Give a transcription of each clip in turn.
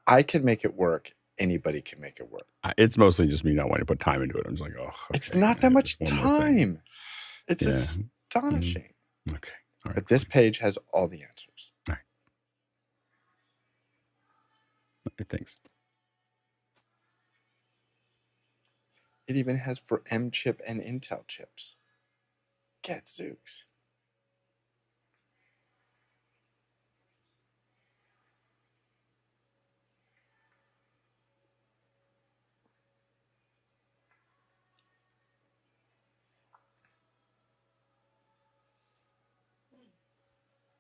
I can make it work. Anybody can make it work. It's mostly just me not wanting to put time into it. I'm just like, oh, okay. It's not that much time. It's astonishing. Okay. All right. But this page has all the answers. All right. Okay, thanks. It even has for M chip and Intel chips. Gadzooks.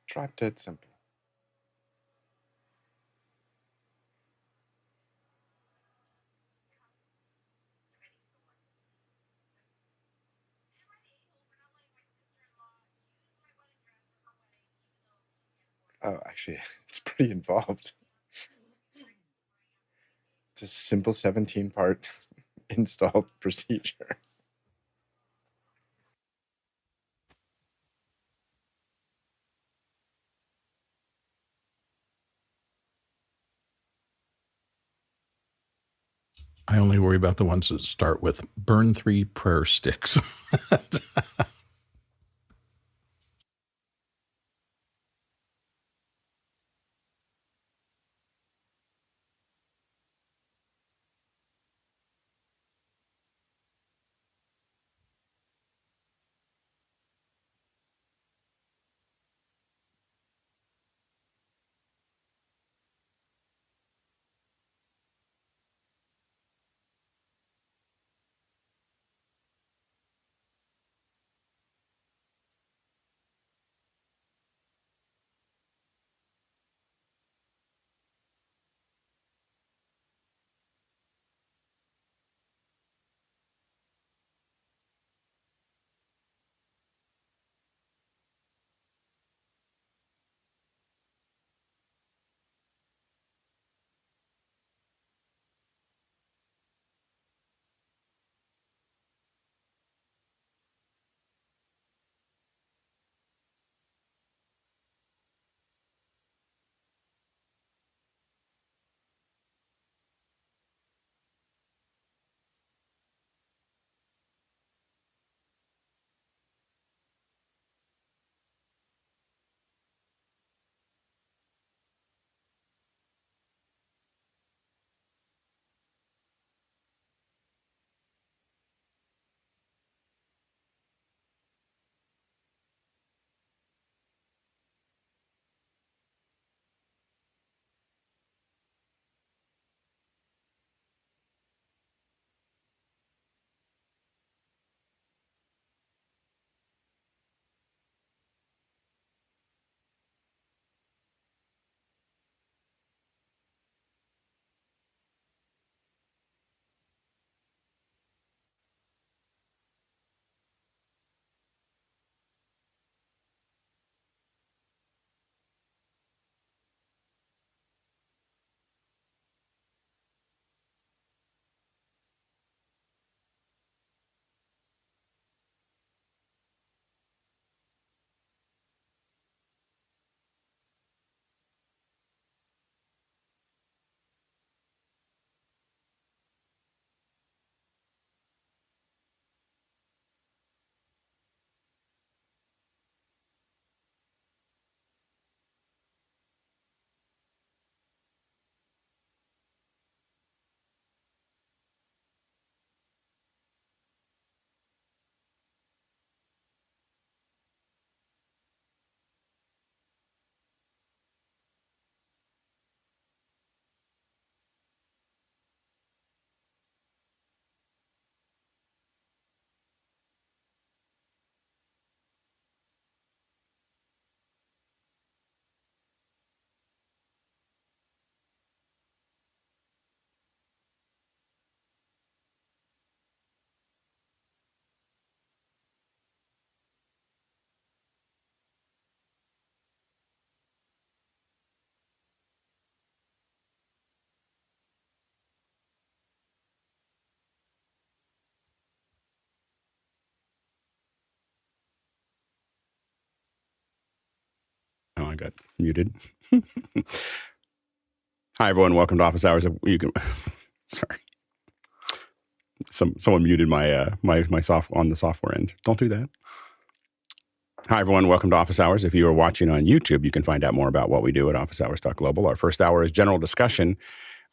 Drop dead simple. Oh, actually, it's pretty involved. It's a simple 17-part install procedure. I only worry about the ones that start with burn 3 prayer sticks. Oh, I got muted. Hi, everyone. Welcome to Office Hours. You can, sorry, someone muted my my software on the software end. Don't do that. Hi, everyone. Welcome to Office Hours. If you are watching on YouTube, you can find out more about what we do at officehours.global. Our first hour is general discussion.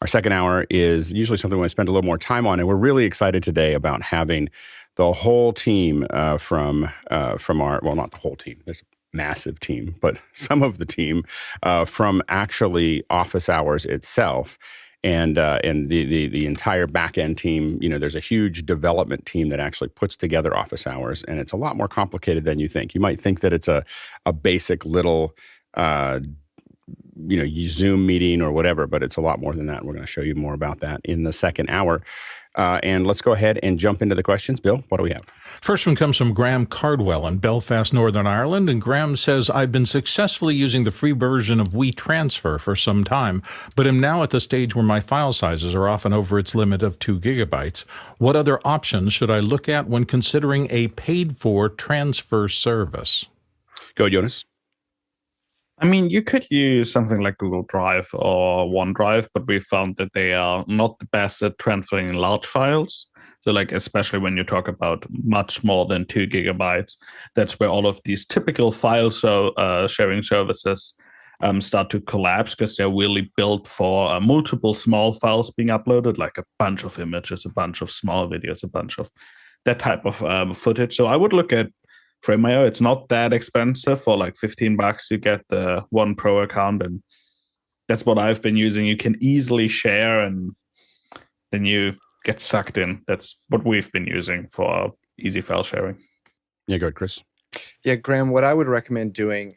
Our second hour is usually something we want to spend a little more time on, and we're really excited today about having the whole team from our, well, not the whole team. There's a massive team, but some of the team from actually Office Hours itself. And the entire backend team, there's a huge development team that actually puts together Office Hours, and it's a lot more complicated than you think. You might think that it's a basic little, Zoom meeting or whatever, but it's a lot more than that. We're going to show you more about that in the second hour. And let's go ahead and jump into the questions. Bill, what do we have? First one comes from Graham Cardwell in Belfast, Northern Ireland. And Graham says, I've been successfully using the free version of WeTransfer for some time, but am now at the stage where my file sizes are often over its limit of 2 gigabytes. What other options should I look at when considering a paid-for transfer service? Go, Jonas. I mean, you could use something like Google Drive or OneDrive, but we found that they are not the best at transferring large files. So like, especially when you talk about much more than 2 gigabytes, that's where all of these typical file sharing services start to collapse, because they're really built for multiple small files being uploaded, like a bunch of images, a bunch of small videos, a bunch of that type of footage. So I would look at Frame.io. It's not that expensive. For like $15 you get the One Pro account, and that's what I've been using. You can easily share, and then you get sucked in. That's what we've been using for easy file sharing. Yeah, go ahead, Chris. Yeah, Graham, what I would recommend doing,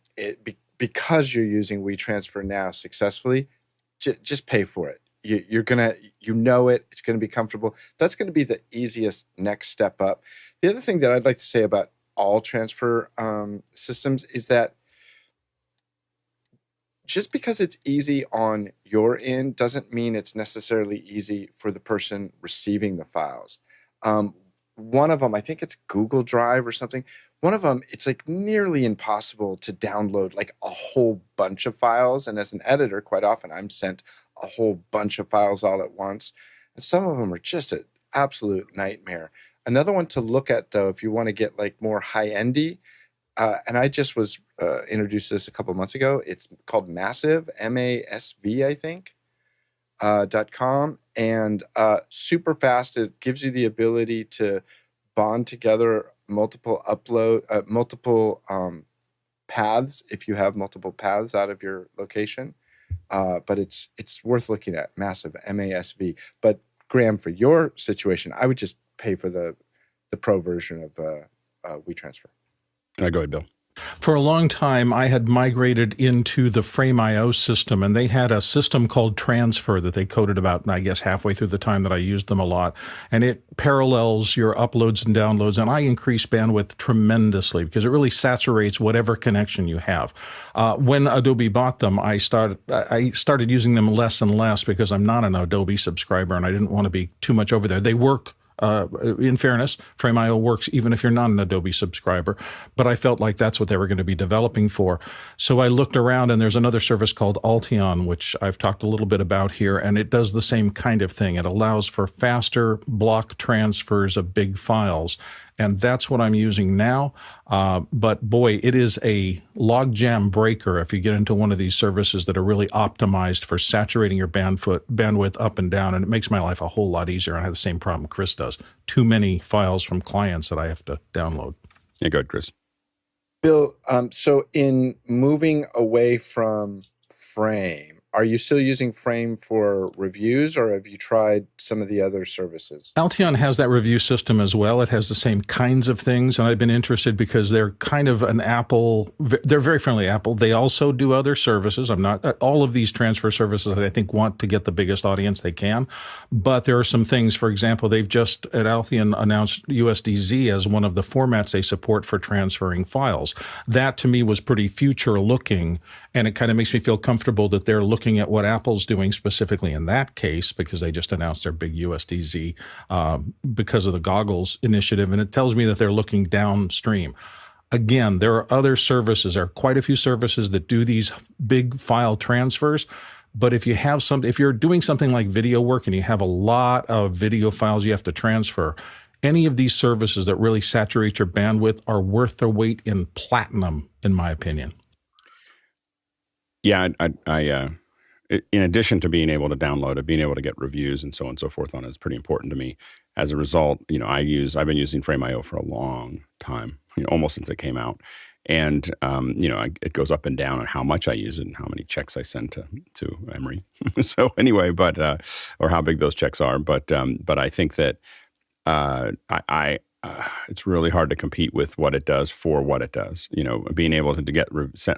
because you're using WeTransfer now successfully, just pay for it. You're gonna, it's gonna be comfortable. That's gonna be the easiest next step up. The other thing that I'd like to say about all transfer systems is that just because it's easy on your end doesn't mean it's necessarily easy for the person receiving the files. One of them, I think it's Google Drive or something. One of them, it's like nearly impossible to download like a whole bunch of files. And as an editor, quite often I'm sent a whole bunch of files all at once. And some of them are just an absolute nightmare. Another one to look at, though, if you want to get like more high-endy, and I just was introduced to this a couple of months ago. It's called Massive, M-A-S-V, I think, .com, and super fast. It gives you the ability to bond together multiple paths if you have multiple paths out of your location. But it's worth looking at. Massive, M-A-S-V. But Graham, for your situation, I would just pay for the pro version of WeTransfer. Go ahead, Bill. For a long time, I had migrated into the Frame.io system, and they had a system called Transfer that they coded about, I guess, halfway through the time that I used them a lot. And it parallels your uploads and downloads, and I increase bandwidth tremendously because it really saturates whatever connection you have. When Adobe bought them, I started using them less and less because I'm not an Adobe subscriber, and I didn't want to be too much over there. They work. In fairness, Frame.io works even if you're not an Adobe subscriber, but I felt like that's what they were going to be developing for. So I looked around, and there's another service called Alteon, which I've talked a little bit about here, and it does the same kind of thing. It allows for faster block transfers of big files, and that's what I'm using now. But boy, it is a logjam breaker if you get into one of these services that are really optimized for saturating your bandwidth up and down, and it makes my life a whole lot easier. I have the same problem Chris does. Too many files from clients that I have to download. Yeah, go ahead, Chris. Bill, so in moving away from Frame, are you still using Frame for reviews, or have you tried some of the other services? Alteon has that review system as well. It has the same kinds of things, and I've been interested because they're kind of an Apple. They're very friendly Apple. They also do other services. I'm not all of these transfer services that I think want to get the biggest audience they can, but there are some things. For example, they've just at Alteon announced USDZ as one of the formats they support for transferring files. That to me was pretty future looking, and it kind of makes me feel comfortable that they're looking at what Apple's doing specifically in that case, because they just announced their big USDZ because of the goggles initiative, and it tells me that they're looking downstream. Again, there are other services. There are quite a few services that do these big file transfers, But if you're doing something like video work and you have a lot of video files you have to transfer, any of these services that really saturate your bandwidth are worth their weight in platinum, in my opinion. Yeah, in addition to being able to download it, being able to get reviews and so on and so forth on it is pretty important to me. As a result, I've been using Frame.io for a long time, almost since it came out. And, it goes up and down on how much I use it and how many checks I send to Emery. So anyway, or how big those checks are. But I think that it's really hard to compete with what it does for what it does. Being able to get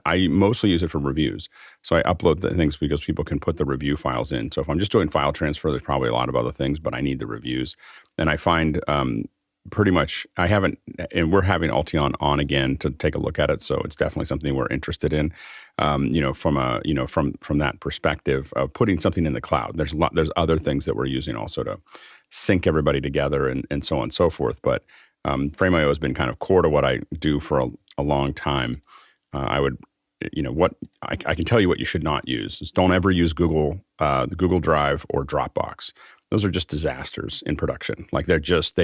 I mostly use it for reviews. So I upload the things because people can put the review files in. So if I'm just doing file transfer, there's probably a lot of other things, but I need the reviews. And I find pretty much and we're having Altion on again to take a look at it. So it's definitely something we're interested in. From that perspective of putting something in the cloud. There's other things that we're using also to sync everybody together and so on and so forth. But Frame.io has been kind of core to what I do for a long time. I can tell you what you should not use is don't ever use the Google Drive or Dropbox. Those are just disasters in production. Like you're just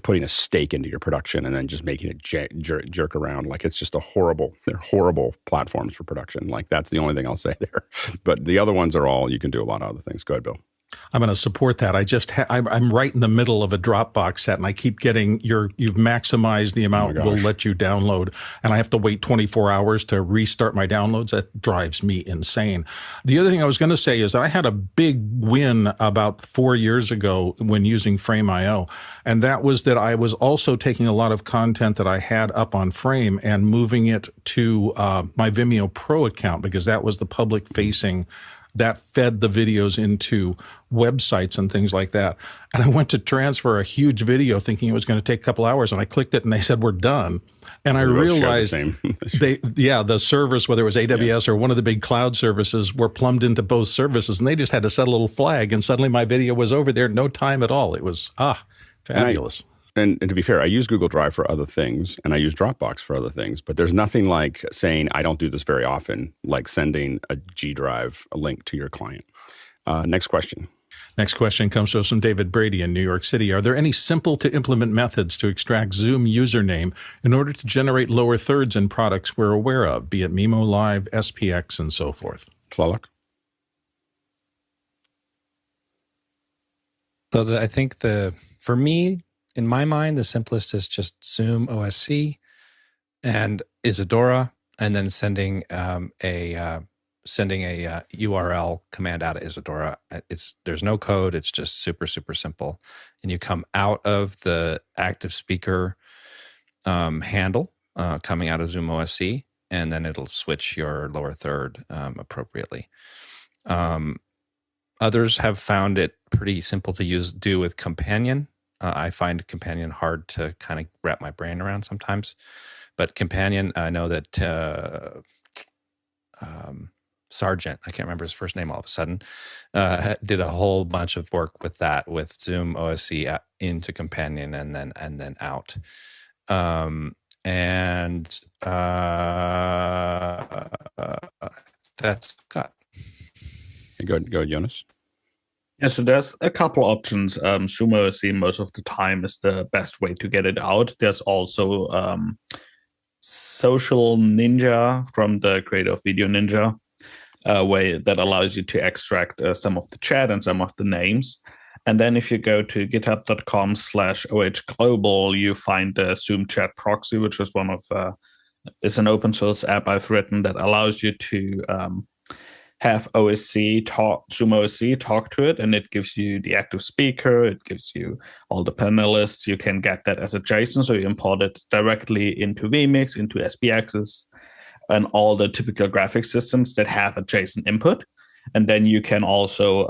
putting a stake into your production and then just making it jerk around. Like it's just they're horrible platforms for production. Like that's the only thing I'll say there. But the other ones are you can do a lot of other things. Go ahead, Bill. I'm going to support that. I'm right in the middle of a Dropbox set, and I keep getting you've maximized the amount we'll let you download, and I have to wait 24 hours to restart my downloads. That drives me insane. The other thing I was going to say is I had a big win about 4 years ago when using Frame.io, and that was that I was also taking a lot of content that I had up on Frame and moving it to my Vimeo Pro account because that was the public-facing that fed the videos into websites and things like that. And I went to transfer a huge video thinking it was going to take a couple hours, and I clicked it and they said, we're done. And I realized the servers, whether it was AWS or one of the big cloud services, were plumbed into both services, and they just had to set a little flag, and suddenly my video was over there, no time at all. It was, fabulous. And to be fair, I use Google Drive for other things, and I use Dropbox for other things. But there's nothing like saying, I don't do this very often, like sending a G Drive, a link to your client. Next question. Next question comes to us from David Brady in New York City. Are there any simple to implement methods to extract Zoom username in order to generate lower thirds in products we're aware of, be it Mimo Live, SPX, and so forth? Tlaloc? So I think for me, in my mind, the simplest is just Zoom OSC and Isadora, and then sending a URL command out of Isadora. There's no code. It's just super, super simple. And you come out of the active speaker handle coming out of Zoom OSC, and then it'll switch your lower third appropriately. Others have found it pretty simple to do with Companion. I find Companion hard to kind of wrap my brain around sometimes. But Companion, I know that Sargent, I can't remember his first name all of a sudden, did a whole bunch of work with that, with Zoom OSC into Companion and then out. That's got. Go ahead, Jonas. Yeah, so there's a couple options. Zoom OSC most of the time is the best way to get it out. There's also Social Ninja from the creator of Video Ninja, way that allows you to extract some of the chat and some of the names. And then if you go to github.com/ohglobal, you find the Zoom chat proxy, which is is an open source app I've written that allows you to have Zoom OSC talk to it, and it gives you the active speaker, it gives you all the panelists. You can get that as a JSON, so you import it directly into vMix, into SPXs, and all the typical graphic systems that have a JSON input. And then you can also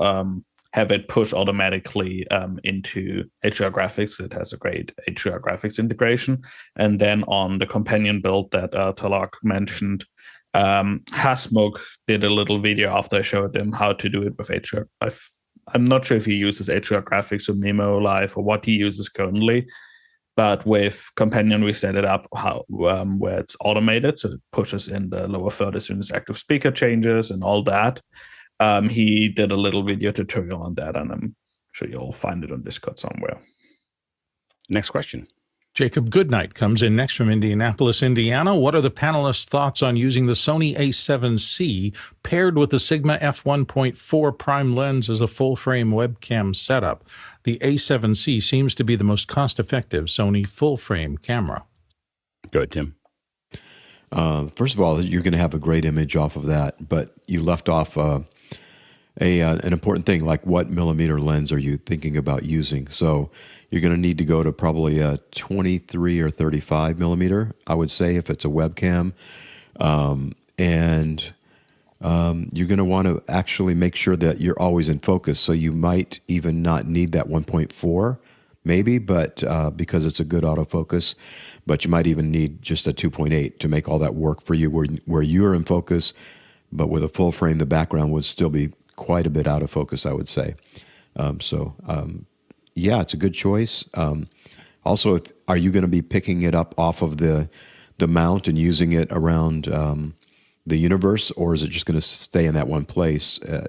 have it push automatically into HDR graphics. It has a great HDR graphics integration. And then on the companion build that Tlaloc mentioned, Hasmukh did a little video after I showed him how to do it with HDR. I'm not sure if he uses HDR graphics or Mimo Live or what he uses currently, but with Companion we set it up where it's automated, so it pushes in the lower third as soon as active speaker changes and all that. He did a little video tutorial on that, and I'm sure you'll find it on Discord somewhere. Next question. Jacob Goodnight comes in next from Indianapolis, Indiana. What are the panelists' thoughts on using the Sony a7C paired with the Sigma f1.4 prime lens as a full-frame webcam setup? The a7C seems to be the most cost-effective Sony full-frame camera. Go ahead, Tim. First of all, you're going to have a great image off of that, but you left off an important thing, like what millimeter lens are you thinking about using? So you're going to need to go to probably a 23 or 35 millimeter, I would say, if it's a webcam. And you're going to want to actually make sure that you're always in focus. So you might even not need that 1.4, maybe, but because it's a good autofocus. But you might even need just a 2.8 to make all that work for you, where you're in focus, but with a full frame, the background would still be quite a bit out of focus, I would say. Yeah, it's a good choice. Also, are you going to be picking it up off of the mount and using it around the universe, or is it just going to stay in that one place? If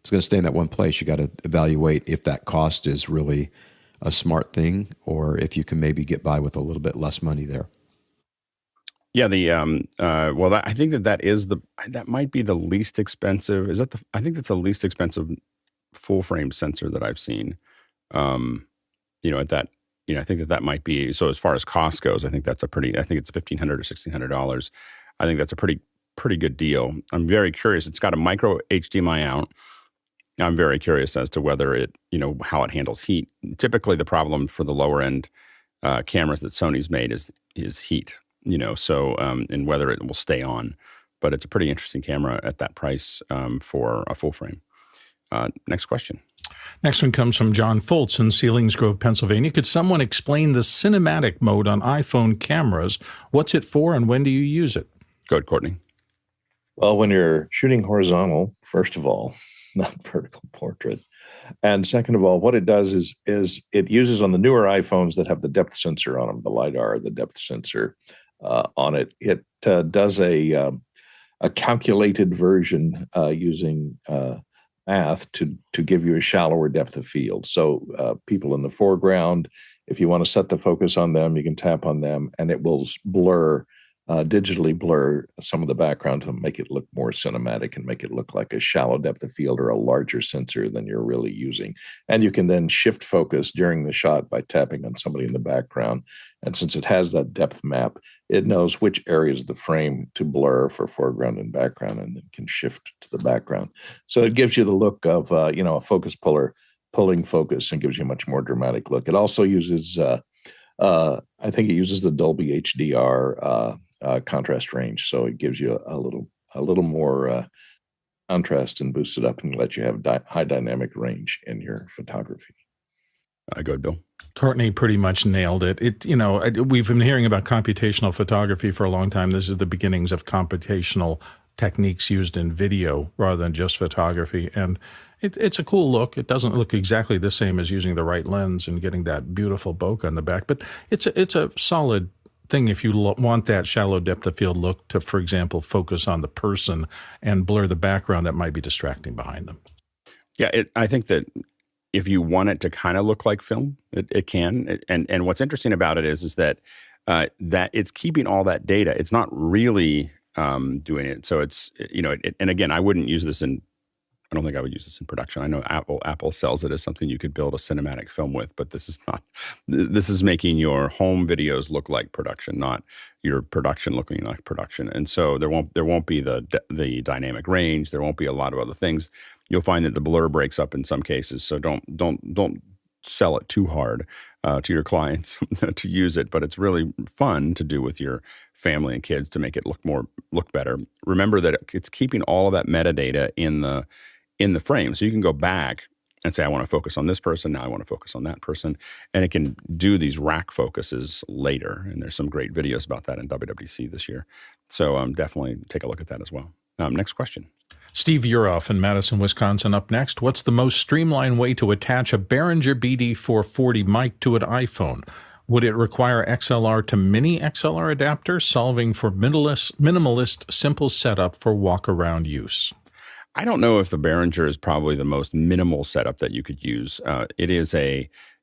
it's going to stay in that one place, you got to evaluate if that cost is really a smart thing, or if you can maybe get by with a little bit less money there. Yeah, I think that might be the least expensive. I think that's the least expensive full frame sensor that I've seen. I think that might be, so as far as cost goes, I think it's $1,500 or $1,600. I think that's a pretty good deal. I'm very curious. It's got a micro HDMI out. I'm very curious as to whether how it handles heat. Typically the problem for the lower end cameras that Sony's made is heat, and whether it will stay on. But it's a pretty interesting camera at that price for a full frame. Next question. Next one comes from John Foltz in Selinsgrove, Pennsylvania. Could someone explain the cinematic mode on iPhone cameras? What's it for and when do you use it? Go ahead, Courtney. Well, when you're shooting horizontal, first of all, not vertical portrait. And second of all, what it does is it uses on the newer iPhones that have the depth sensor on them, the LiDAR, the depth sensor on it. It does a calculated version using math to give you a shallower depth of field. So people in the foreground, if you want to set the focus on them, you can tap on them and it will digitally blur some of the background to make it look more cinematic and make it look like a shallow depth of field or a larger sensor than you're really using. And you can then shift focus during the shot by tapping on somebody in the background. And since it has that depth map, it knows which areas of the frame to blur for foreground and background, and then can shift to the background. So it gives you the look of a focus puller pulling focus and gives you a much more dramatic look. It also uses, I think it uses the Dolby HDR contrast range, so it gives you a little more contrast and boosts it up and let you have high dynamic range in your photography. Go ahead, Bill. Courtney pretty much nailed it. We've been hearing about computational photography for a long time. This is the beginnings of computational techniques used in video rather than just photography. And it's a cool look. It doesn't look exactly the same as using the right lens and getting that beautiful bokeh on the back, but it's a solid thing if you want that shallow depth of field look to, for example, focus on the person and blur the background that might be distracting behind them. Yeah, I think that if you want it to kind of look like film, it can. And what's interesting about it is that that it's keeping all that data. It's not really doing it. So it's, and again, I wouldn't use this I don't think I would use this in production. I know Apple sells it as something you could build a cinematic film with, but this is not. This is making your home videos look like production, not your production looking like production. And so there won't be the dynamic range. There won't be a lot of other things. You'll find that the blur breaks up in some cases. So don't sell it too hard to your clients to use it. But it's really fun to do with your family and kids to make it look better. Remember that it's keeping all of that metadata in the frame. So you can go back and say, I want to focus on this person. Now I want to focus on that person. And it can do these rack focuses later. And there's some great videos about that in WWDC this year. So definitely take a look at that as well. Next question. Steve Uroff in Madison, Wisconsin up next. What's the most streamlined way to attach a Behringer BD440 mic to an iPhone? Would it require XLR to mini XLR adapter, solving for minimalist simple setup for walk-around use? I don't know if the Behringer is probably the most minimal setup that you could use.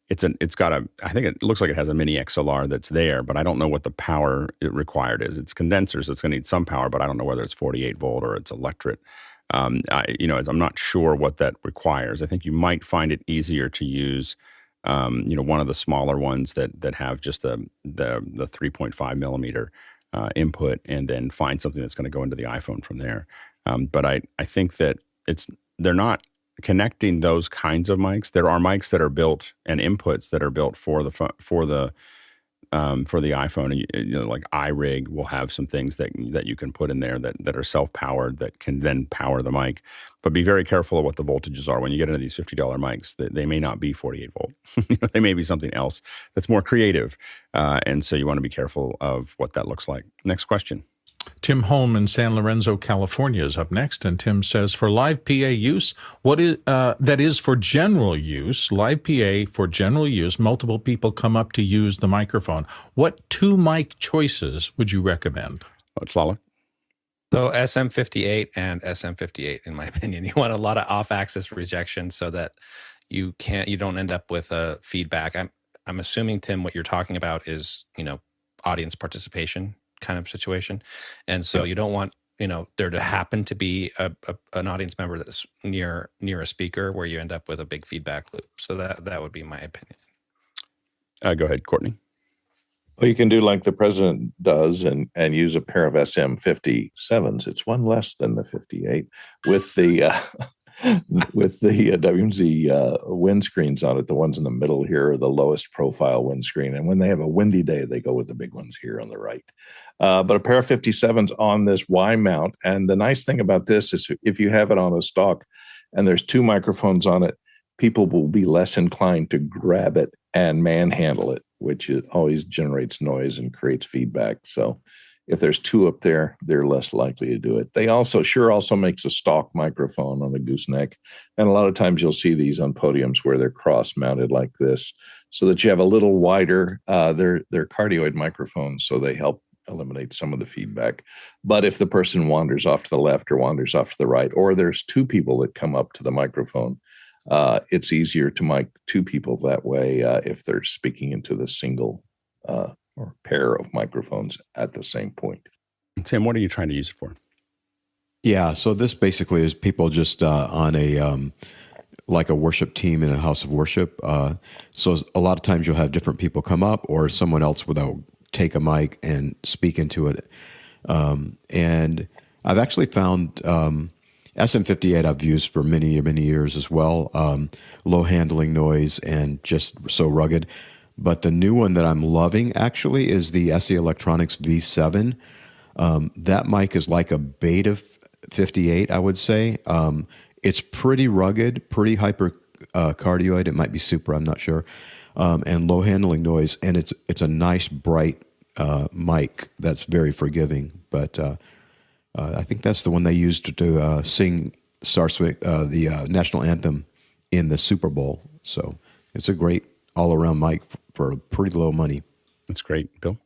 It's got a, I think it looks like it has a mini XLR that's there, but I don't know what the power it required is. It's condenser, so it's going to need some power, but I don't know whether it's 48 volt or it's electric. I'm not sure what that requires. I think you might find it easier to use, one of the smaller ones that have just the 3.5 millimeter input, and then find something that's going to go into the iPhone from there. But I think that they're not connecting those kinds of mics. There are mics that are built and inputs that are built for the iPhone. And, like iRig will have some things that you can put in there that are self-powered that can then power the mic. But be very careful of what the voltages are when you get into these $50 mics. They may not be 48 volt. They may be something else that's more creative, and so you want to be careful of what that looks like. Next question. Tim Holm in San Lorenzo, California is up next, and Tim says, for live PA use, that is for general use, live PA for general use, multiple people come up to use the microphone. What 2 mic choices would you recommend? Slala? So SM58 and SM58, in my opinion. You want a lot of off-axis rejection so that you don't end up with a feedback. I'm assuming, Tim, what you're talking about is, audience participation kind of situation. And so you don't want, there to happen to be an audience member that's near a speaker where you end up with a big feedback loop. So that would be my opinion. Go ahead, Courtney. Well, you can do like the president does and use a pair of SM57s. It's one less than the 58 with the WMZ windscreens on it. The ones in the middle here are the lowest profile windscreen. And when they have a windy day, they go with the big ones here on the right. But a pair of 57s on this Y mount. And the nice thing about this is if you have it on a stock and there's 2 microphones on it, people will be less inclined to grab it and manhandle it, which always generates noise and creates feedback. So if there's 2 up there, they're less likely to do it. They also makes a stock microphone on a gooseneck. And a lot of times you'll see these on podiums where they're cross-mounted like this so that you have a little wider, they're cardioid microphones, so they help eliminate some of the feedback. But if the person wanders off to the left or wanders off to the right, or there's 2 people that come up to the microphone, it's easier to mic 2 people that way if they're speaking into the single or pair of microphones at the same point. Tim, what are you trying to use it for? Yeah, so this basically is people just on a like a worship team in a house of worship. So a lot of times you'll have different people come up, or someone else will take a mic and speak into it. And I've actually found SM58 I've used for many, many years as well. Low handling noise and just so rugged. But the new one that I'm loving actually is the SE Electronics V7. That mic is like a beta 58, I would say. It's pretty rugged, pretty hyper cardioid. It might be super, I'm not sure. And low handling noise. And it's a nice, bright mic that's very forgiving. But I think that's the one they used to sing the national anthem in the Super Bowl. So it's a great all-around mic for pretty low money. That's great. Bill?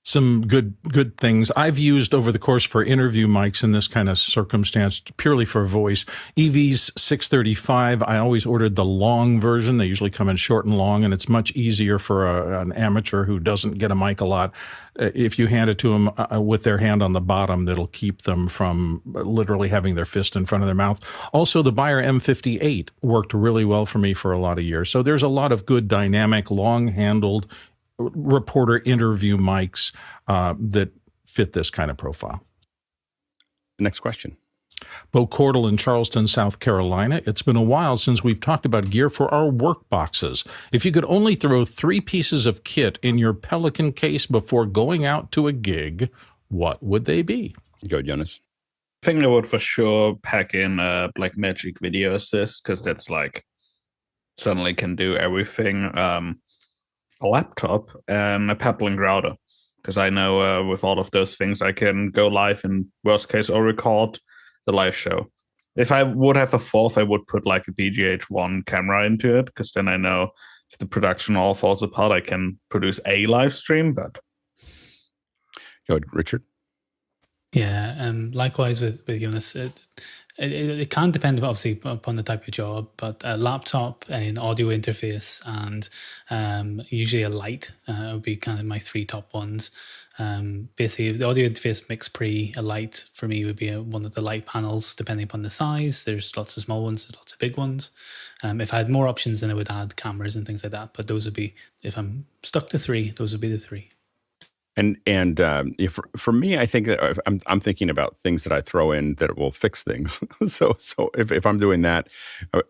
Some good things I've used over the course for interview mics in this kind of circumstance, purely for voice. EV's 635, I always ordered the long version. They usually come in short and long, and it's much easier for an amateur who doesn't get a mic a lot. If you hand it to them with their hand on the bottom, that'll keep them from literally having their fist in front of their mouth. Also, the Beyer M58 worked really well for me for a lot of years. So there's a lot of good dynamic, long-handled reporter interview mics that fit this kind of profile. Next question. Bo Cordell in Charleston, South Carolina. It's been a while since we've talked about gear for our work boxes. If you could only throw 3 pieces of kit in your Pelican case before going out to a gig, what would they be? Go, Jonas. I think I would for sure pack in like Magic Video Assist, because that's like suddenly can do everything. A laptop and a Peplink router, because I know with all of those things I can go live in worst case or record the live show. If I would have a 4th, I would put like a DGH1 camera into it, because then I know if the production all falls apart, I can produce a live stream. But go, Richard. Yeah, likewise with Jonas. it can depend obviously upon the type of job, but a laptop, an audio interface, and usually a light would be kind of my three top ones. Basically, the audio interface mix pre, a light for me would be one of the light panels, depending upon the size. There's lots of small ones, there's lots of big ones. If I had more options, then I would add cameras and things like that. But those would be, if I'm stuck to three, those would be the three. And for me, I think that I'm thinking about things that I throw in that will fix things. so if I'm doing that,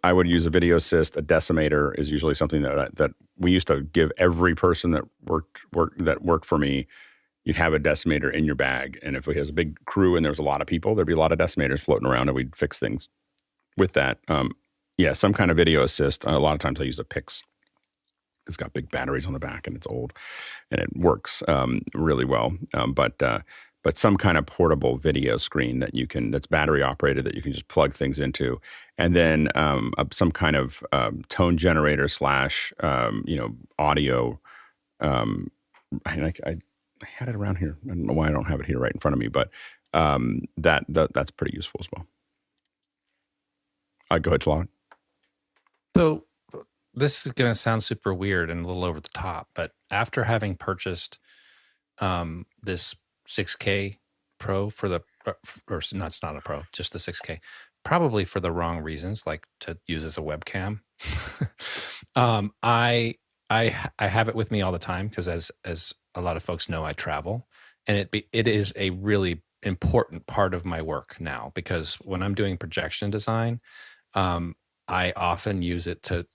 I would use a video assist. A decimator is usually something that we used to give every person that worked for me. You'd have a decimator in your bag, and if we has a big crew and there's a lot of people, there'd be a lot of decimators floating around, and we'd fix things with that. Some kind of video assist. A lot of times I use a Pix. It's got big batteries on the back and it's old, and it works really well. But some kind of portable video screen that's battery operated that you can just plug things into, and then some kind of tone generator / audio. I had it around here. I don't know why I don't have it here right in front of me, but that's pretty useful as well. Go ahead, Talon. So this is going to sound super weird and a little over the top, but after having purchased this 6K Pro for the, or no, it's not a Pro, just the 6K, probably for the wrong reasons, like to use as a webcam. I have it with me all the time because as a lot of folks know, I travel, and it is a really important part of my work now, because when I'm doing projection design, I often use it to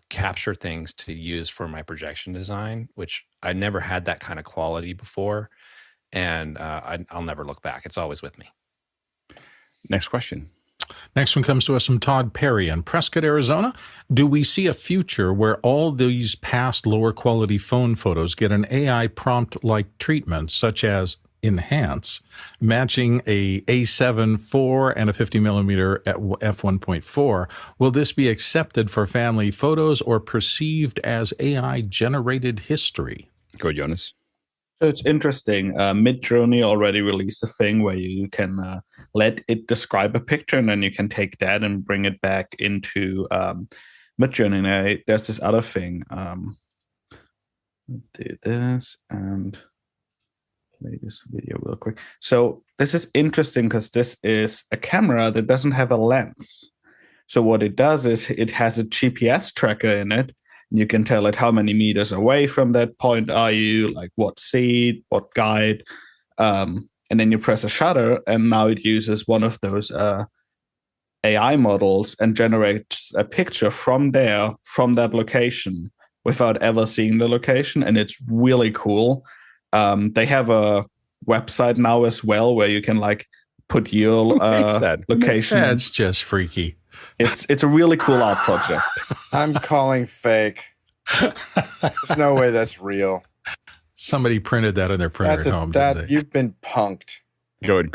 capture things to use for my projection design, which I never had that kind of quality before. And I'll never look back. It's always with me. Next question. Next one comes to us from Todd Perry in Prescott, Arizona. Do we see a future where all these past lower quality phone photos get an AI prompt-like treatment, such as enhance, matching a A7 IV and a 50mm at f1.4? Will this be accepted for family photos or perceived as AI-generated history? Go ahead, Jonas. So it's interesting. Midjourney already released a thing where you can let it describe a picture, and then you can take that and bring it back into Midjourney. Now, there's this other thing. Do this and play this video real quick. So this is interesting because this is a camera that doesn't have a lens. So what it does is it has a GPS tracker in it. You can tell it how many meters away from that point are you, like what seat, what guide, and then you press a shutter, and now it uses one of those AI models and generates a picture from that location without ever seeing the location, and it's really cool. They have a website now as well where you can like put your location. That's just freaky. It's a really cool art project. I'm calling fake. There's no way that's real. Somebody printed that on their printer at home. You've been punked. Go ahead,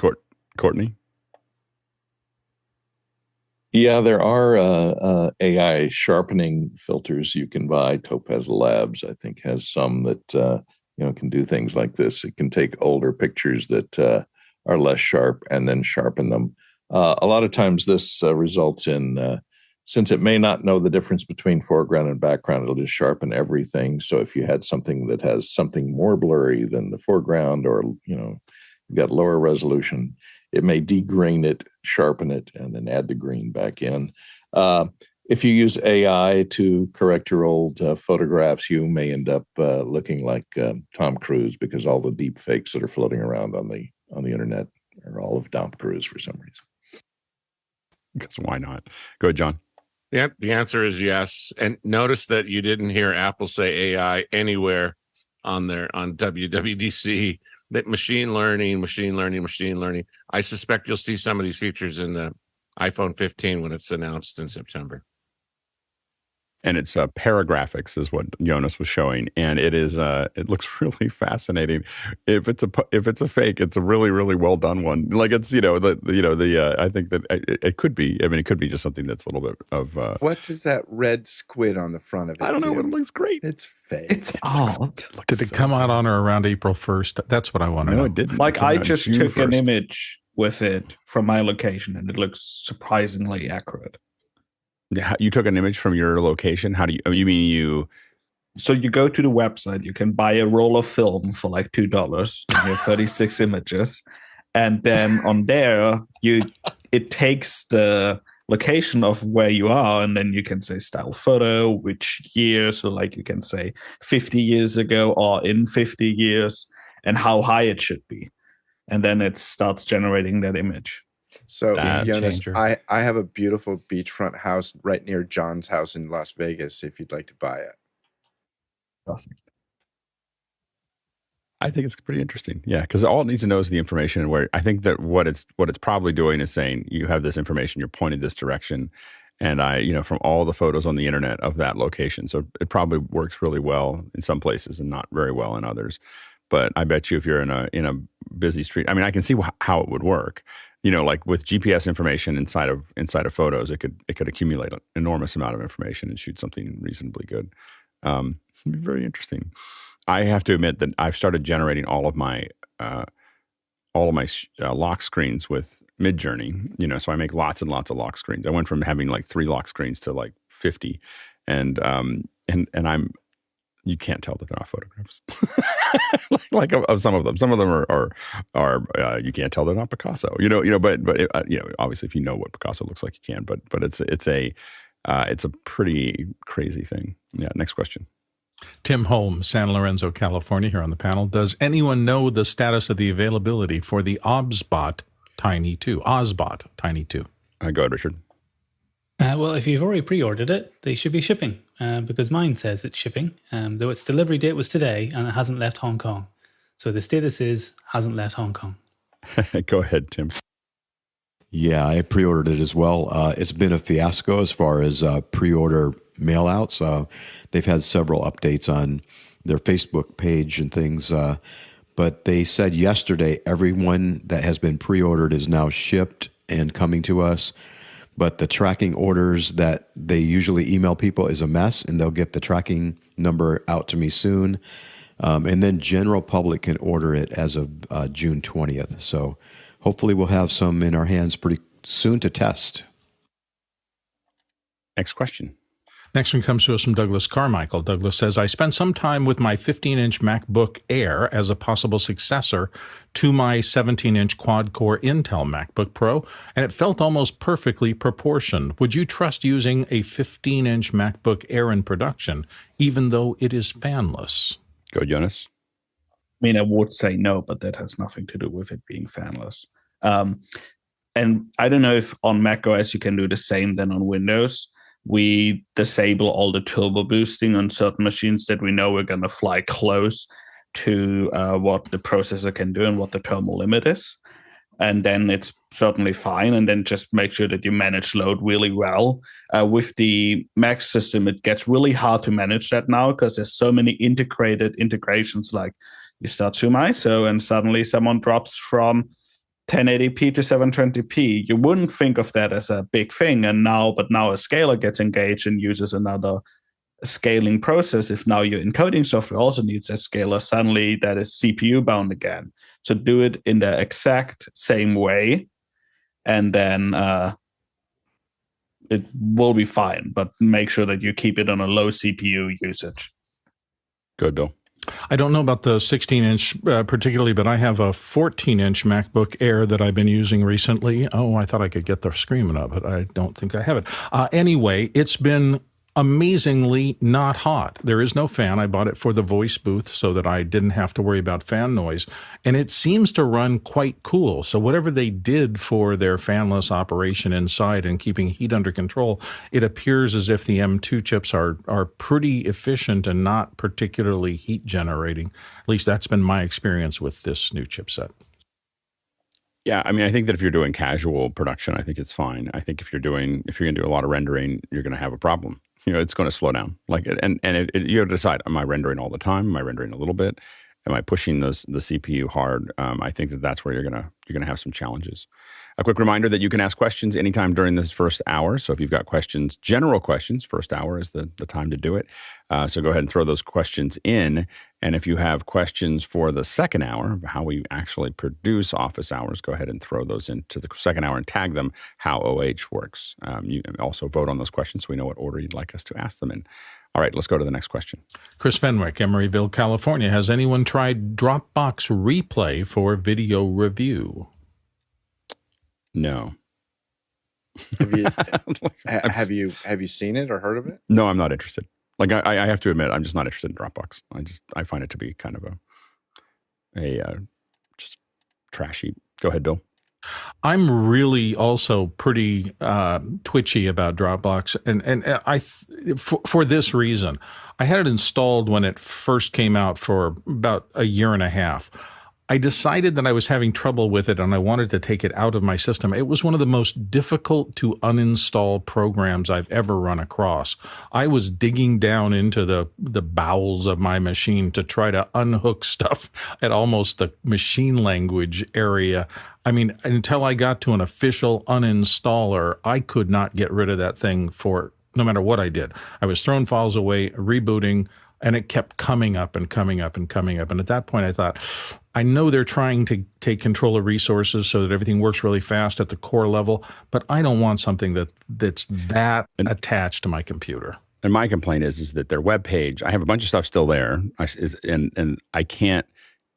Courtney. Yeah, there are AI sharpening filters you can buy. Topaz Labs, I think, has some that can do things like this. It can take older pictures that are less sharp and then sharpen them. A lot of times this results in, since it may not know the difference between foreground and background, it'll just sharpen everything. So if you had something that has something more blurry than the foreground, or you've got lower resolution, it may degreen it, sharpen it, and then add the green back in. If you use AI to correct your old photographs, you may end up looking like Tom Cruise, because all the deep fakes that are floating around on the internet are all of Tom Cruise for some reason. Because why not? Go ahead, John. Yeah, the answer is yes. And notice that you didn't hear Apple say AI anywhere on WWDC. That machine learning. I suspect you'll see some of these features in the iPhone 15 when it's announced in September. And it's paragraphics is what Jonas was showing, and it is it looks really fascinating. If it's a fake, it's a really, really well done one. Like it's I think that it could be. I mean, it could be just something that's a little bit of. What is that red squid on the front of it? I don't know, but it looks great. It's fake. It's odd. Did it come out on or around April 1st? That's what I want to know. No, it didn't. Like I just took an image with it from my location, and it looks surprisingly accurate. Yeah, you took an image from your location. How do you mean you? So you go to the website, you can buy a roll of film for like $2, and you have 36 images. And then on there, it takes the location of where you are, and then you can say style photo, which year. So like you can say 50 years ago or in 50 years, and how high it should be. And then it starts generating that image. So, That Jonas, changer. I have a beautiful beachfront house right near John's house in Las Vegas if you'd like to buy it. Perfect. I think it's pretty interesting. Yeah, because all it needs to know is the information, and where I think that what it's probably doing is saying you have this information, you're pointed this direction, and from all the photos on the internet of that location. So it probably works really well in some places and not very well in others. But I bet you if you're in a busy street, I mean, I can see how it would work. Like with GPS information inside of photos, it could accumulate an enormous amount of information and shoot something reasonably good. It'd be very interesting. I have to admit that I've started generating all of my lock screens with Midjourney. So I make lots and lots of lock screens. I went from having like 3 lock screens to like 50, and you can't tell that they're not photographs. like of some of them. Some of them are you can't tell they're not Picasso. But obviously if you know what Picasso looks like, you can. But it's a pretty crazy thing. Yeah. Next question. Tim Holmes, San Lorenzo, California, here on the panel. Does anyone know the status of the availability for the OBSBot Tiny 2? OSBot Tiny 2. Go ahead, Richard. Well, if you've already pre-ordered it, they should be shipping because mine says it's shipping, though its delivery date was today and it hasn't left Hong Kong. So the status is hasn't left Hong Kong. Go ahead, Tim. Yeah, I pre-ordered it as well. It's been a fiasco as far as pre-order mail-outs. They've had several updates on their Facebook page and things, but they said yesterday everyone that has been pre-ordered is now shipped and coming to us. But the tracking orders that they usually email people is a mess, and they'll get the tracking number out to me soon. And then general public can order it as of June 20th. So hopefully we'll have some in our hands pretty soon to test. Next question. Next one comes to us from Douglas Carmichael. Douglas says, I spent some time with my 15-inch MacBook Air as a possible successor to my 17-inch quad-core Intel MacBook Pro, and it felt almost perfectly proportioned. Would you trust using a 15-inch MacBook Air in production, even though it is fanless? Go, Jonas. I mean, I would say no, but that has nothing to do with it being fanless. And I don't know if on macOS you can do the same than on Windows. We disable all the turbo boosting on certain machines that we know we're going to fly close to what the processor can do and what the thermal limit is. And then it's certainly fine. And then just make sure that you manage load really well. With the Mac system, it gets really hard to manage that now because there's so many integrations. Like you start Zoom ISO and suddenly someone drops from 1080p to 720p. You wouldn't think of that as a big thing, but now a scaler gets engaged and uses another scaling process. If now your encoding software also needs that scaler, suddenly that is CPU bound again. So do it in the exact same way, and then it will be fine. But make sure that you keep it on a low CPU usage. Good, Bill. I don't know about the 16-inch particularly, but I have a 14-inch MacBook Air that I've been using recently. Oh, I thought I could get the screen up, but I don't think I have it. Anyway, it's been amazingly not hot. There is no fan. I bought it for the voice booth so that I didn't have to worry about fan noise. And it seems to run quite cool. So whatever they did for their fanless operation inside and keeping heat under control, it appears as if the M2 chips are pretty efficient and not particularly heat generating. At least that's been my experience with this new chipset. Yeah, I mean, I think that if you're doing casual production, I think it's fine. I think if you're going to do a lot of rendering, you're going to have a problem. It's going to slow down. You have to decide: am I rendering all the time? Am I rendering a little bit? Am I pushing the CPU hard? I think that's where you're going to you're going to have some challenges. A quick reminder that you can ask questions anytime during this first hour. So if you've got questions, general questions, first hour is the time to do it. So go ahead and throw those questions in. And if you have questions for the second hour, how we actually produce office hours, go ahead and throw those into the second hour and tag them how OH works. You can also vote on those questions so we know what order you'd like us to ask them in. All right, let's go to the next question. Chris Fenwick, Emeryville, California. Has anyone tried Dropbox Replay for video review? No. Have you seen it or heard of it? No, I'm not interested. Like I have to admit, I'm just not interested in Dropbox. I find it to be kind of a just trashy. Go ahead, Bill. I'm really also pretty twitchy about Dropbox, and for this reason, I had it installed when it first came out for about a year and a half. I decided that I was having trouble with it and I wanted to take it out of my system. It was one of the most difficult to uninstall programs I've ever run across. I was digging down into the bowels of my machine to try to unhook stuff at almost the machine language area. I mean, until I got to an official uninstaller, I could not get rid of that thing for no matter what I did. I was throwing files away, rebooting, and it kept coming up and coming up and coming up. And at that point, I thought, I know they're trying to take control of resources so that everything works really fast at the core level, but I don't want something that's attached to my computer. And my complaint is that their web page, I have a bunch of stuff still there, and I can't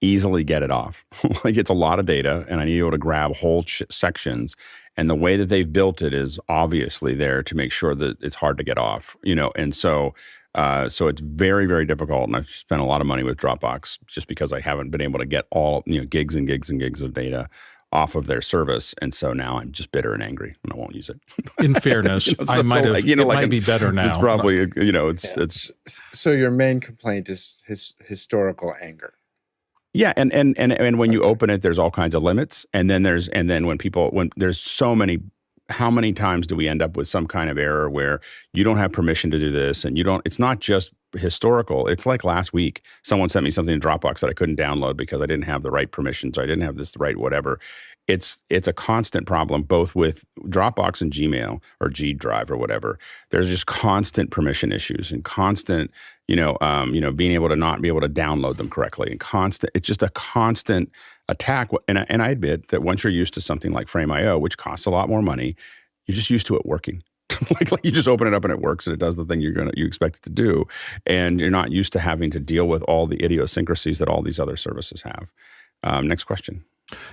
easily get it off. Like, it's a lot of data, and I need to be able to grab whole sections. And the way that they've built it is obviously there to make sure that it's hard to get off, and so it's very, very difficult. And I've spent a lot of money with Dropbox just because I haven't been able to get all, gigs and gigs and gigs of data off of their service. And so now I'm just bitter and angry and I won't use it. In fairness, I might have, it might be better now. It's probably, it's. So your main complaint is historical anger. Yeah. And when you open it, there's all kinds of limits. And then when there's so many, how many times do we end up with some kind of error where you don't have permission to do this and it's not just historical. It's like last week, someone sent me something in Dropbox that I couldn't download because I didn't have the right permissions or I didn't have this right whatever. It's a constant problem both with Dropbox and Gmail or G Drive or whatever. There's just constant permission issues and constant, being able to not be able to download them correctly and constant. It's just a constant attack. And I admit that once you're used to something like Frame.io, which costs a lot more money, you're just used to it working. like you just open it up and it works and it does the thing you expect it to do. And you're not used to having to deal with all the idiosyncrasies that all these other services have. Next question.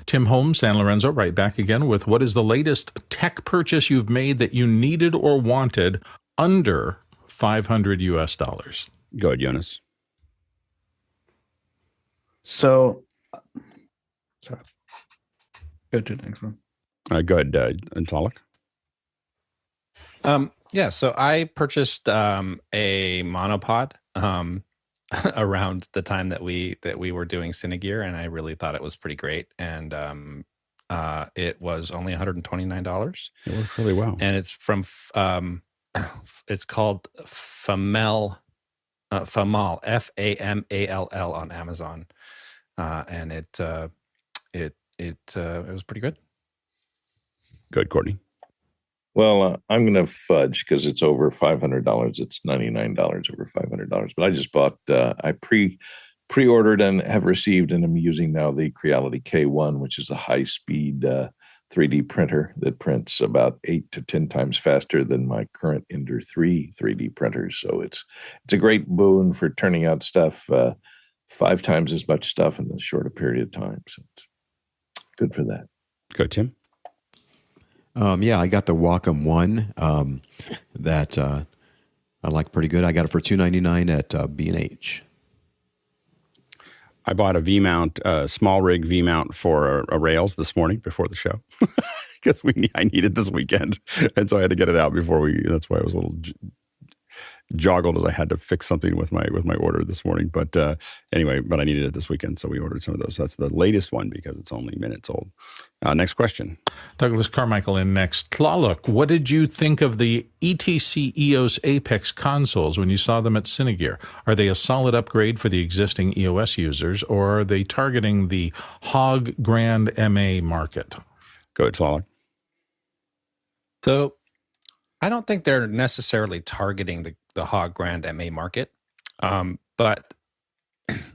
Tim Holmes, San Lorenzo, right back again with, what is the latest tech purchase you've made that you needed or wanted under $500 US? Go ahead, Jonas. So, sorry. Go to the next one. Go ahead, Antalik. Yeah, so I purchased a monopod around the time that we were doing Cinegear, and I really thought it was pretty great. And it was only $129. It worked really well, and it's from it's called Famall, Famall, Famall on Amazon, and it was pretty good. Good, Courtney. Well, I'm going to fudge because it's over $500. It's $99 over $500. But I just bought, I pre-ordered and have received, and I'm using now the Creality K1, which is a high-speed 3D printer that prints about 8 to 10 times faster than my current Ender 3 3D printers. So it's a great boon for turning out stuff 5 times as much stuff in a shorter period of time. So it's good for that. Go, Tim. Yeah, I got the Wacom One that I like pretty good. I got it for $299 at B&H. I bought a V-mount, small rig V-mount for a Rails this morning before the show because I needed this weekend, and so I had to get it out before that's why I was a little joggled as I had to fix something with my order this morning. But anyway, but I needed it this weekend, so we ordered some of those. That's the latest one because it's only minutes old. Next question. Douglas Carmichael in next. Tlaloc, what did you think of the ETC EOS Apex consoles when you saw them at Cinegear? Are they a solid upgrade for the existing EOS users, or are they targeting the Hog Grand MA market? Go ahead, Tlaloc. So I don't think they're necessarily targeting the Hog Grand MA market, but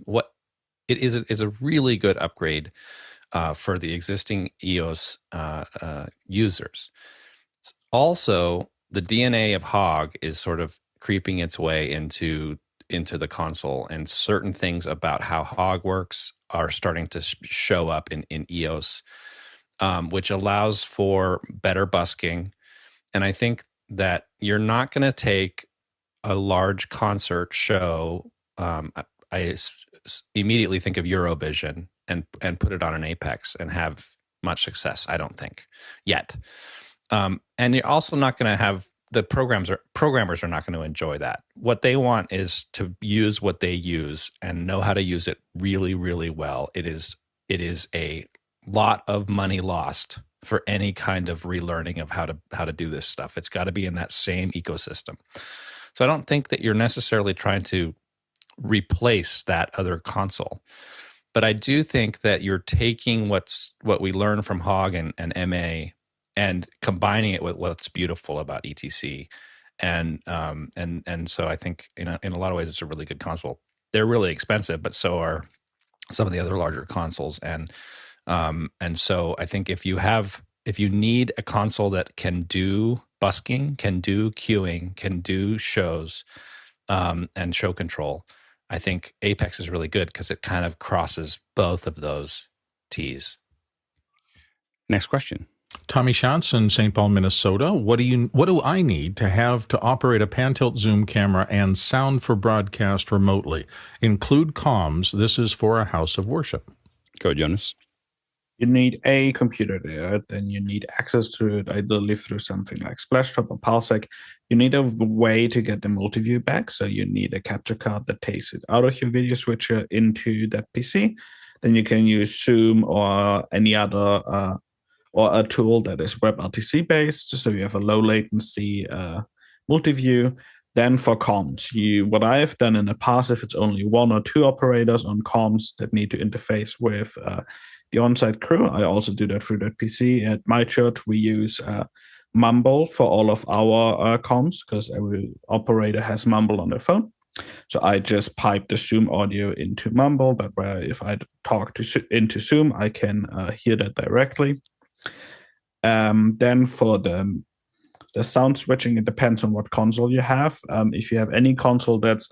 what it is a really good upgrade for the existing EOS users. Also, the DNA of Hog is sort of creeping its way into the console, and certain things about how Hog works are starting to show up in EOS, which allows for better busking. And I think that you're not going to take a large concert show. I immediately think of Eurovision and put it on an Apex and have much success. I don't think yet. And you're also not going to have programmers are not going to enjoy that. What they want is to use what they use and know how to use it really, really well. It is a lot of money lost for any kind of relearning of how to do this stuff. It's got to be in that same ecosystem. So I don't think that you're necessarily trying to replace that other console. But I do think that you're taking what we learned from Hog and MA and combining it with what's beautiful about ETC. And so I think in a lot of ways it's a really good console. They're really expensive, but so are some of the other larger consoles. And so I think if you need a console that can do busking, can do queuing, can do shows, and show control, I think Apex is really good because it kind of crosses both of those T's. Next question. Tommy Schatz in St. Paul, Minnesota. What do I need to have to operate a pan-tilt zoom camera and sound for broadcast remotely? Include comms. This is for a house of worship. Go ahead, Jonas. You need a computer there, then you need access to it, ideally through something like Splashtop or Parsec. You need a way to get the multi-view back, so you need a capture card that takes it out of your video switcher into that PC. Then you can use Zoom or any other or a tool that is WebRTC based, so you have a low latency multi-view. Then for comms, what I have done in the past, if it's only one or two operators on comms that need to interface with the on-site crew, I also do that through that PC. At my church, we use Mumble for all of our comms because every operator has Mumble on their phone. So I just pipe the Zoom audio into Mumble. That way, if I talk into Zoom, I can hear that directly. Then for the sound switching, it depends on what console you have. If you have any console that's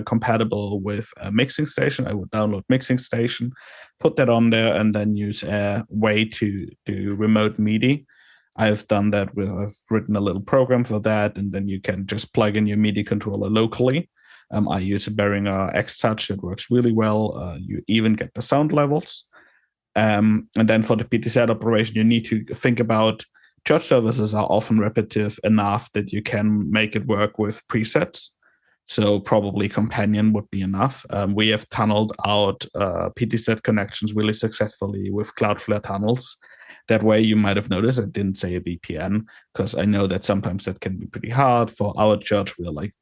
compatible with a mixing station, I would download Mixing Station, put that on there, and then use a way to do remote MIDI. I've done that. I've written a little program for that, and then you can just plug in your MIDI controller locally. I use a Behringer X-Touch that works really well. You even get the sound levels. And then for the PTZ operation, you need to think about church services are often repetitive enough that you can make it work with presets. So probably Companion would be enough. We have tunneled out PTZ connections really successfully with Cloudflare tunnels. That way, you might have noticed I didn't say a VPN because I know that sometimes that can be pretty hard. For our church, we're like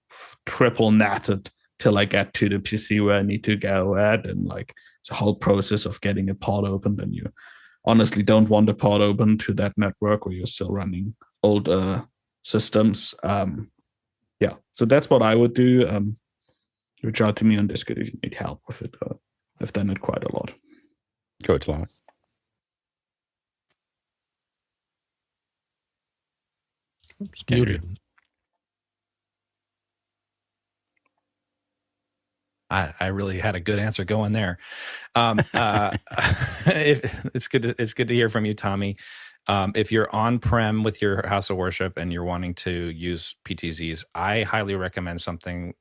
triple natted till I get to the PC where I need to go at, and like it's a whole process of getting a port opened, and you honestly don't want a port open to that network where you're still running old systems. Yeah, so that's what I would do. Reach out to me on Discord if you need help with it. I've done it quite a lot. Go ahead, Tlaloc. Muted. I really had a good answer going there. It's good to hear from you, Tommy. If you're on-prem with your house of worship and you're wanting to use PTZs, I highly recommend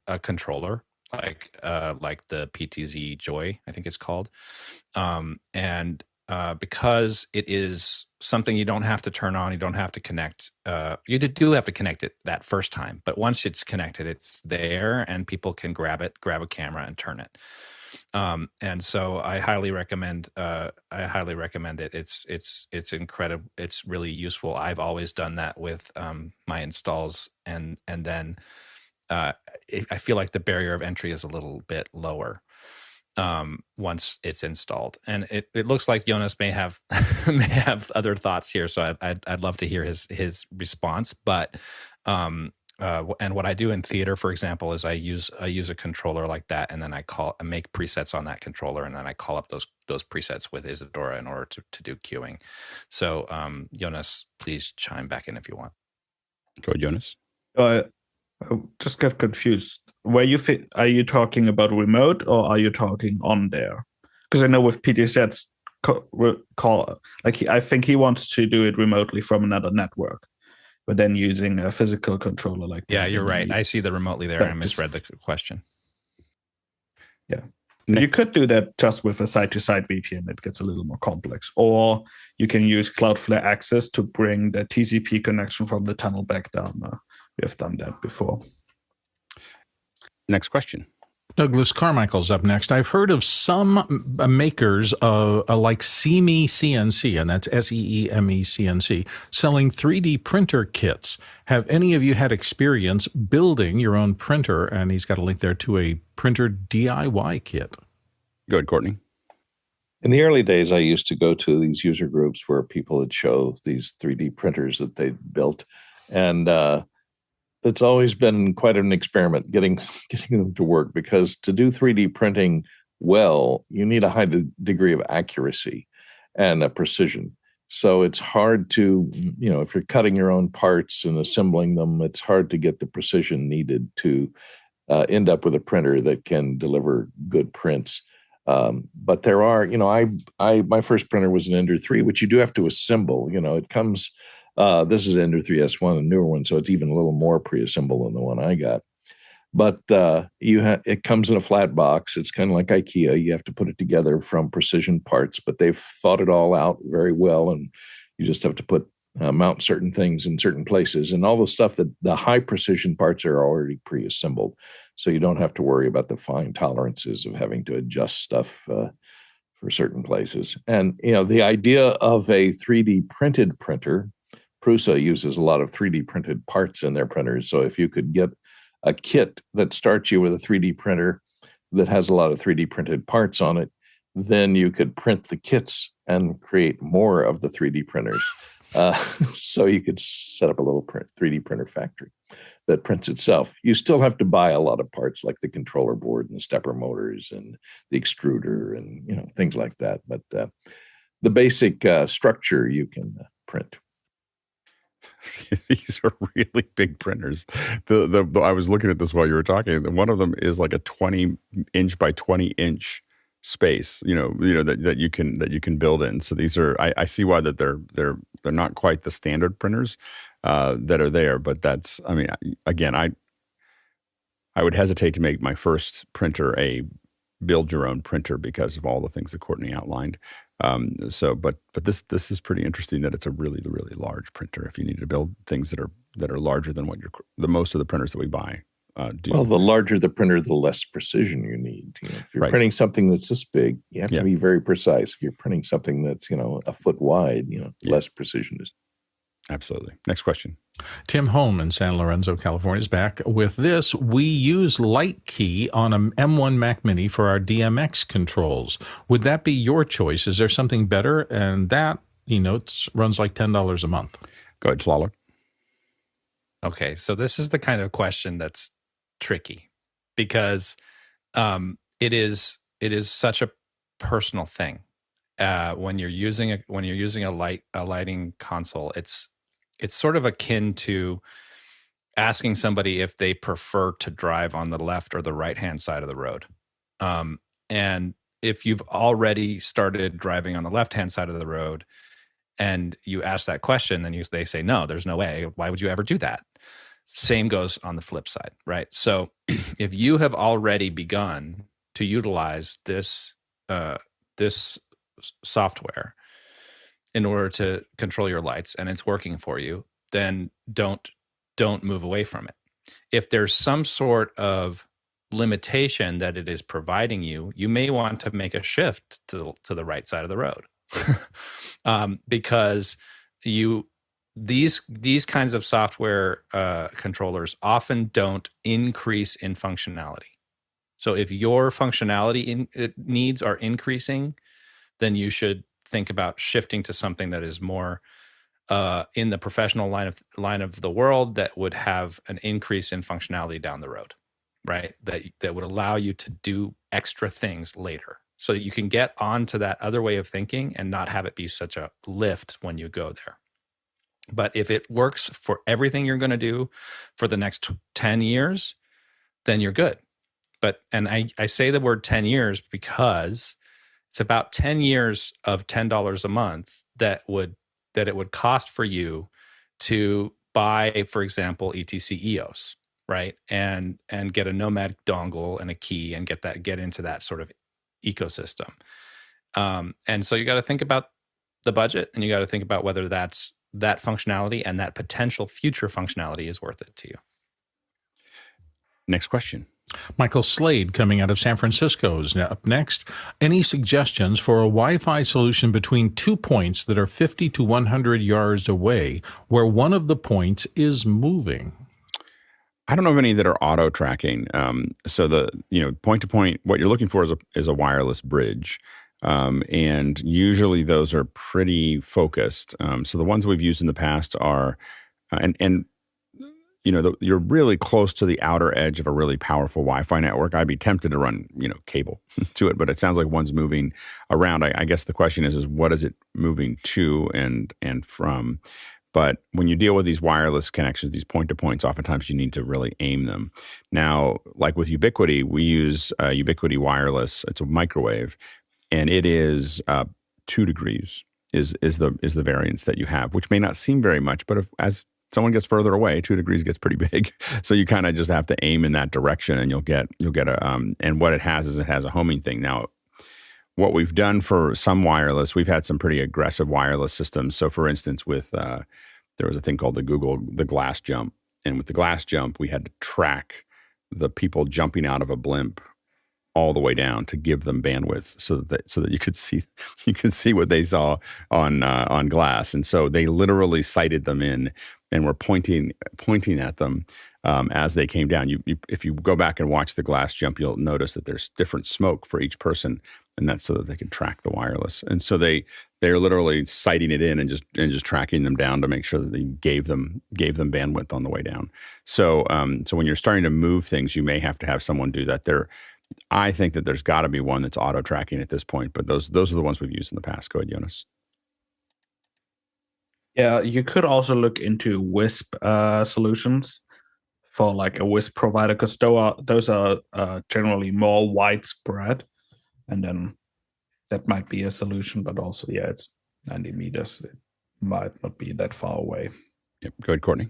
a controller like the PTZ Joy, I think it's called. And because it is something you don't have to turn on, you don't have to connect. You do have to connect it that first time, but once it's connected, it's there, and people can grab a camera and turn it. And so I highly recommend it. It's incredible. It's really useful. I've always done that with my installs, and then I feel like the barrier of entry is a little bit lower once it's installed. And it looks like Jonas may have other thoughts here, so I'd love to hear his response. But and what I do in theater, for example, is I use a controller like that, and then I make presets on that controller, and then I call up those presets with Isadora in order to do queuing. So Jonas, please chime back in if you want. Go, Jonas. I just get confused. Are you talking about remote, or are you talking on there? Because I know with PTZ's I think he wants to do it remotely from another network, but then using a physical controller like that. Yeah, you're right. I see the remotely there. I misread the question. Yeah. You could do that just with a side-to-side VPN. It gets a little more complex. Or you can use Cloudflare Access to bring the TCP connection from the tunnel back down. We have done that before. Next question. Douglas Carmichael's up next. I've heard of some makers like SeeMe CNC, and that's SEEME CNC, selling 3D printer kits. Have any of you had experience building your own printer? And he's got a link there to a printer DIY kit. Go ahead, Courtney. In the early days, I used to go to these user groups where people would show these 3D printers that they'd built. And it's always been quite an experiment getting them to work, because to do 3D printing well, you need a high degree of accuracy and precision. So it's hard to, if you're cutting your own parts and assembling them, it's hard to get the precision needed to end up with a printer that can deliver good prints. But there are, my first printer was an Ender 3, which you do have to assemble. It comes. This is Ender 3S1, a newer one, so it's even a little more pre-assembled than the one I got. But it comes in a flat box. It's kind of like IKEA. You have to put it together from precision parts, but they've thought it all out very well, and you just have to mount certain things in certain places. And all the stuff that the high precision parts are already pre-assembled, so you don't have to worry about the fine tolerances of having to adjust stuff for certain places. And the idea of a 3D printed printer, Prusa uses a lot of 3D printed parts in their printers. So if you could get a kit that starts you with a 3D printer that has a lot of 3D printed parts on it, then you could print the kits and create more of the 3D printers. So you could set up a little 3D printer factory that prints itself. You still have to buy a lot of parts like the controller board and the stepper motors and the extruder and things like that. But the basic structure you can print. These are really big printers. I was looking at this while you were talking. One of them is like a 20-inch by 20-inch space. That you can build in. So these are. I see why that they're not quite the standard printers that are there. But that's. I mean, again, I would hesitate to make my first printer a build your own printer because of all the things that Courtney outlined. But this is pretty interesting that it's a really, really large printer. If you need to build things that are larger than what the most of the printers that we buy do. Well, the larger the printer, the less precision you need. If you're printing something that's this big, you have to be very precise. If you're printing something that's a foot wide, less precision is. Absolutely. Next question. Tim Holm in San Lorenzo, California is back with this. We use LightKey on an M1 Mac Mini for our DMX controls. Would that be your choice? Is there something better? And that, runs like $10 a month. Go ahead, Slaller. Okay, so this is the kind of question that's tricky because it is such a personal thing. When you're using a lighting console, it's sort of akin to asking somebody if they prefer to drive on the left or the right-hand side of the road. And if you've already started driving on the left-hand side of the road and you ask that question, then they say, no, there's no way. Why would you ever do that? Same goes on the flip side, right? So if you have already begun to utilize this software in order to control your lights and it's working for you, then don't move away from it. If there's some sort of limitation that it is providing you, you may want to make a shift to the right side of the road. Because these kinds of software controllers often don't increase in functionality. So if your functionality needs are increasing, then you should think about shifting to something that is more in the professional line of the world that would have an increase in functionality down the road, right? That would allow you to do extra things later, so that you can get onto that other way of thinking and not have it be such a lift when you go there. But if it works for everything you're going to do for the next 10 years, then you're good. And I say the word 10 years because it's about 10 years of $10 a month that it would cost for you to buy, for example, ETC EOS, right? And get a Nomad dongle and a key and get into that sort of ecosystem. And so you got to think about the budget, and you got to think about whether that functionality and that potential future functionality is worth it to you. Next question. Michael Slade, coming out of San Francisco, is up next. Any suggestions for a Wi-Fi solution between 2 points that are 50 to 100 yards away, where one of the points is moving? I don't know of any that are auto tracking. So the point to point, what you're looking for is a wireless bridge, and usually those are pretty focused. So the ones we've used in the past are, you're really close to the outer edge of a really powerful Wi-Fi network. I'd be tempted to run, cable to it, but it sounds like one's moving around. I guess the question is what is it moving to and from? But when you deal with these wireless connections, these point-to-points, oftentimes you need to really aim them. Now, like with Ubiquiti, we use Ubiquiti Wireless. It's a microwave, and it is 2 degrees is the variance that you have, which may not seem very much, but as someone gets further away, 2 degrees gets pretty big. So you kind of just have to aim in that direction, and you'll get and what it has is it has a homing thing. Now, what we've done for some wireless, we've had some pretty aggressive wireless systems. So for instance, with there was a thing called the glass jump. And with the glass jump, we had to track the people jumping out of a blimp all the way down to give them bandwidth so that you could see what they saw on glass. And so they literally sighted them in and were pointing at them as they came down. If you go back and watch the glass jump, you'll notice that there's different smoke for each person, and that's so that they can track the wireless. And so they're literally sighting it in and just tracking them down to make sure that they gave them bandwidth on the way down. So when you're starting to move things, you may have to have someone do that. I think that there's got to be one that's auto tracking at this point, but those are the ones we've used in the past. Go ahead, Jonas. Yeah, you could also look into WISP solutions for like a WISP provider, because those are generally more widespread, and then that might be a solution. But also, it's 90 meters. It might not be that far away. Yep. Go ahead, Courtney.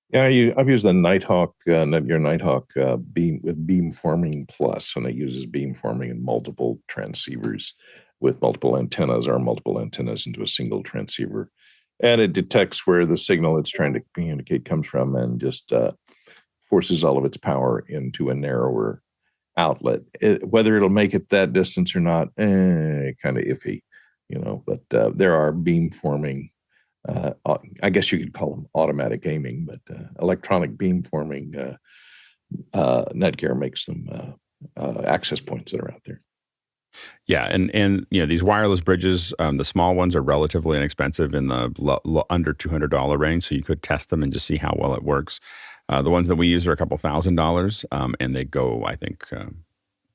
Yeah, I've used the Nighthawk, Netgear Nighthawk beam with beamforming plus, and it uses beamforming in multiple transceivers with multiple antennas or multiple antennas into a single transceiver. And it detects where the signal it's trying to communicate comes from and just forces all of its power into a narrower outlet. Whether it'll make it that distance or not, kind of iffy, but there are beamforming. I guess you could call them automatic aiming, but electronic beamforming, Netgear makes them access points that are out there. Yeah, and these wireless bridges, the small ones are relatively inexpensive in the under $200 range, so you could test them and just see how well it works. The ones that we use are a couple $1,000s, and they go, I think,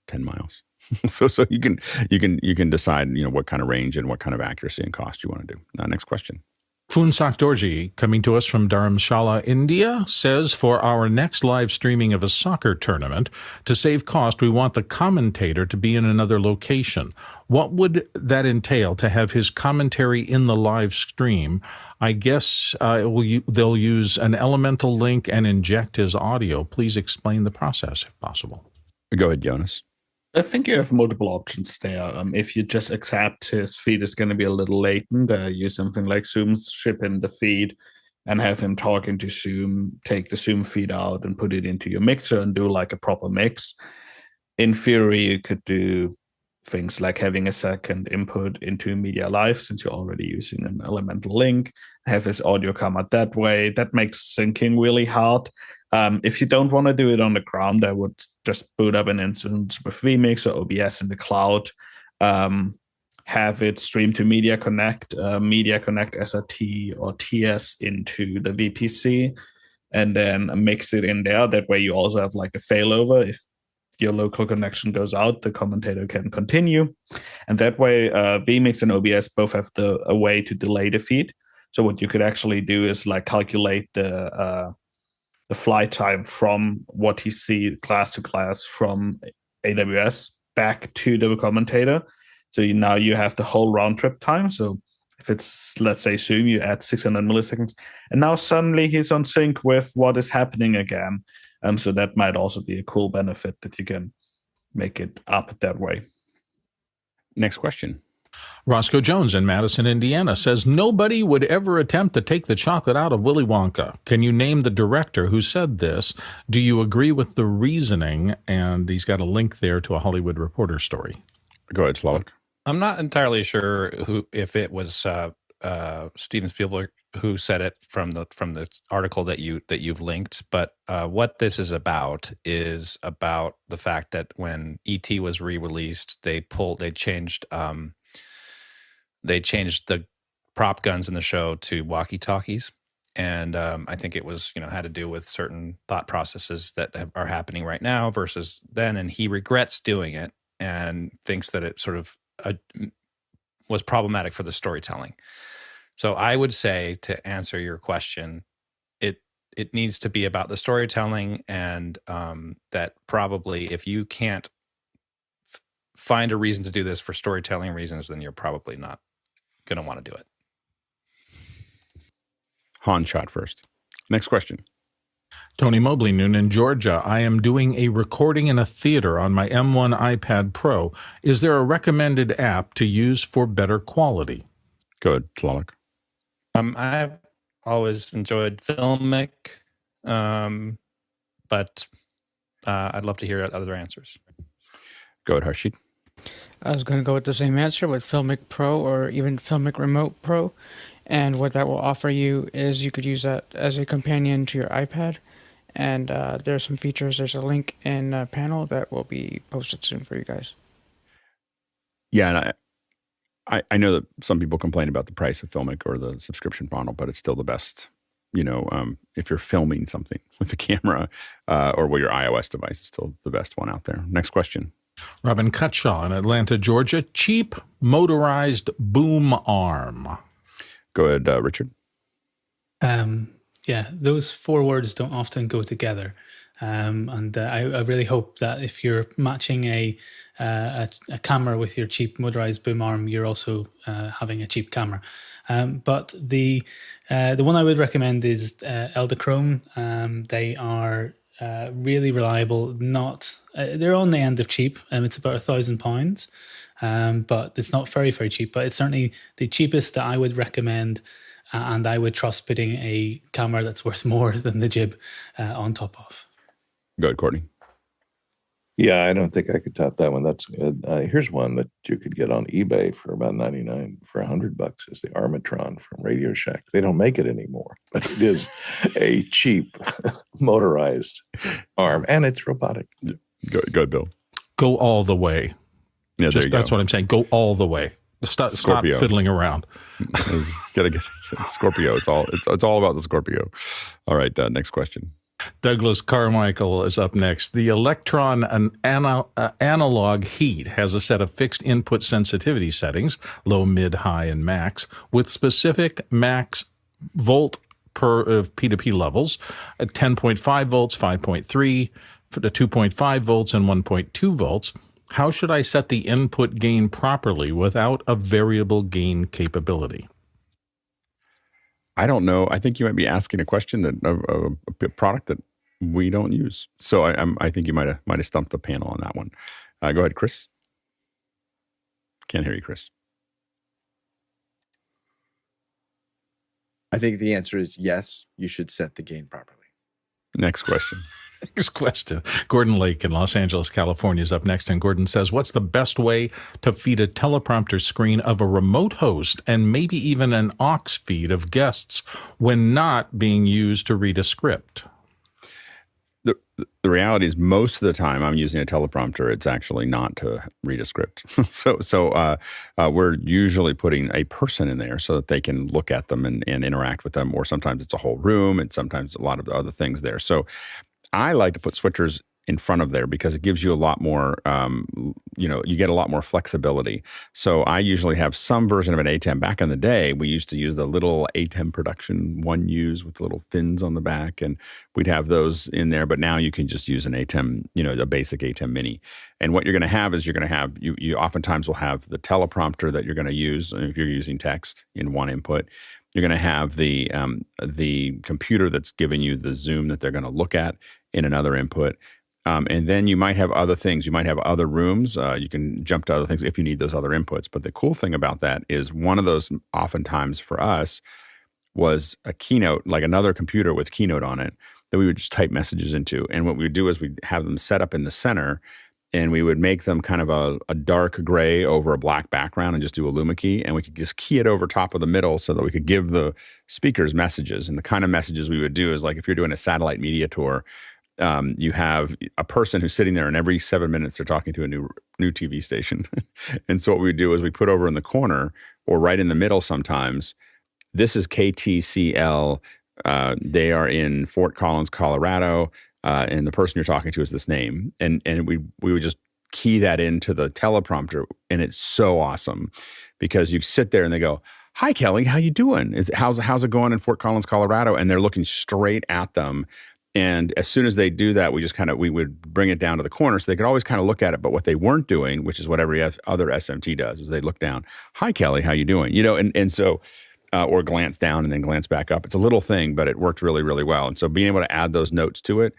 10 miles. so you can decide what kind of range and what kind of accuracy and cost you want to do. Next question. Funsak Dorji, coming to us from Dharamshala, India, says, for our next live streaming of a soccer tournament, to save cost, we want the commentator to be in another location. What would that entail to have his commentary in the live stream? I guess they'll use an elemental link and inject his audio. Please explain the process if possible. Go ahead, Jonas. I think you have multiple options there. If you just accept his feed is going to be a little latent, use something like Zoom, ship him the feed, and have him talk into Zoom, take the Zoom feed out and put it into your mixer and do like a proper mix. In theory, you could do things like having a second input into Media Live, since you're already using an elemental link, have his audio come out that way. That makes syncing really hard. If you don't want to do it on the ground, I would just boot up an instance with vMix or OBS in the cloud, have it stream to Media Connect SRT or TS into the VPC, and then mix it in there. That way you also have like a failover. If your local connection goes out, the commentator can continue. And that way, vMix and OBS both have a way to delay the feed. So what you could actually do is like calculate the flight time from what he sees class to class from AWS back to the commentator. So now you have the whole round trip time. So if it's, let's say, Zoom, you add 600 milliseconds. And now suddenly he's on sync with what is happening again. So that might also be a cool benefit that you can make it up that way. Next question. Roscoe Jones in Madison, Indiana says, nobody would ever attempt to take the chocolate out of Willy Wonka. Can you name the director who said this? Do you agree with the reasoning? And he's got a link there to a Hollywood Reporter story. Go ahead, Slavik. I'm not entirely sure if it was Steven Spielberg who said it from the article that you've linked, but what this is about the fact that when E.T. was re-released, they changed the prop guns in the show to walkie-talkies, and I think it was had to do with certain thought processes that are happening right now versus then, and he regrets doing it and thinks that it sort of was problematic for the storytelling. So I would say, to answer your question, it needs to be about the storytelling, and that probably if you can't find a reason to do this for storytelling reasons, then you're probably not going to want to do it. Han shot first. Next question. Tony Mobley, Noonan, Georgia. I am doing a recording in a theater on my M1 iPad Pro. Is there a recommended app to use for better quality? Good, Slavik. I've always enjoyed Filmic, but I'd love to hear other answers. Go ahead, Harshit. I was going to go with the same answer with Filmic Pro or even Filmic Remote Pro. And what that will offer you is you could use that as a companion to your iPad. And there are some features. There's a link in a panel that will be posted soon for you guys. Yeah, and I know that some people complain about the price of Filmic or the subscription model, but it's still the best, if you're filming something with a camera or with your iOS device, it's still the best one out there. Next question. Robin Cutshaw in Atlanta, Georgia. Cheap motorized boom arm. Go ahead, Richard. Yeah, those four words don't often go together. And I really hope that if you're matching a camera with your cheap motorized boom arm, you're also having a cheap camera. But the one I would recommend is Eldachrome. They are really reliable. They're on the end of cheap. It's about £1,000, but it's not very, very cheap. But it's certainly the cheapest that I would recommend. And I would trust putting a camera that's worth more than the jib on top of. Go ahead, Courtney. Yeah, I don't think I could top that one. That's good. Here's one that you could get on eBay for about $99 for $100. Is the Armatron from Radio Shack. They don't make it anymore, but it is a cheap motorized arm, and it's robotic. Go, Bill. Go all the way. Yeah, that's what I'm saying. Go all the way. Stop fiddling around. Gotta get Scorpio. It's all about the Scorpio. All right, next question. Douglas Carmichael is up next. The Electron analog heat has a set of fixed input sensitivity settings, low, mid, high, and max, with specific max volt per P2P levels at 10.5 volts, 5.3, to 2.5 volts, and 1.2 volts. How should I set the input gain properly without a variable gain capability? I don't know. I think you might be asking a question that a product that we don't use. So I think you might have stumped the panel on that one. Go ahead, Chris. Can't hear you, Chris. I think the answer is yes, you should set the gain properly. Next question. Next question. Gordon Lake in Los Angeles, California is up next. And Gordon says, what's the best way to feed a teleprompter screen of a remote host and maybe even an aux feed of guests when not being used to read a script? The reality is most of the time I'm using a teleprompter, it's actually not to read a script. So we're usually putting a person in there so that they can look at them and interact with them, or sometimes it's a whole room and sometimes a lot of other things there. So I like to put switchers in front of there because it gives you a lot more, you get a lot more flexibility. So I usually have some version of an ATEM. Back in the day, we used to use the little ATEM production 1Us with little fins on the back, and we'd have those in there. But now you can just use an ATEM, a basic ATEM mini. And what you're going to have is you oftentimes will have the teleprompter that you're going to use if you're using text in one input. You're going to have the computer that's giving you the Zoom that they're going to look at in another input. And then you might have other things. You might have other rooms. You can jump to other things if you need those other inputs. But the cool thing about that is one of those oftentimes for us was a Keynote, like another computer with Keynote on it that we would just type messages into. And what we would do is we'd have them set up in the center, and we would make them kind of a dark gray over a black background and just do a Luma key. And we could just key it over top of the middle so that we could give the speakers messages. And the kind of messages we would do is like if you're doing a satellite media tour, you have a person who's sitting there, and every 7 minutes they're talking to a new TV station. And so what we do is we put over in the corner or right in the middle sometimes, this is KTCL. They are in Fort Collins, Colorado, and the person you're talking to is this name. And we would just key that into the teleprompter, and it's so awesome because you sit there and they go, "Hi, Kelly, how you doing? How's it going in Fort Collins, Colorado?" And they're looking straight at them. And as soon as they do that, we would bring it down to the corner so they could always kind of look at it. But what they weren't doing, which is what every other SMT does, is they look down. "Hi, Kelly, how you doing?" And so, or glance down and then glance back up. It's a little thing, but it worked really, really well. And so being able to add those notes to it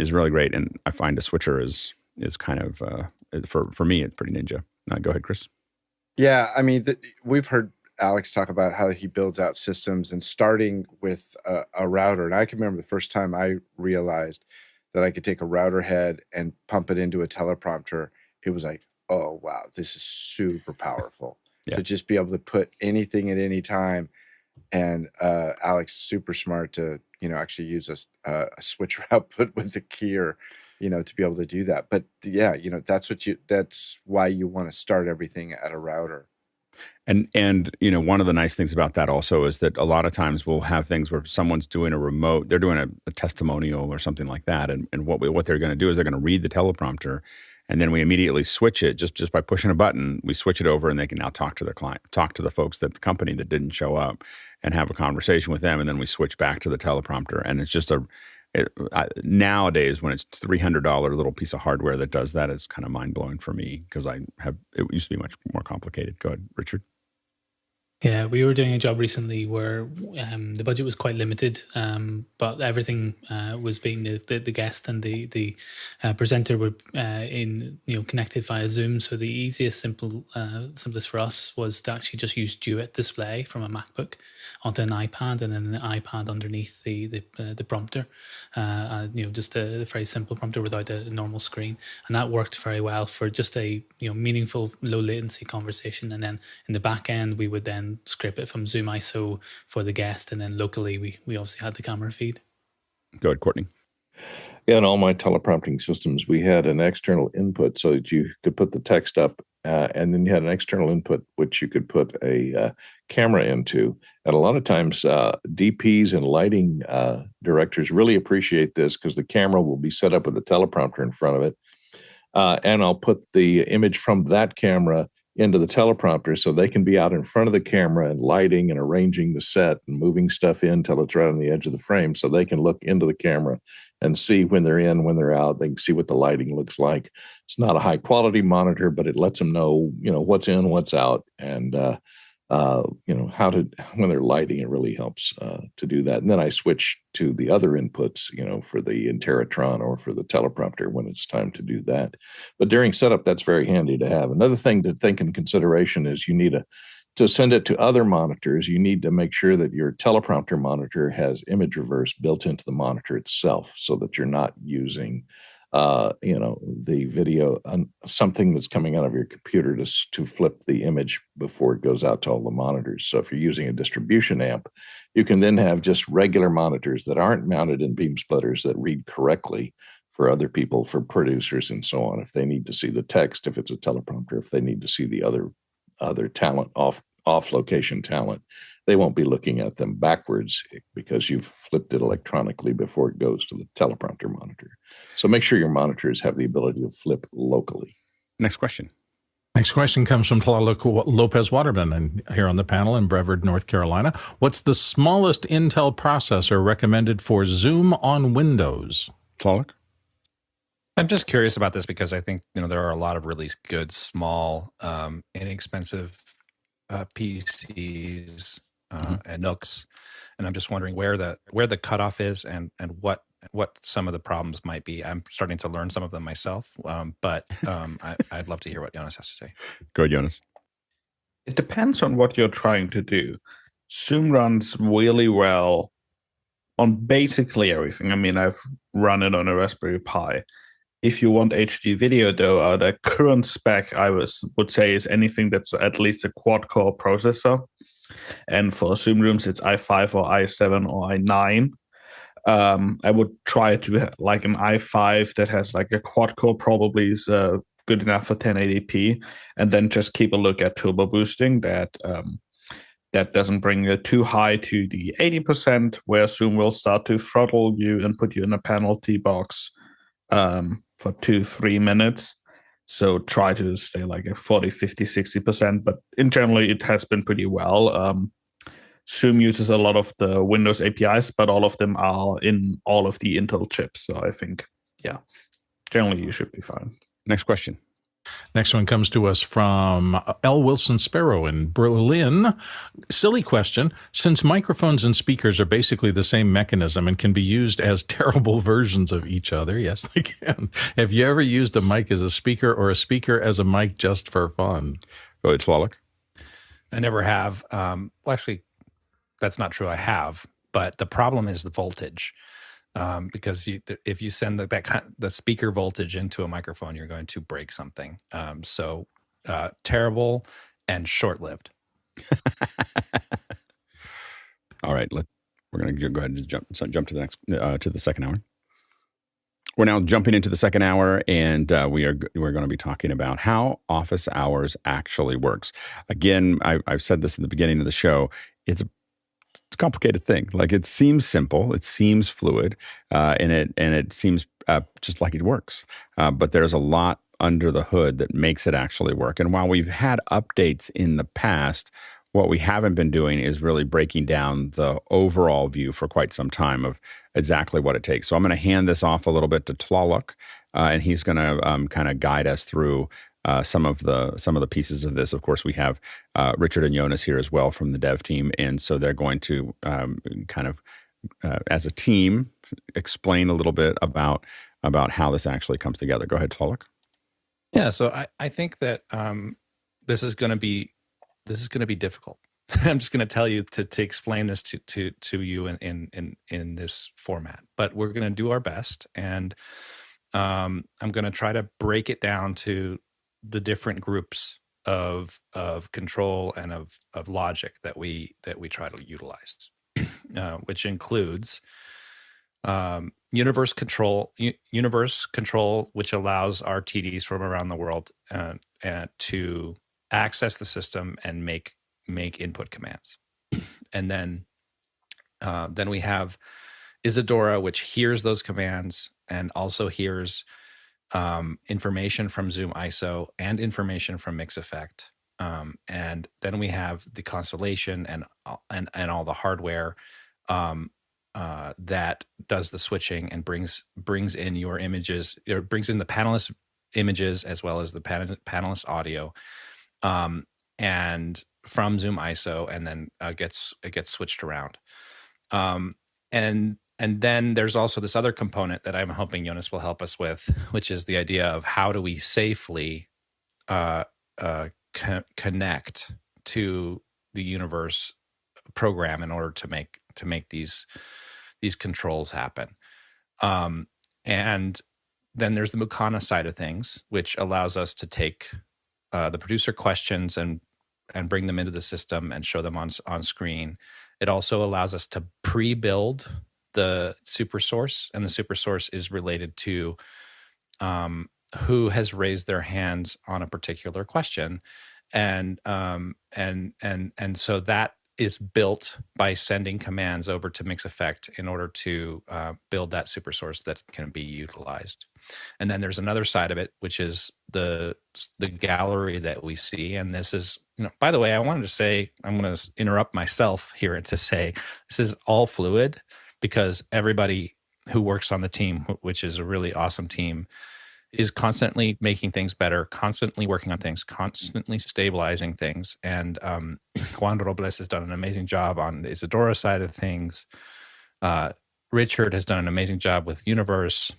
is really great. And I find a switcher is kind of, for me, it's pretty ninja. Go ahead, Chris. Yeah, I mean, we've heard Alex talk about how he builds out systems and starting with a router. And I can remember the first time I realized that I could take a router head and pump it into a teleprompter. It was like, oh, wow, this is super powerful to just be able to put anything at any time. And Alex, super smart to, actually use a switcher output with the keyer, to be able to do that. But yeah, that's why you want to start everything at a router. And one of the nice things about that also is that a lot of times we'll have things where someone's doing a remote, they're doing a testimonial or something like that. And what they're going to do is they're going to read the teleprompter, and then we immediately switch it just by pushing a button. We switch it over, and they can now talk to the client, talk to the folks at the company that didn't show up, and have a conversation with them. And then we switch back to the teleprompter. And it's just nowadays when it's $300 little piece of hardware that does that, is kind of mind blowing for me because it used to be much more complicated. Go ahead, Richard. Yeah, we were doing a job recently where the budget was quite limited, but everything was being the guest and the presenter were connected via Zoom. So the simplest for us was to actually just use Duet display from a MacBook onto an iPad, and then an iPad underneath the prompter. Just a very simple prompter without a normal screen, and that worked very well for just a meaningful low latency conversation. And then in the back end, we would then scrape it from Zoom ISO for the guest, and then locally we obviously had the camera feed. Go ahead, Courtney. Yeah, in all my teleprompting systems, we had an external input so that you could put the text up, and then you had an external input which you could put a camera into. And a lot of times, DPs and lighting directors really appreciate this because the camera will be set up with a teleprompter in front of it, and I'll put the image from that camera into the teleprompter so they can be out in front of the camera and lighting and arranging the set and moving stuff in till it's right on the edge of the frame so they can look into the camera and see when they're in, when they're out. They can see what the lighting looks like. It's not a high quality monitor, but it lets them know, what's in, what's out. And when they're lighting, it really helps to do that. And then I switch to the other inputs, for the Interatron or for the teleprompter when it's time to do that. But during setup, that's very handy to have. Another thing to think in consideration is you need to send it to other monitors, you need to make sure that your teleprompter monitor has image reverse built into the monitor itself, so that you're not using the video, something that's coming out of your computer to flip the image before it goes out to all the monitors. So if you're using a distribution amp, you can then have just regular monitors that aren't mounted in beam splitters that read correctly for other people, for producers and so on. If they need to see the text, if it's a teleprompter, if they need to see the other talent, off location talent, they won't be looking at them backwards because you've flipped it electronically before it goes to the teleprompter monitor. So make sure your monitors have the ability to flip locally. Next question. Next question comes from Tlaloc Lopez Waterman, and here on the panel in Brevard, North Carolina. What's the smallest Intel processor recommended for Zoom on Windows? Tlaloc? I'm just curious about this because I think there are a lot of really good, small, inexpensive PCs and NUCs, and I'm just wondering where the cutoff is and what some of the problems might be. I'm starting to learn some of them myself, but I'd love to hear what Jonas has to say. Go ahead, Jonas. It depends on what you're trying to do. Zoom runs really well on basically everything. I mean, I've run it on a Raspberry Pi. If you want HD video, though, the current spec I would say is anything that's at least a quad-core processor. And for Zoom rooms, it's i5 or i7 or i9. I would try to like an i5 that has like a quad-core, probably is good enough for 1080p, and then just keep a look at turbo boosting that doesn't bring you too high to the 80%, where Zoom will start to throttle you and put you in a penalty box for 2-3 minutes. So try to stay like at 40, 50, 60%. But in general, it has been pretty well. Zoom uses a lot of the Windows APIs, but all of them are in all of the Intel chips. So I think, generally you should be fine. Next question. Next one comes to us from L. Wilson Sparrow in Berlin. Silly question. Since microphones and speakers are basically the same mechanism and can be used as terrible versions of each other, yes, they can. Have you ever used a mic as a speaker or a speaker as a mic just for fun? Go ahead, Tlaloc. I never have. Well, actually, that's not true. I have, but the problem is the voltage. Because if you send the speaker voltage into a microphone, you're going to break something. So terrible and short-lived. All right, we're going to go ahead and jump to the next to the second hour. We're now jumping into the second hour, and we're going to be talking about how office hours actually works. Again, I've said this in the beginning of the show. It's a complicated thing. Like, it seems simple, it seems fluid, and it seems just like it works. But there's a lot under the hood that makes it actually work. And while we've had updates in the past, what we haven't been doing is really breaking down the overall view for quite some time of exactly what it takes. So I'm going to hand this off a little bit to Tlaloc, and he's going to kind of guide us through some of the pieces of this. Of course, we have Richard and Jonas here as well from the dev team, and so they're going to kind of, as a team, explain a little bit about how this actually comes together. Go ahead, Tlaloc. Yeah, so I think that this is going to be difficult. I'm just going to tell you to explain this to you in this format, but we're going to do our best, and I'm going to try to break it down to the different groups of control and of logic that we try to utilize, which includes universe control, which allows our TDs from around the world to access the system and make input commands. And then we have Isadora, which hears those commands and also hears information from Zoom ISO and information from Mix Effect. And then we have the constellation and all the hardware that does the switching and brings in your images, or brings in the panelist images as well as the panelist audio, and from Zoom ISO, and then it gets switched around. And then there's also this other component that I'm hoping Jonas will help us with, which is the idea of how do we safely connect to the universe program in order to make these controls happen. And then there's the Mukana side of things, which allows us to take the producer questions and bring them into the system and show them on screen. It also allows us to pre-build the super source, and the super source is related to who has raised their hands on a particular question, and so that is built by sending commands over to MixEffect in order to build that super source that can be utilized. And then there's another side of it, which is the gallery that we see. And this is, by the way, I wanted to say, I'm going to interrupt myself here to say this is all fluid, because everybody who works on the team, which is a really awesome team, is constantly making things better, constantly working on things, constantly stabilizing things. And Juan Robles has done an amazing job on the Isadora side of things. Richard has done an amazing job with Universe.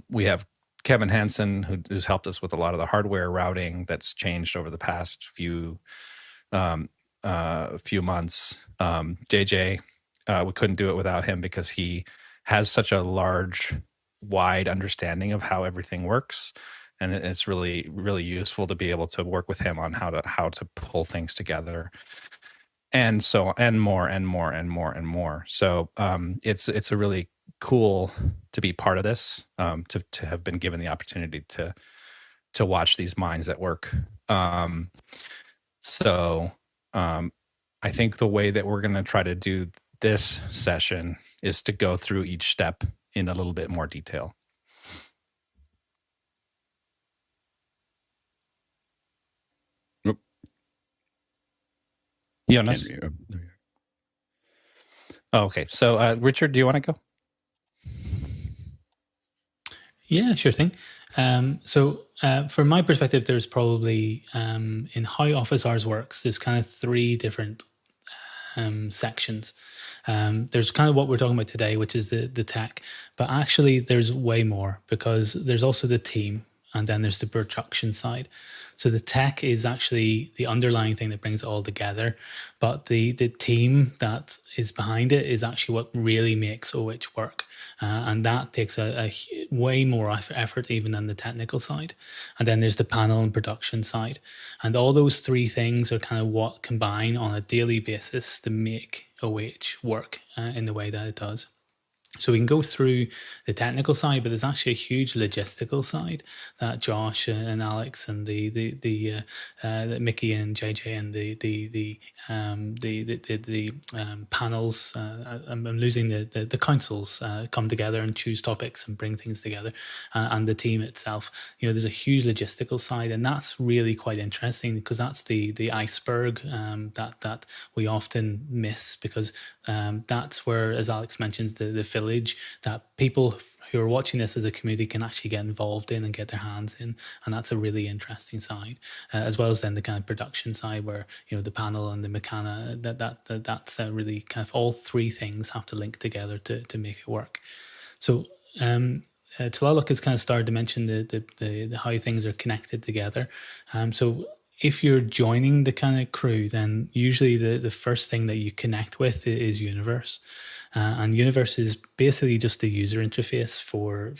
We have Kevin Hansen, who's helped us with a lot of the hardware routing that's changed over the past few months. JJ, we couldn't do it without him because he has such a wide understanding of how everything works, and it's really, really useful to be able to work with him on how to pull things together, and so and more. So it's a really cool to be part of this, to have been given the opportunity to watch these minds at work. So I think the way that we're going to try to do this session is to go through each step in a little bit more detail. Nope. Jonas? Oh, okay. So, Richard, do you want to go? Yeah, sure thing. So from my perspective, there's probably, in how office hours works, there's kind of three different sections. There's kind of what we're talking about today, which is the tech, but actually there's way more, because there's also the team, and then there's the production side. So the tech is actually the underlying thing that brings it all together, but the team that is behind it is actually what really makes OH work. And that takes a way more effort even than the technical side. And then there's the panel and production side. And all those three things are kind of what combine on a daily basis to make OH work in the way that it does. So we can go through the technical side, but there's actually a huge logistical side that Josh and Alex and the Mickey and JJ and the panels. I'm losing the councils come together and choose topics and bring things together, and the team itself. There's a huge logistical side, and that's really quite interesting, because that's the iceberg that we often miss, because that's where, as Alex mentions, the village that people who are watching this as a community can actually get involved in and get their hands in, and that's a really interesting side, as well as then the kind of production side where the panel and the mechana, that's really kind of all three things have to link together to make it work. So Tulaluk has kind of started to mention the how things are connected together. So if you're joining the kind of crew, then usually the first thing that you connect with is Universe. And Universe is basically just the user interface for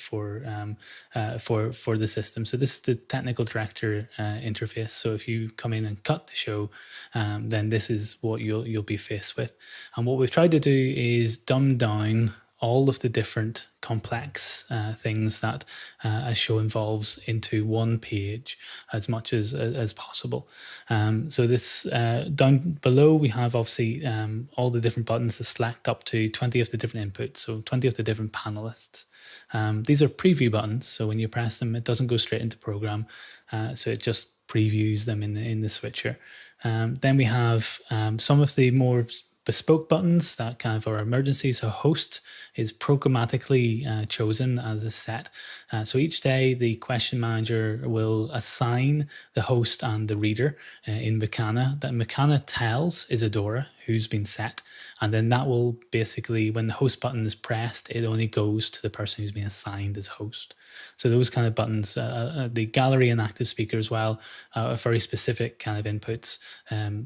the system. So this is the technical director interface. So if you come in and cut the show, then this is what you'll be faced with. And what we've tried to do is dumb down all of the different complex things that a show involves into one page as much as possible. So this down below, we have obviously all the different buttons to select up to 20 of the different inputs, so 20 of the different panelists. These are preview buttons, so when you press them, it doesn't go straight into program, so it just previews them in the switcher. Then we have some of the more bespoke buttons that kind of are emergency. So host is programmatically chosen as a set. So each day the question manager will assign the host and the reader in Mechana. That Mechana tells Isadora who's been set. And then that will basically, when the host button is pressed, it only goes to the person who's been assigned as host. So those kind of buttons, the gallery and active speaker as well, are very specific kind of inputs.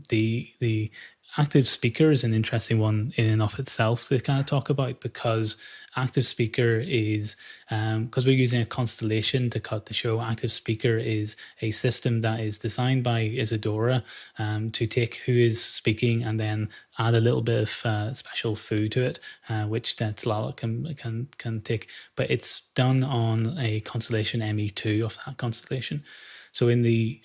The active speaker is an interesting one in and of itself to kind of talk about, because active speaker is, because we're using a constellation to cut the show, active speaker is a system that is designed by Isadora to take who is speaking and then add a little bit of special food to it, which then Tlaloc can take. But it's done on a constellation ME2 of that constellation. So in the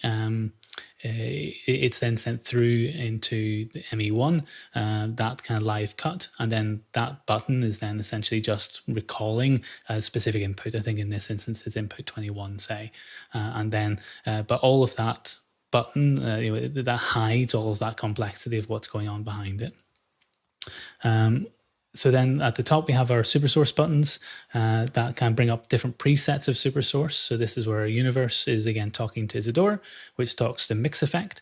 it's then sent through into the ME1, that kind of live cut, and then that button is then essentially just recalling a specific input. I think in this instance it's input 21, say, and then but all of that button that hides all of that complexity of what's going on behind it. So then at the top, we have our supersource buttons that can bring up different presets of supersource. So this is where our universe is, again, talking to Isadora, which talks to mix effect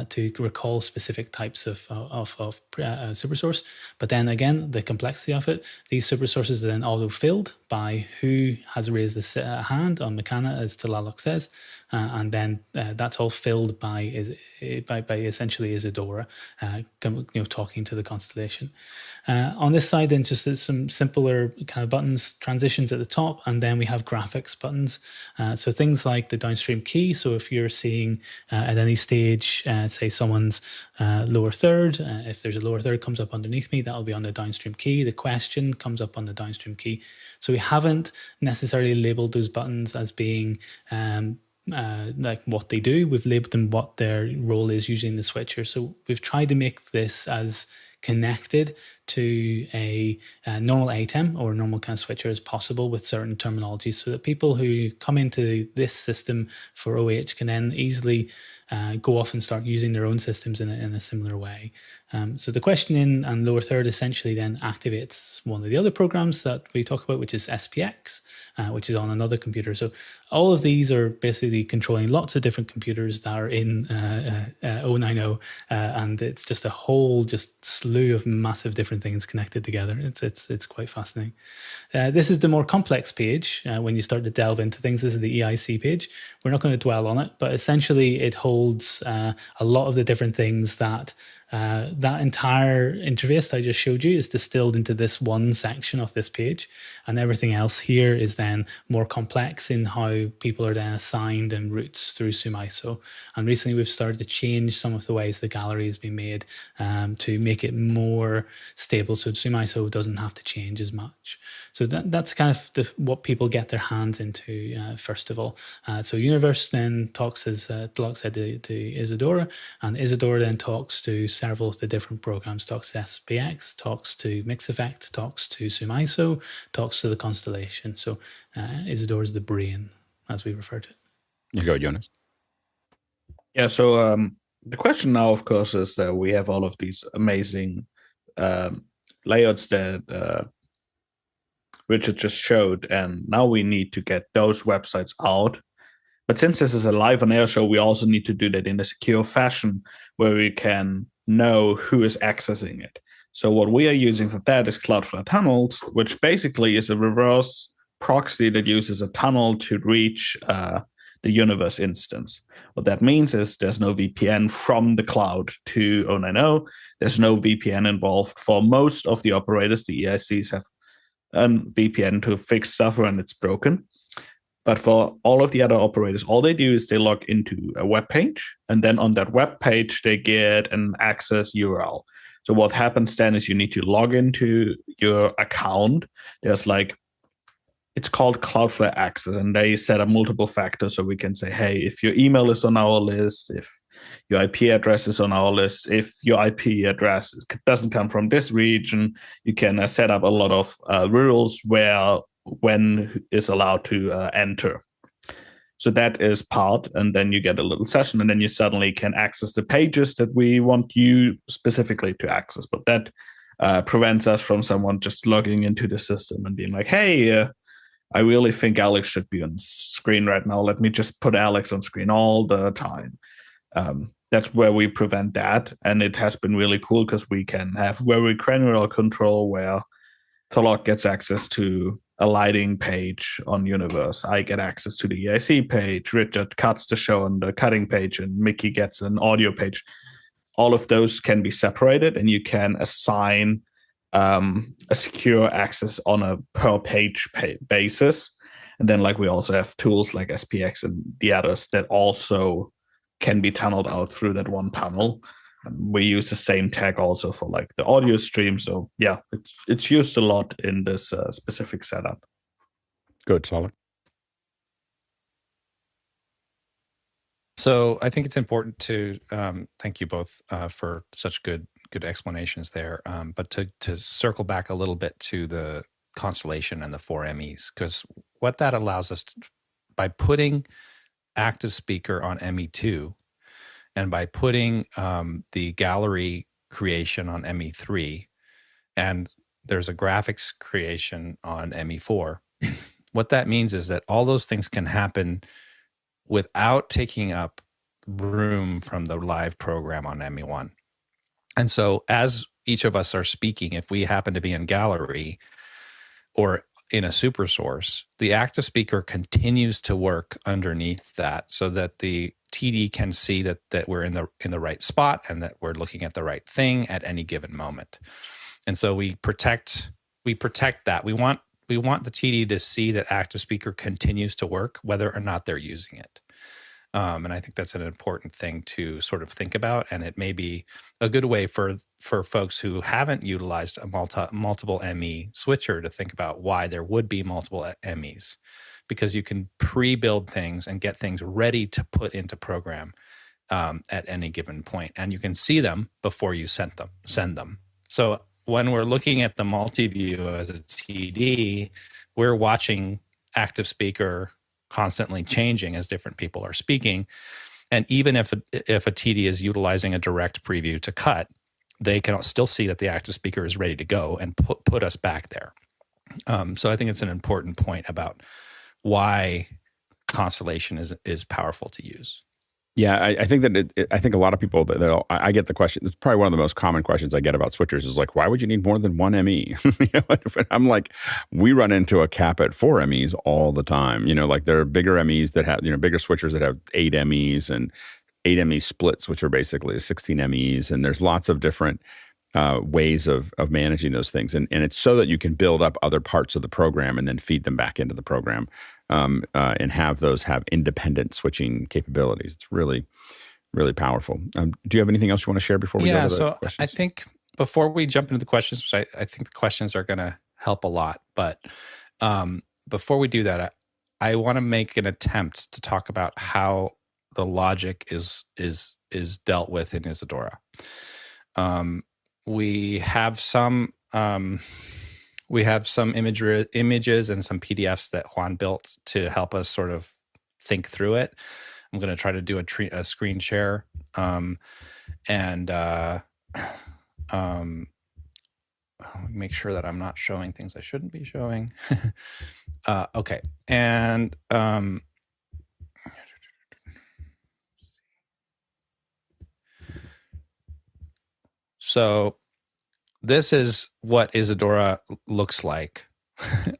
to recall specific types of supersource. But then again, the complexity of it, these supersources are then auto-filled by who has raised a hand on Mechana, as Tlaloc says. And then that's all filled by essentially Isadora, talking to the constellation. On this side, then just some simpler kind of buttons, transitions at the top, and then we have graphics buttons. So things like the downstream key. So if you're seeing at any stage, say someone's lower third, if there's a lower third comes up underneath me, that'll be on the downstream key. The question comes up on the downstream key. So we haven't necessarily labeled those buttons as being like what they do. We've labeled them what their role is usually in the switcher. So we've tried to make this as connected to a normal ATEM or normal kind of switcher as possible with certain terminology, so that people who come into this system for OH can then easily go off and start using their own systems in a similar way. So the question in and lower third essentially then activates one of the other programs that we talk about, which is SPX, which is on another computer. So all of these are basically controlling lots of different computers that are in 090, and it's just a whole slew of massive different things connected together. It's quite fascinating. This is the more complex page when you start to delve into things. This is the EIC page. We're not going to dwell on it, but essentially it holds a lot of the different things that that entire interface that I just showed you is distilled into this one section of this page, and everything else here is then more complex in how people are then assigned and routes through SUMISO. And recently we've started to change some of the ways the gallery has been made to make it more stable, so SUMISO doesn't have to change as much. So that's kind of what people get their hands into first of all. So Universe then talks, as Tlaloc said, to Isadora, and Isadora then talks to several of the different programs, talks to SPX, talks to Mix Effect, talks to SUMISO, talks to the constellation. So Isadora is the brain, as we refer to it. You go, Jonas. Yeah, so the question now, of course, is that we have all of these amazing layouts that Richard just showed, and now we need to get those websites out. But since this is a live on air show, we also need to do that in a secure fashion where we can know who is accessing it. So what we are using for that is Cloudflare Tunnels, which basically is a reverse proxy that uses a tunnel to reach the Universe instance. What that means is there's no VPN from the cloud to 090. There's no VPN involved. For most of the operators, the EICs have a VPN to fix stuff when it's broken. But for all of the other operators, all they do is they log into a web page, and then on that web page, they get an access URL. So what happens then is you need to log into your account. There's it's called Cloudflare Access, and they set up multiple factors. So we can say, hey, if your email is on our list, if your IP address is on our list, if your IP address doesn't come from this region, you can set up a lot of rules when is allowed to enter. So that is part, and then you get a little session, and then you suddenly can access the pages that we want you specifically to access. But that prevents us from someone just logging into the system and being like, hey, I really think Alex should be on screen right now. Let me just put Alex on screen all the time. That's where we prevent that. And it has been really cool because we can have very granular control where Tolok gets access to a lighting page on Universe. I get access to the EIC page. Richard cuts the show on the cutting page, and Mickey gets an audio page. All of those can be separated, and you can assign a secure access on a per page basis. And then, like, we also have tools like SPX and the others that also can be tunneled out through that one panel. We use the same tag also for like the audio stream. So yeah, it's used a lot in this specific setup. Good, solid. So I think it's important to thank you both for such good explanations there. But to circle back a little bit to the constellation and the 4 MEs, because what that allows us to, by putting active speaker on ME2 and by putting the gallery creation on ME3, and there's a graphics creation on ME4, what that means is that all those things can happen without taking up room from the live program on ME1. And so as each of us are speaking, if we happen to be in gallery or in a super source, the active speaker continues to work underneath that so that the TD can see that we're in the right spot and that we're looking at the right thing at any given moment. And so we protect that. We want the TD to see that active speaker continues to work whether or not they're using it. And I think that's an important thing to sort of think about. And it may be a good way for folks who haven't utilized a multiple ME switcher to think about why there would be multiple MEs, because you can pre-build things and get things ready to put into program at any given point. And you can see them before you send them. So when we're looking at the multi-view as a TD, we're watching active speaker constantly changing as different people are speaking. And even if a TD is utilizing a direct preview to cut, they can still see that the active speaker is ready to go and put us back there. So I think it's an important point about why Constellation is powerful to use. Yeah, I think that I think a lot of people that I get the question. It's probably one of the most common questions I get about switchers is like, why would you need more than one ME? I'm like, we run into a cap at 4 MEs all the time. Like there are bigger MEs that have bigger switchers that have 8 MEs and 8 ME splits, which are basically 16 MEs, and there's lots of different ways of managing those things, and it's so that you can build up other parts of the program and then feed them back into the program. And have those have independent switching capabilities. It's really, really powerful. Do you have anything else you want to share before we go to the questions? I think before we jump into the questions, which I think the questions are going to help a lot, but before we do that, I want to make an attempt to talk about how the logic is dealt with in Isadora. We have some images and some PDFs that Juan built to help us sort of think through it. I'm going to try to do a screen share make sure that I'm not showing things I shouldn't be showing. Okay. And so this is what Isadora looks like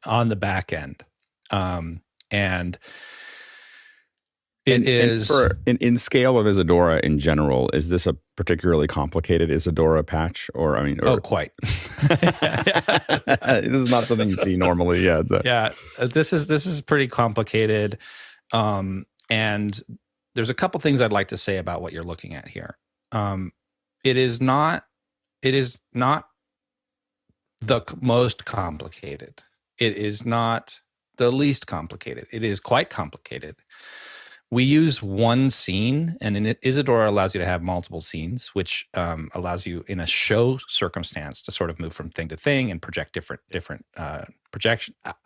on the back end. And it is... in scale of Isadora in general, is this a particularly complicated Isadora patch? Quite. This is not something you see normally. Yeah. This is pretty complicated. And there's a couple things I'd like to say about what you're looking at here. It is not the most complicated. It is not the least complicated. It is quite complicated. we use one scene, and in Isadora allows you to have multiple scenes, which allows you in a show circumstance to sort of move from thing to thing and project different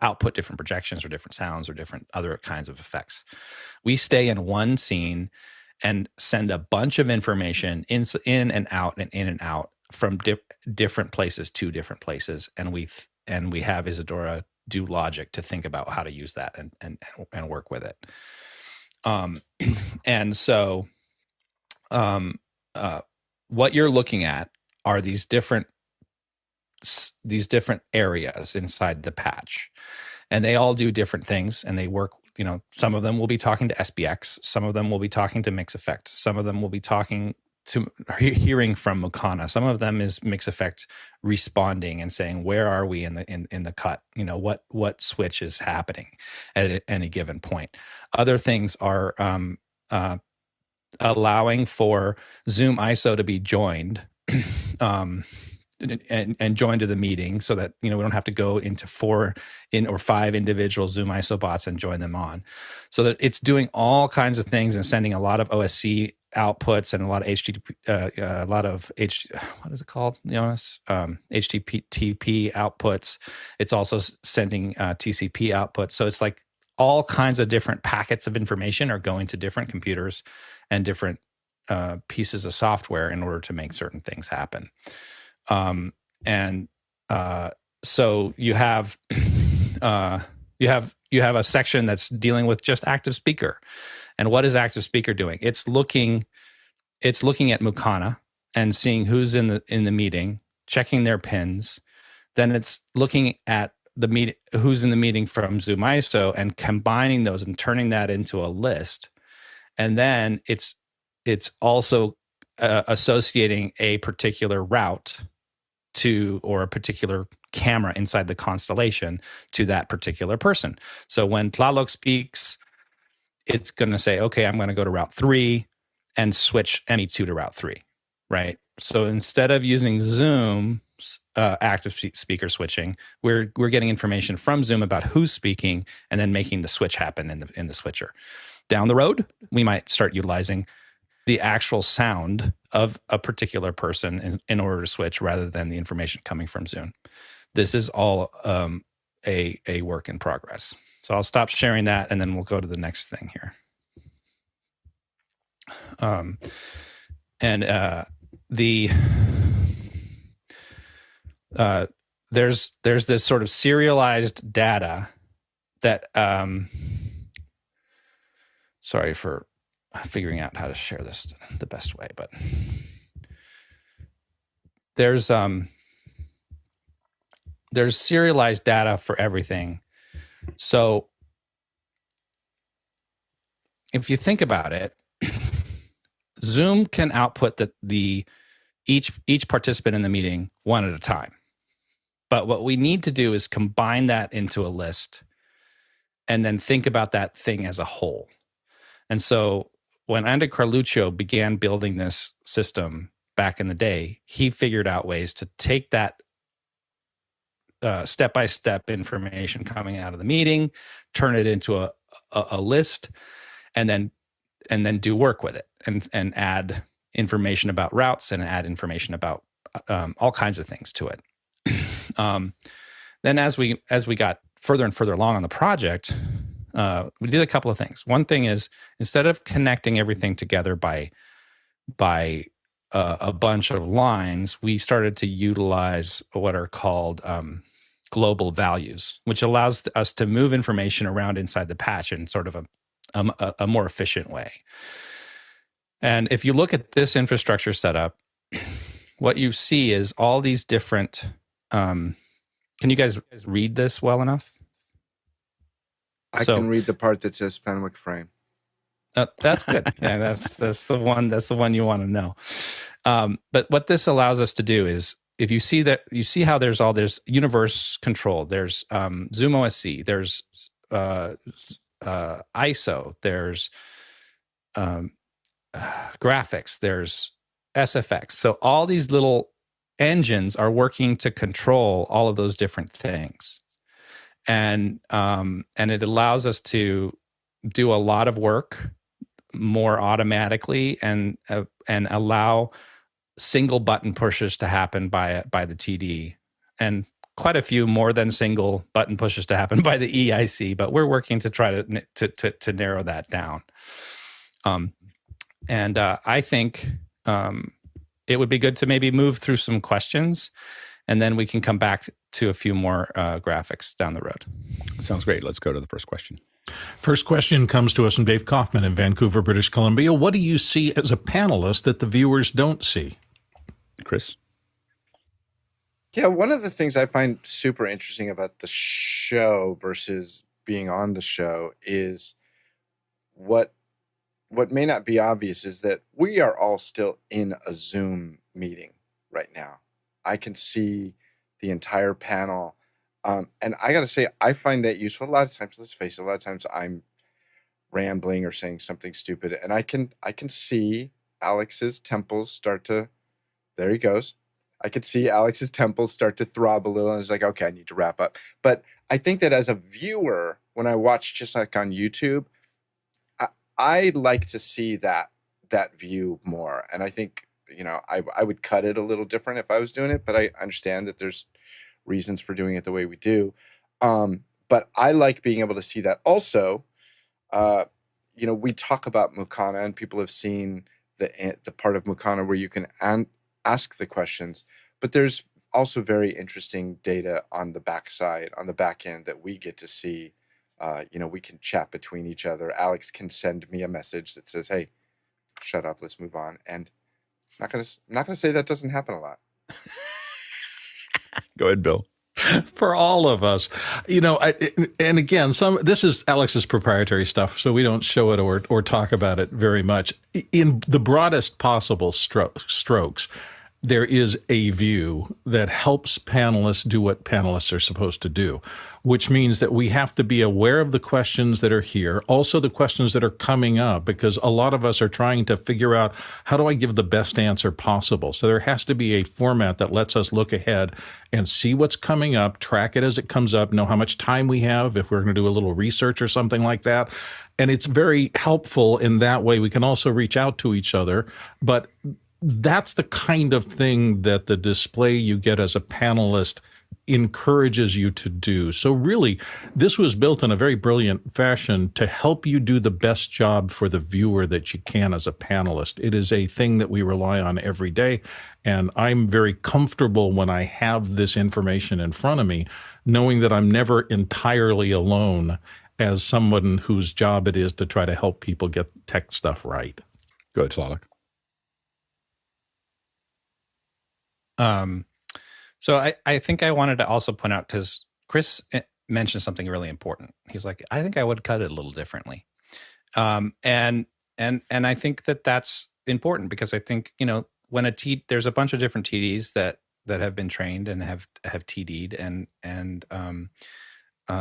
output different projections or different sounds or different other kinds of effects. We stay in one scene and send a bunch of information in and out from different places to different places, and we have Isadora do logic to think about how to use that and work with it. And so what you're looking at are these different areas inside the patch, and they all do different things, and they work. Some of them will be talking to SBX, some of them will be talking to Mix Effect, some of them will be talking to hearing from Mukana. Some of them is Mix Effect responding and saying, where are we in the cut? What switch is happening at any given point. Other things are allowing for Zoom ISO to be joined and joined to the meeting, so that we don't have to go into 4 or 5 individual Zoom ISO bots and join them on, so that it's doing all kinds of things and sending a lot of OSC outputs and a lot of HTTP, what is it called, Jonas? HTTP outputs. It's also sending TCP outputs. So it's like all kinds of different packets of information are going to different computers and different pieces of software in order to make certain things happen. So you have a section that's dealing with just active speaker. And what is active speaker doing? It's looking at Mukana and seeing who's in the meeting, checking their pins. Then it's looking at who's in the meeting from Zoom ISO and combining those and turning that into a list. And then it's also associating a particular route or a particular camera inside the constellation to that particular person. So when Tlaloc speaks, it's going to say, okay, I'm going to go to route 3 and switch ME2 to route 3, right? So instead of using Zoom active speaker switching, we're getting information from Zoom about who's speaking and then making the switch happen in the switcher. Down the road, we might start utilizing the actual sound of a particular person in order to switch, rather than the information coming from Zoom. This is all a work in progress. So I'll stop sharing that, and then we'll go to the next thing here. There's this sort of serialized data that sorry for figuring out how to share this the best way, but there's serialized data for everything. So if you think about it, Zoom can output each participant in the meeting one at a time. But what we need to do is combine that into a list and then think about that thing as a whole. And so when Andy Carluccio began building this system back in the day, he figured out ways to take that step-by-step information coming out of the meeting, turn it into a list, and then do work with it and add information about routes and add information about all kinds of things to it. Then as we got further and further along on the project, we did a couple of things. One thing is, instead of connecting everything together by a bunch of lines, we started to utilize what are called global values, which allows us to move information around inside the patch in sort of a more efficient way. And if you look at this infrastructure setup, what you see is all these different. Can you guys read this well enough? I can read the part that says Fenwick frame. That's good. Yeah, that's the one. That's the one you want to know. But what this allows us to do is, if you see how there's universe control, there's Zoom OSC, there's ISO, there's graphics, there's SFX. So all these little engines are working to control all of those different things, and it allows us to do a lot of work more automatically and allow single button pushes to happen by the TD, and quite a few more than single button pushes to happen by the EIC. But we're working to try to narrow that down. And I think it would be good to maybe move through some questions, and then we can come back to a few more graphics down the road. Sounds great. Let's go to the first question. First question comes to us from Dave Kaufman in Vancouver, British Columbia. What do you see as a panelist that the viewers don't see? Chris? Yeah, one of the things I find super interesting about the show versus being on the show is what may not be obvious is that we are all still in a Zoom meeting right now. I can see the entire panel. And I got to say, I find that useful. A lot of times, let's face it, a lot of times I'm rambling or saying something stupid, and I can see Alex's temples start to, there he goes. I could see Alex's temples start to throb a little, and it's like, okay, I need to wrap up. But I think that as a viewer, when I watch just like on YouTube, I like to see that view more. And I think, I would cut it a little different if I was doing it, but I understand that there's reasons for doing it the way we do. But I like being able to see that. Also, we talk about Mukana, and people have seen the part of Mukana where you can ask the questions, but there's also very interesting data on the backside, on the back end, that we get to see. We can chat between each other. Alex can send me a message that says, "Hey, shut up, let's move on." And I'm not gonna say that doesn't happen a lot. Go ahead, Bill. For all of us, and again, this is Alex's proprietary stuff, so we don't show it or talk about it very much. In the broadest possible strokes, there is a view that helps panelists do what panelists are supposed to do, which means that we have to be aware of the questions that are here, also the questions that are coming up, because a lot of us are trying to figure out, how do I give the best answer possible? So there has to be a format that lets us look ahead and see what's coming up, track it as it comes up, know how much time we have if we're going to do a little research or something like that. And it's very helpful in that way. We can also reach out to each other, but that's the kind of thing that the display you get as a panelist encourages you to do. So really, this was built in a very brilliant fashion to help you do the best job for the viewer that you can as a panelist. It is a thing that we rely on every day, and I'm very comfortable when I have this information in front of me, knowing that I'm never entirely alone as someone whose job it is to try to help people get tech stuff right. Go ahead, Slavik. So I think I wanted to also point out, because Chris mentioned something really important. He's like, I think I would cut it a little differently. And I think that that's important, because I think, when there's a bunch of different TDs that have been trained and have TD'd, and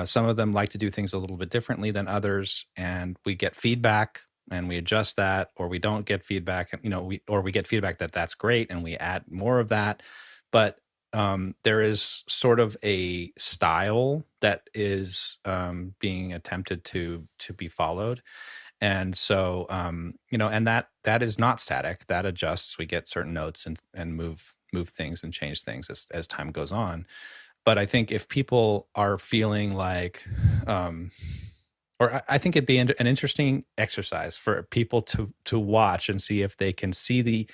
some of them like to do things a little bit differently than others, and we get feedback and we adjust that, or we don't get feedback, or we get feedback that that's great and we add more of that. But there is sort of a style that is being attempted to be followed. And so, and that is not static. That adjusts. We get certain notes and move things and change things as time goes on. But I think if people are feeling like, or I think it'd be an interesting exercise for people to watch and see if they can see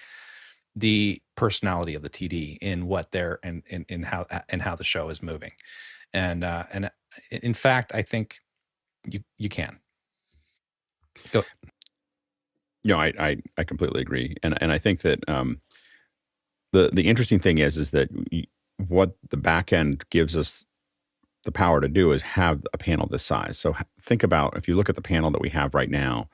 the personality of the TD in what they're in how the show is moving, and in fact, I think you can. Go. I completely agree, and I think that the interesting thing is that what the back end gives us the power to do is have a panel this size. So think about, if you look at the panel that we have right now,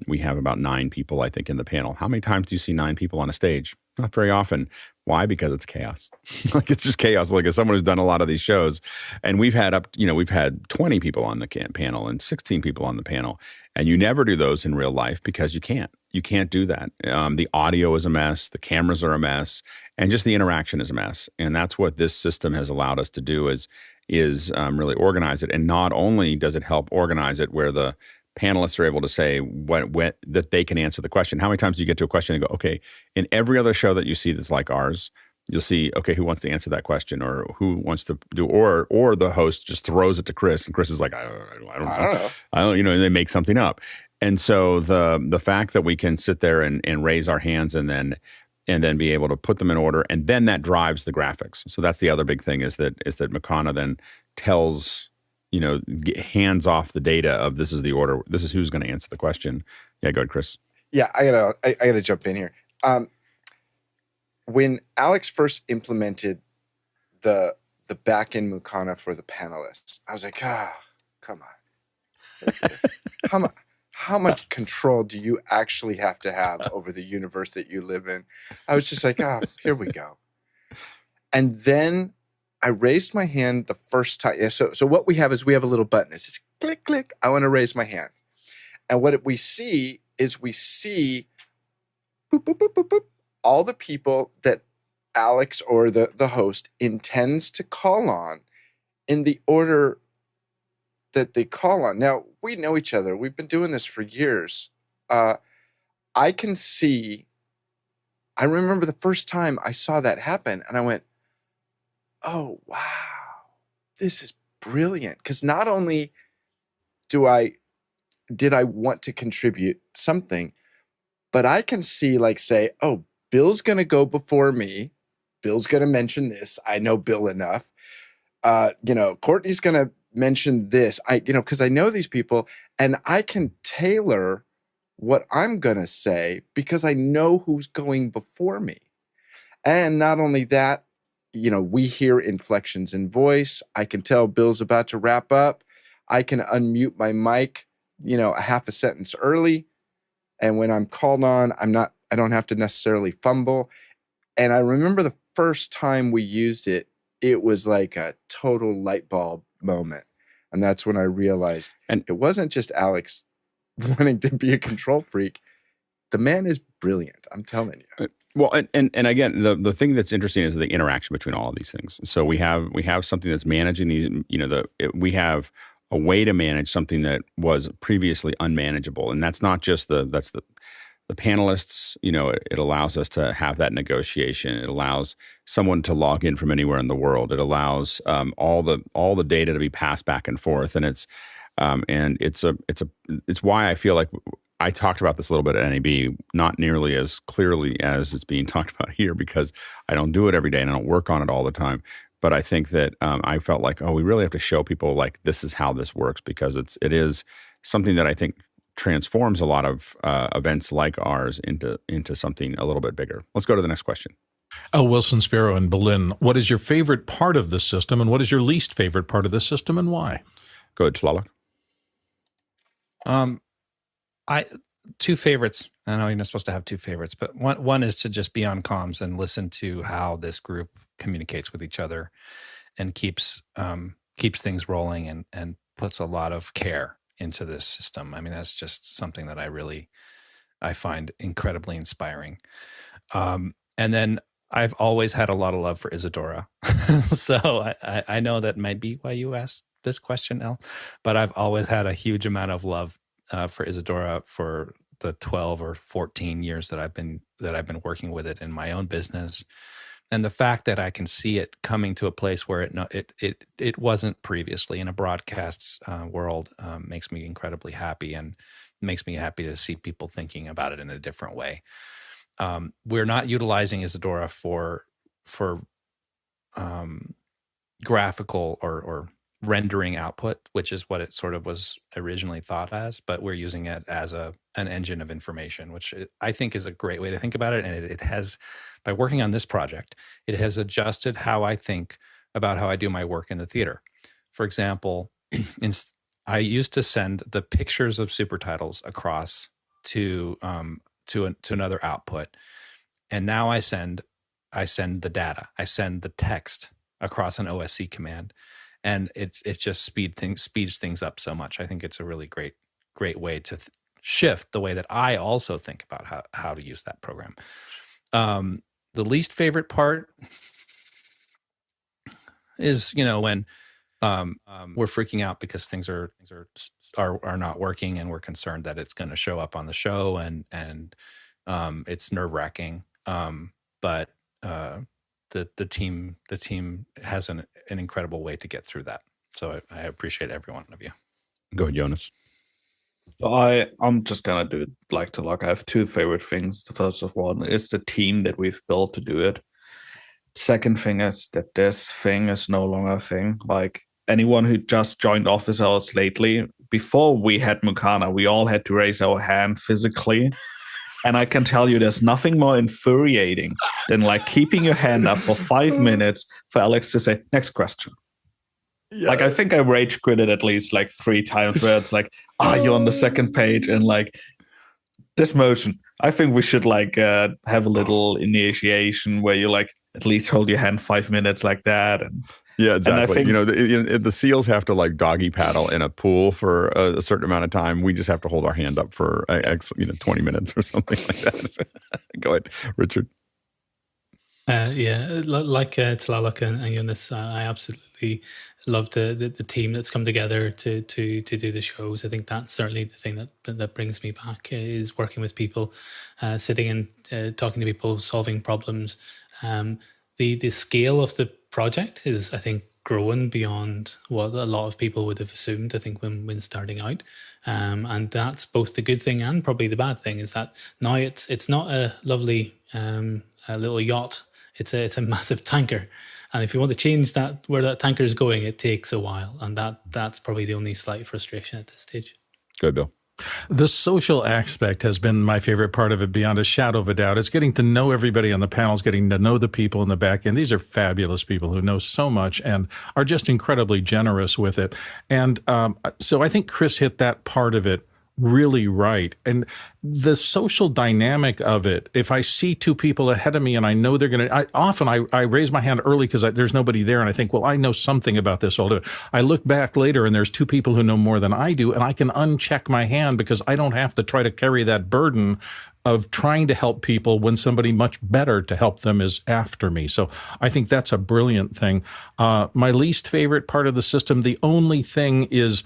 we have about 9 people, I think, in the panel. How many times do you see 9 people on a stage? Not very often. Why? Because it's chaos. Like, it's just chaos. Like, as someone who's done a lot of these shows, and we've had we've had 20 people on the panel and 16 people on the panel, and you never do those in real life because you can't do that. The audio is a mess, the cameras are a mess, and just the interaction is a mess. And that's what this system has allowed us to do is really organize it. And not only does it help organize it where the panelists are able to say when that they can answer the question. How many times do you get to a question and go, okay, in every other show that you see that's like ours, you'll see, okay, who wants to answer that question, or who wants to do, or the host just throws it to Chris, and Chris is like, I don't know, and they make something up. And so the fact that we can sit there and raise our hands and then be able to put them in order, and then that drives the graphics. So that's the other big thing is that Makana then tells, hands off the data of this is the order, this is who's going to answer the question. Yeah, go ahead, Chris. Yeah, I gotta jump in here. When Alex first implemented the backend Mukana for the panelists, I was like, come on. How much control do you actually have to have over the universe that you live in? I was just like, here we go. And then I raised my hand the first time. Yeah, so what we have is we have a little button. It says click, click. I want to raise my hand. And what we see is boop, boop, boop, boop, boop, all the people that Alex or the host intends to call on in the order that they call on. Now, we know each other. We've been doing this for years. I can see, I remember the first time I saw that happen, and I went, oh, wow, this is brilliant. Because not only did I want to contribute something, but I can see, like, say, oh, Bill's going to go before me. Bill's going to mention this. I know Bill enough. Courtney's going to mention this. Because I know these people, and I can tailor what I'm going to say because I know who's going before me. And not only that, we hear inflections in voice. I can tell Bill's about to wrap up. I can unmute my mic, a half a sentence early. And when I'm called on, I don't have to necessarily fumble. And I remember the first time we used it, it was like a total light bulb moment. And that's when I realized, and it wasn't just Alex wanting to be a control freak. The man is brilliant. I'm telling you. Well, and again, the thing that's interesting is the interaction between all of these things. So we have something that's managing these, we have a way to manage something that was previously unmanageable. And that's not just the panelists, it allows us to have that negotiation. It allows someone to log in from anywhere in the world. It allows all the data to be passed back and forth. And it's why I feel like I talked about this a little bit at NAB, not nearly as clearly as it's being talked about here because I don't do it every day and I don't work on it all the time. But I think that I felt like, we really have to show people like this is how this works because it is something that I think transforms a lot of events like ours into something a little bit bigger. Let's go to the next question. Wilson Sparrow in Berlin. What is your favorite part of the system and what is your least favorite part of the system and why? Go ahead, Tlaloc. Two favorites. I know you're not supposed to have two favorites, but one is to just be on comms and listen to how this group communicates with each other and keeps things rolling and puts a lot of care into this system. I mean, that's just something that I find incredibly inspiring. And then I've always had a lot of love for Isadora. So I know that might be why you asked this question, El, but I've always had a huge amount of love for Isadora for the 12 or 14 years that I've been working with it in my own business. And the fact that I can see it coming to a place where it wasn't previously in a broadcast world makes me incredibly happy and makes me happy to see people thinking about it in a different way. We're not utilizing Isadora for graphical or rendering output, which is what it sort of was originally thought as, but we're using it as an engine of information, which I think is a great way to think about it. And it has, by working on this project, it has adjusted how I think about how I do my work in the theater. For example, I used to send the pictures of super titles across to another output, and now I send the data. I send the text across an OSC command. And it's just speeds things up so much. I think it's a really great way to shift the way that I also think about how to use that program. The least favorite part is, when we're freaking out because things are not working, and we're concerned that it's going to show up on the show, and it's nerve wracking. But the team has an incredible way to get through that. So I appreciate every one of you. Go ahead, Jonas. So I'm just gonna do it like to like. I have two favorite things. The first of one is the team that we've built to do it. Second thing is that this thing is no longer a thing. Like anyone who just joined office hours lately, before we had Mukana, we all had to raise our hand physically. And I can tell you there's nothing more infuriating than like keeping your hand up for 5 minutes for Alex to say, next question. Yeah. Like I think I rage quitted at least like 3 times where it's like, you're on the second page, and like this motion. I think we should like have a little initiation where you like at least hold your hand 5 minutes like that. And yeah, exactly. And I think, the SEALs have to like doggy paddle in a pool for a certain amount of time. We just have to hold our hand up for 20 minutes or something like that. Go ahead, Richard. Like Tlaloc and Jonas, I absolutely love the team that's come together to do the shows. I think that's certainly the thing that brings me back, is working with people, sitting and talking to people, solving problems. The scale of the project is, I think, growing beyond what a lot of people would have assumed, I think, when starting out. And that's both the good thing and probably the bad thing, is that now it's not a lovely a little yacht. It's a massive tanker. And if you want to change that, where that tanker is going, it takes a while. And that's probably the only slight frustration at this stage. Good, Bill. The social aspect has been my favorite part of it, beyond a shadow of a doubt. It's getting to know everybody on the panels, getting to know the people in the back end. These are fabulous people who know so much and are just incredibly generous with it. And so I think Chris hit that part of it really right. And the social dynamic of it, if I see 2 people ahead of me and I know they're going to, often I raise my hand early because there's nobody there, and I think, well, I know something about this. I'll do it. I look back later and there's 2 people who know more than I do, and I can uncheck my hand because I don't have to try to carry that burden of trying to help people when somebody much better to help them is after me. So I think that's a brilliant thing. My least favorite part of the system, the only thing is,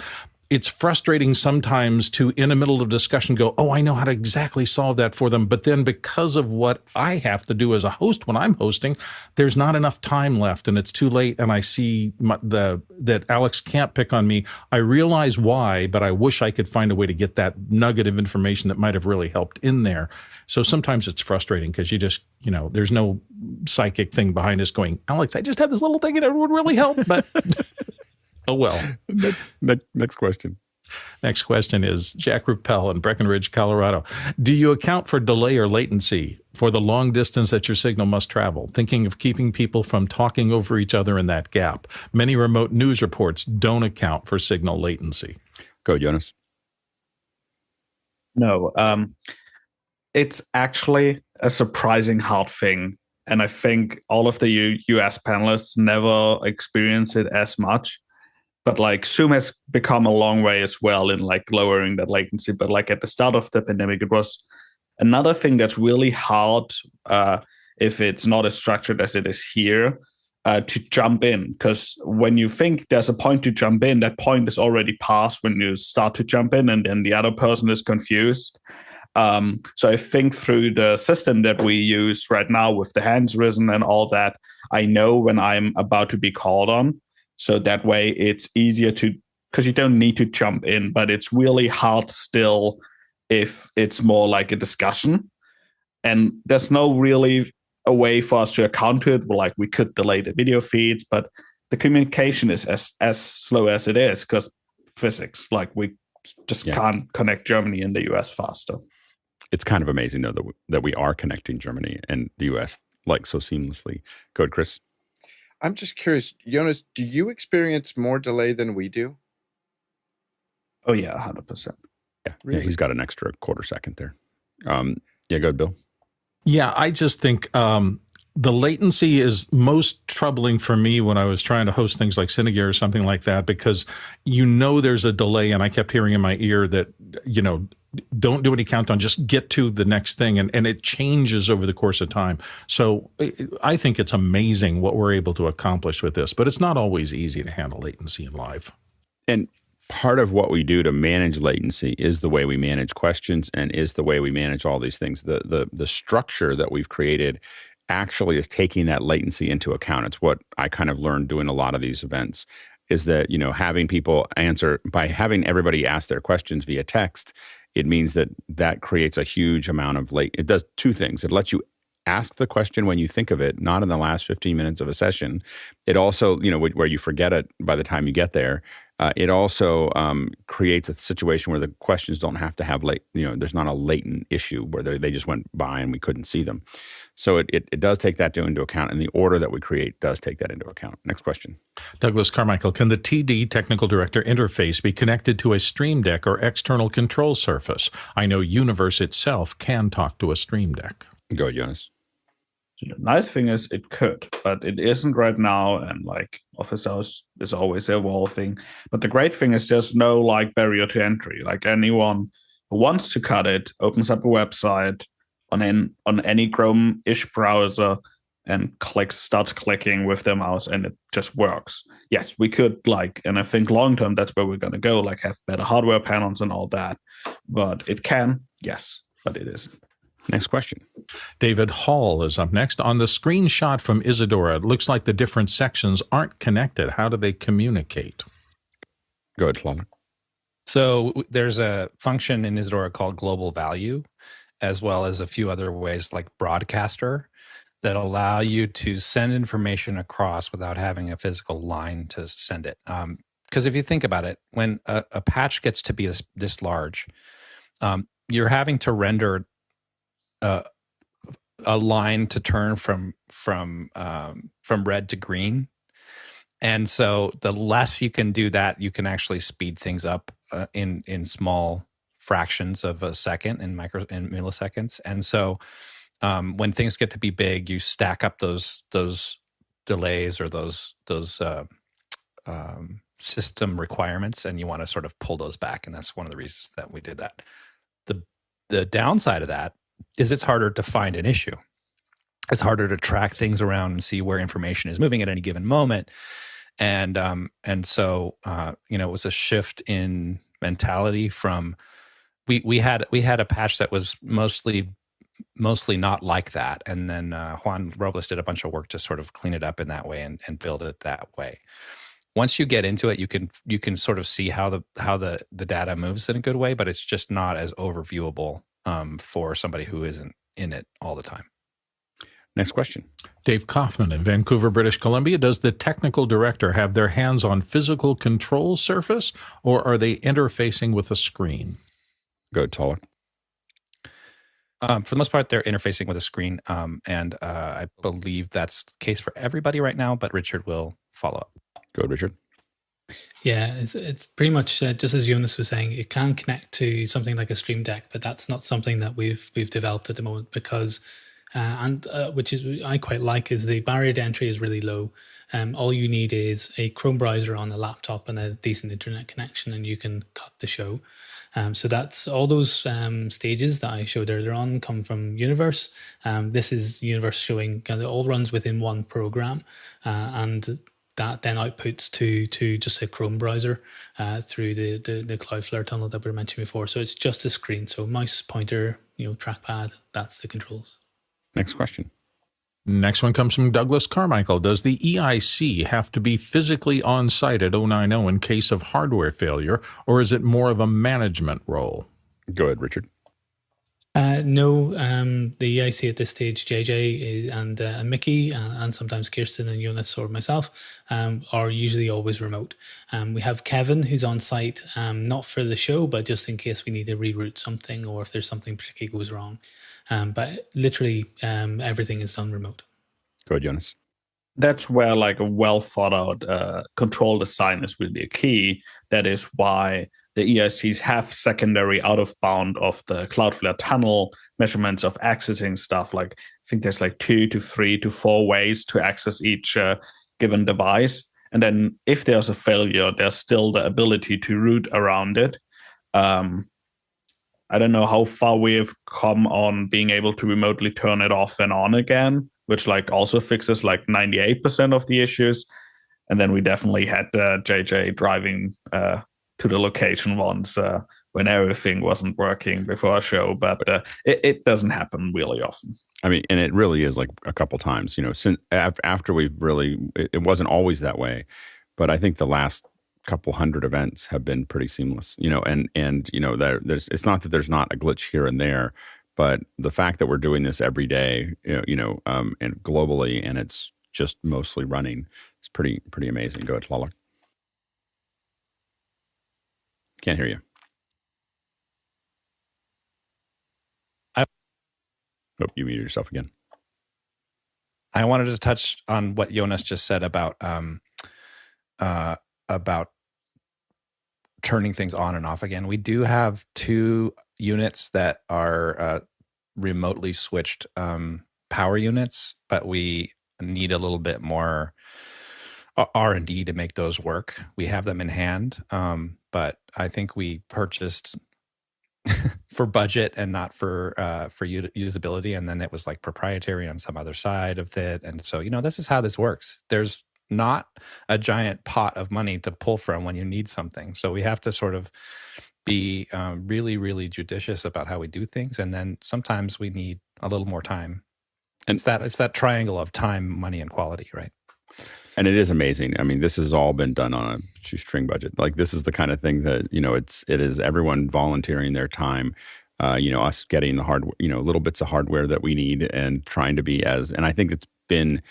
it's frustrating sometimes to, in the middle of discussion, go, I know how to exactly solve that for them. But then because of what I have to do as a host when I'm hosting, there's not enough time left and it's too late. And I see that Alex can't pick on me. I realize why, but I wish I could find a way to get that nugget of information that might have really helped in there. So sometimes it's frustrating because you just, there's no psychic thing behind us going, Alex, I just have this little thing and it would really help. But oh, well. Next question. Next question is Jack Ruppel in Breckenridge, Colorado. Do you account for delay or latency for the long distance that your signal must travel? Thinking of keeping people from talking over each other in that gap. Many remote news reports don't account for signal latency. Go, Jonas. No, it's actually a surprising hard thing. And I think all of the US panelists never experience it as much. But like Zoom has become a long way as well in like lowering that latency. But like at the start of the pandemic, it was another thing that's really hard if it's not as structured as it is here to jump in. Because when you think there's a point to jump in, that point is already passed when you start to jump in, and then the other person is confused. So I think through the system that we use right now with the hands risen and all that, I know when I'm about to be called on. So that way it's easier because you don't need to jump in, but it's really hard still if it's more like a discussion. And there's no really a way for us to account to it. Like we could delay the video feeds, but the communication is as slow as it is because physics, like we just can't connect Germany and the US faster. It's kind of amazing though that we are connecting Germany and the US like so seamlessly. Go ahead, Chris. I'm just curious, Jonas, do you experience more delay than we do? Oh, yeah, 100%. Yeah, really? Yeah, he's got an extra quarter second there. Go ahead, Bill. Yeah, I just think the latency is most troubling for me when I was trying to host things like Cinegear or something like that, because there's a delay, and I kept hearing in my ear that, don't do any countdown, just get to the next thing. And it changes over the course of time. So I think it's amazing what we're able to accomplish with this, but it's not always easy to handle latency in live. And part of what we do to manage latency is the way we manage questions and is the way we manage all these things. The structure that we've created actually is taking that latency into account. It's what I kind of learned doing a lot of these events, is that, having people answer, by having everybody ask their questions via text, it means that creates a huge amount of it does two things. It lets you ask the question when you think of it, not in the last 15 minutes of a session. It also, where you forget it by the time you get there. It also creates a situation where the questions don't have to have there's not a latent issue where they just went by and we couldn't see them. So it does take that into account, and the order that we create does take that into account. Next question. Douglas Carmichael, can the TD Technical Director interface be connected to a StreamDeck or external control surface? I know Universe itself can talk to a StreamDeck. Go ahead, Jonas. The nice thing is it could, but it isn't right now, and Office Hours is always evolving. But the great thing is there's no barrier to entry. Anyone who wants to cut it opens up a website on any Chrome-ish browser and starts clicking with their mouse, and it just works. Yes, we could and I think long term that's where we're gonna go, have better hardware panels and all that. But it can, yes, but it isn't. Next question. David Hall is up next. On the screenshot from Isadora, it looks like the different sections aren't connected. How do they communicate? Go ahead, Flonner. So there's a function in Isadora called global value, as well as a few other ways like broadcaster, that allow you to send information across without having a physical line to send it. Because if you think about it, when a patch gets to be this large, you're having to render a line to turn from red to green, and so the less you can do that, you can actually speed things up in small fractions of a second, in milliseconds. And so when things get to be big, you stack up those delays or those system requirements, and you want to sort of pull those back. And that's one of the reasons that we did that. The downside of that is it's harder to find an issue. It's harder to track things around and see where information is moving at any given moment. And so it was a shift in mentality from we had a patch that was mostly not like that. And then Juan Robles did a bunch of work to sort of clean it up in that way and build it that way. Once you get into it, you can sort of see how the data moves in a good way, but it's just not as overviewable for somebody who isn't in it all the time. Next question. Dave Kaufman in Vancouver, British Columbia. Does the technical director have their hands on physical control surface, or are they interfacing with a screen? Go ahead, Toller. For the most part, they're interfacing with a screen, and I believe that's the case for everybody right now, but Richard will follow up. Go ahead, Richard. Yeah, it's pretty much just as Jonas was saying. It can connect to something like a StreamDeck, but that's not something that we've developed at the moment because, which is I quite like, is the barrier to entry is really low. All you need is a Chrome browser on a laptop and a decent internet connection, and you can cut the show. So that's all those stages that I showed earlier on come from Universe. This is Universe showing kind of all runs within one program, and that then outputs to just a Chrome browser through the Cloudflare tunnel that we mentioned before. So it's just a screen. So mouse, pointer, trackpad, that's the controls. Next question. Next one comes from Douglas Carmichael. Does the EIC have to be physically on site at 090 in case of hardware failure, or is it more of a management role? Go ahead, Richard. No, the EIC at this stage, JJ and Mickey, and sometimes Kirsten and Jonas or myself, are usually always remote. We have Kevin, who's on site, not for the show, but just in case we need to reroute something or if there's something particularly goes wrong. But literally, everything is done remote. Go ahead, Jonas. That's where a well thought out control design is really a key. That is why the EICs have secondary out of bound of the Cloudflare tunnel measurements of accessing stuff. I think there's 2 to 3 to 4 ways to access each given device. And then if there's a failure, there's still the ability to route around it. I don't know how far we have come on being able to remotely turn it off and on again, which like also fixes like 98% of the issues. And then we definitely had JJ driving to the location once when everything wasn't working before a show, but it doesn't happen really often. I mean, and it really is like a couple times, since after we've really, it wasn't always that way, but I think the last couple hundred events have been pretty seamless, and it's not that there's not a glitch here and there, but the fact that we're doing this every day, and globally, and it's just mostly running, is pretty amazing. Go ahead, Tlaloc. Can't hear you. Oh, you muted yourself again. I wanted to touch on what Jonas just said about turning things on and off again. We do have 2 units that are remotely switched power units, but we need a little bit more R&D to make those work. We have them in hand, but I think we purchased for budget and not for usability, and then it was like proprietary on some other side of it. And so, this is how this works. There's not a giant pot of money to pull from when you need something. So we have to sort of be really, really judicious about how we do things. And then sometimes we need a little more time. And it's that triangle of time, money, and quality, right? And it is amazing. I mean, this has all been done on a shoestring budget. Like, this is the kind of thing that, it is everyone volunteering their time, us getting the hardware, little bits of hardware that we need, and trying to be and I think it's been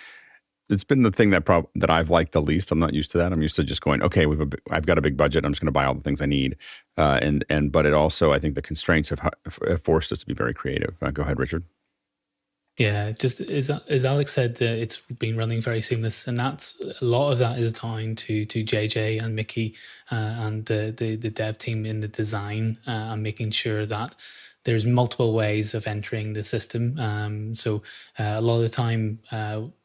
the thing that I've liked the least. I'm not used to that. I'm used to just going, okay, I've got a big budget. I'm just going to buy all the things I need. But it also, I think the constraints have forced us to be very creative. Go ahead, Richard. Yeah, just as Alex said, it's been running very seamless, and that's a lot of that is down to JJ and Mickey and the dev team in the design and making sure that there's multiple ways of entering the system. So a lot of the time,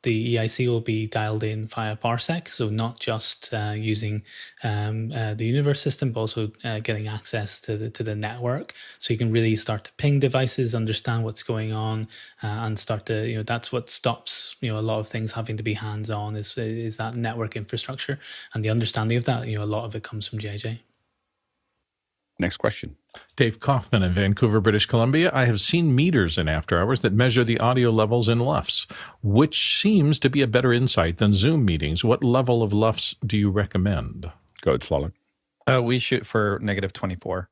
the EIC will be dialed in via parsec, so not just using the universe system, but also getting access to the network. So you can really start to ping devices, understand what's going on, and start to, that's what stops, a lot of things having to be hands-on is that network infrastructure. And the understanding of that, a lot of it comes from JJ. Next question. Dave Kaufman in Vancouver, British Columbia. I have seen meters in After Hours that measure the audio levels in LUFS, which seems to be a better insight than Zoom meetings. What level of LUFS do you recommend? Go ahead, Tlaloc. We shoot for -24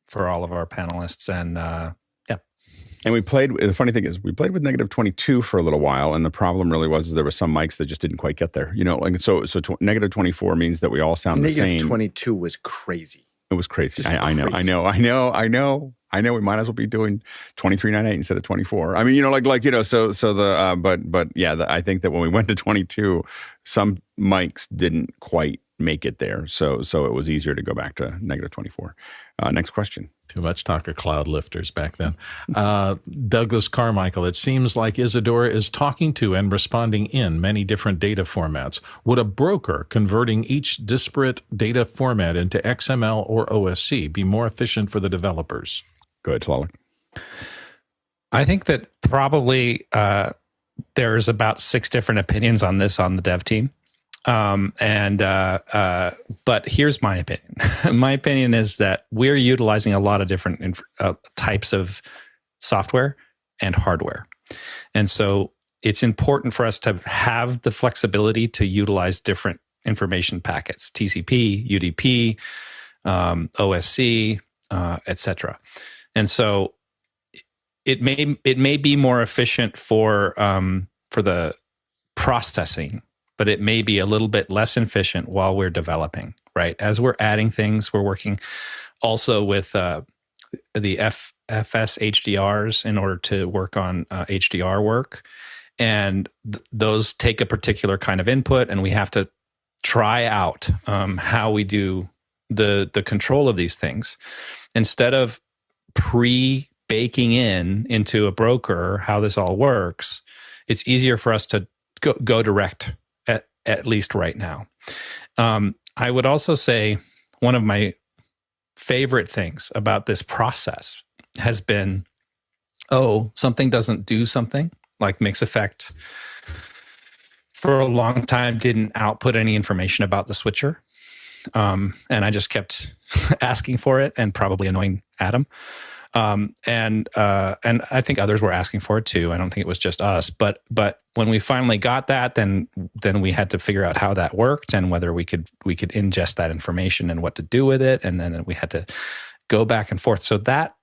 for all of our panelists. And yeah. And the funny thing is, we played with -22 for a little while. And the problem really was there were some mics that just didn't quite get there. So -24 means that we all sound the same. -22 was crazy. It was crazy. I know. We might as well be doing 23.98 instead of 24. I mean, I think that when we went to 22, some mics didn't quite make it there. So it was easier to go back to -24. Next question. Too much talk of cloud lifters back then. Douglas Carmichael, it seems like Isadora is talking to and responding in many different data formats. Would a broker converting each disparate data format into XML or OSC be more efficient for the developers? Go ahead, Tlaloc. I think that probably there's about 6 different opinions on this on the dev team. But here's my opinion. My opinion is that we're utilizing a lot of different types of software and hardware. And so it's important for us to have the flexibility to utilize different information packets, TCP, UDP, OSC, etc. And so it may be more efficient for the processing, but it may be a little bit less efficient while we're developing, right? As we're adding things, we're working also with the FS HDRs in order to work on HDR work. And those take a particular kind of input, and we have to try out how we do the control of these things. Instead of pre-baking into a broker how this all works, it's easier for us to go direct, at least right now. I would also say one of my favorite things about this process has been, oh, something doesn't do something, like Mix Effect for a long time didn't output any information about the switcher. And I just kept asking for it and probably annoying Adam. And I think others were asking for it too. I don't think it was just us. But when we finally got that, then we had to figure out how that worked and whether we could ingest that information and what to do with it. And then we had to go back and forth. So that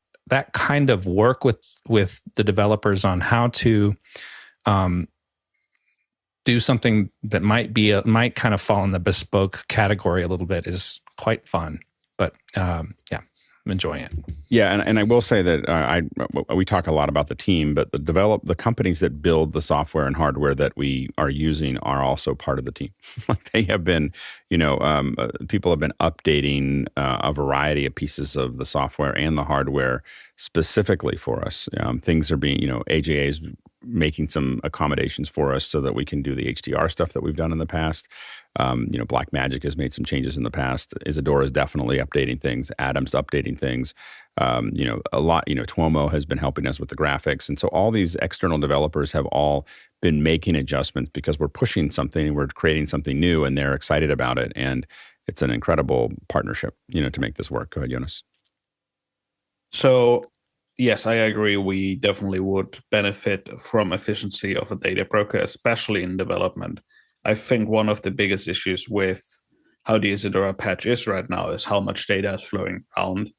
kind of work with the developers on how to do something that might kind of fall in the bespoke category a little bit is quite fun. But yeah, I'm enjoying it. Yeah, and I will say that we talk a lot about the team, but the companies that build the software and hardware that we are using are also part of the team. Like they have been, people have been updating a variety of pieces of the software and the hardware specifically for us. Things are being, AJA's making some accommodations for us so that we can do the HDR stuff that we've done in the past. Blackmagic has made some changes in the past. Isadora is definitely updating things. Adam's updating things. A lot, Tuomo has been helping us with the graphics. And so all these external developers have all been making adjustments because we're pushing something and we're creating something new and they're excited about it. And it's an incredible partnership, to make this work. Go ahead, Jonas. So, yes, I agree. We definitely would benefit from efficiency of a data broker, especially in development. I think one of the biggest issues with how the Isadora patch is right now is how much data is flowing around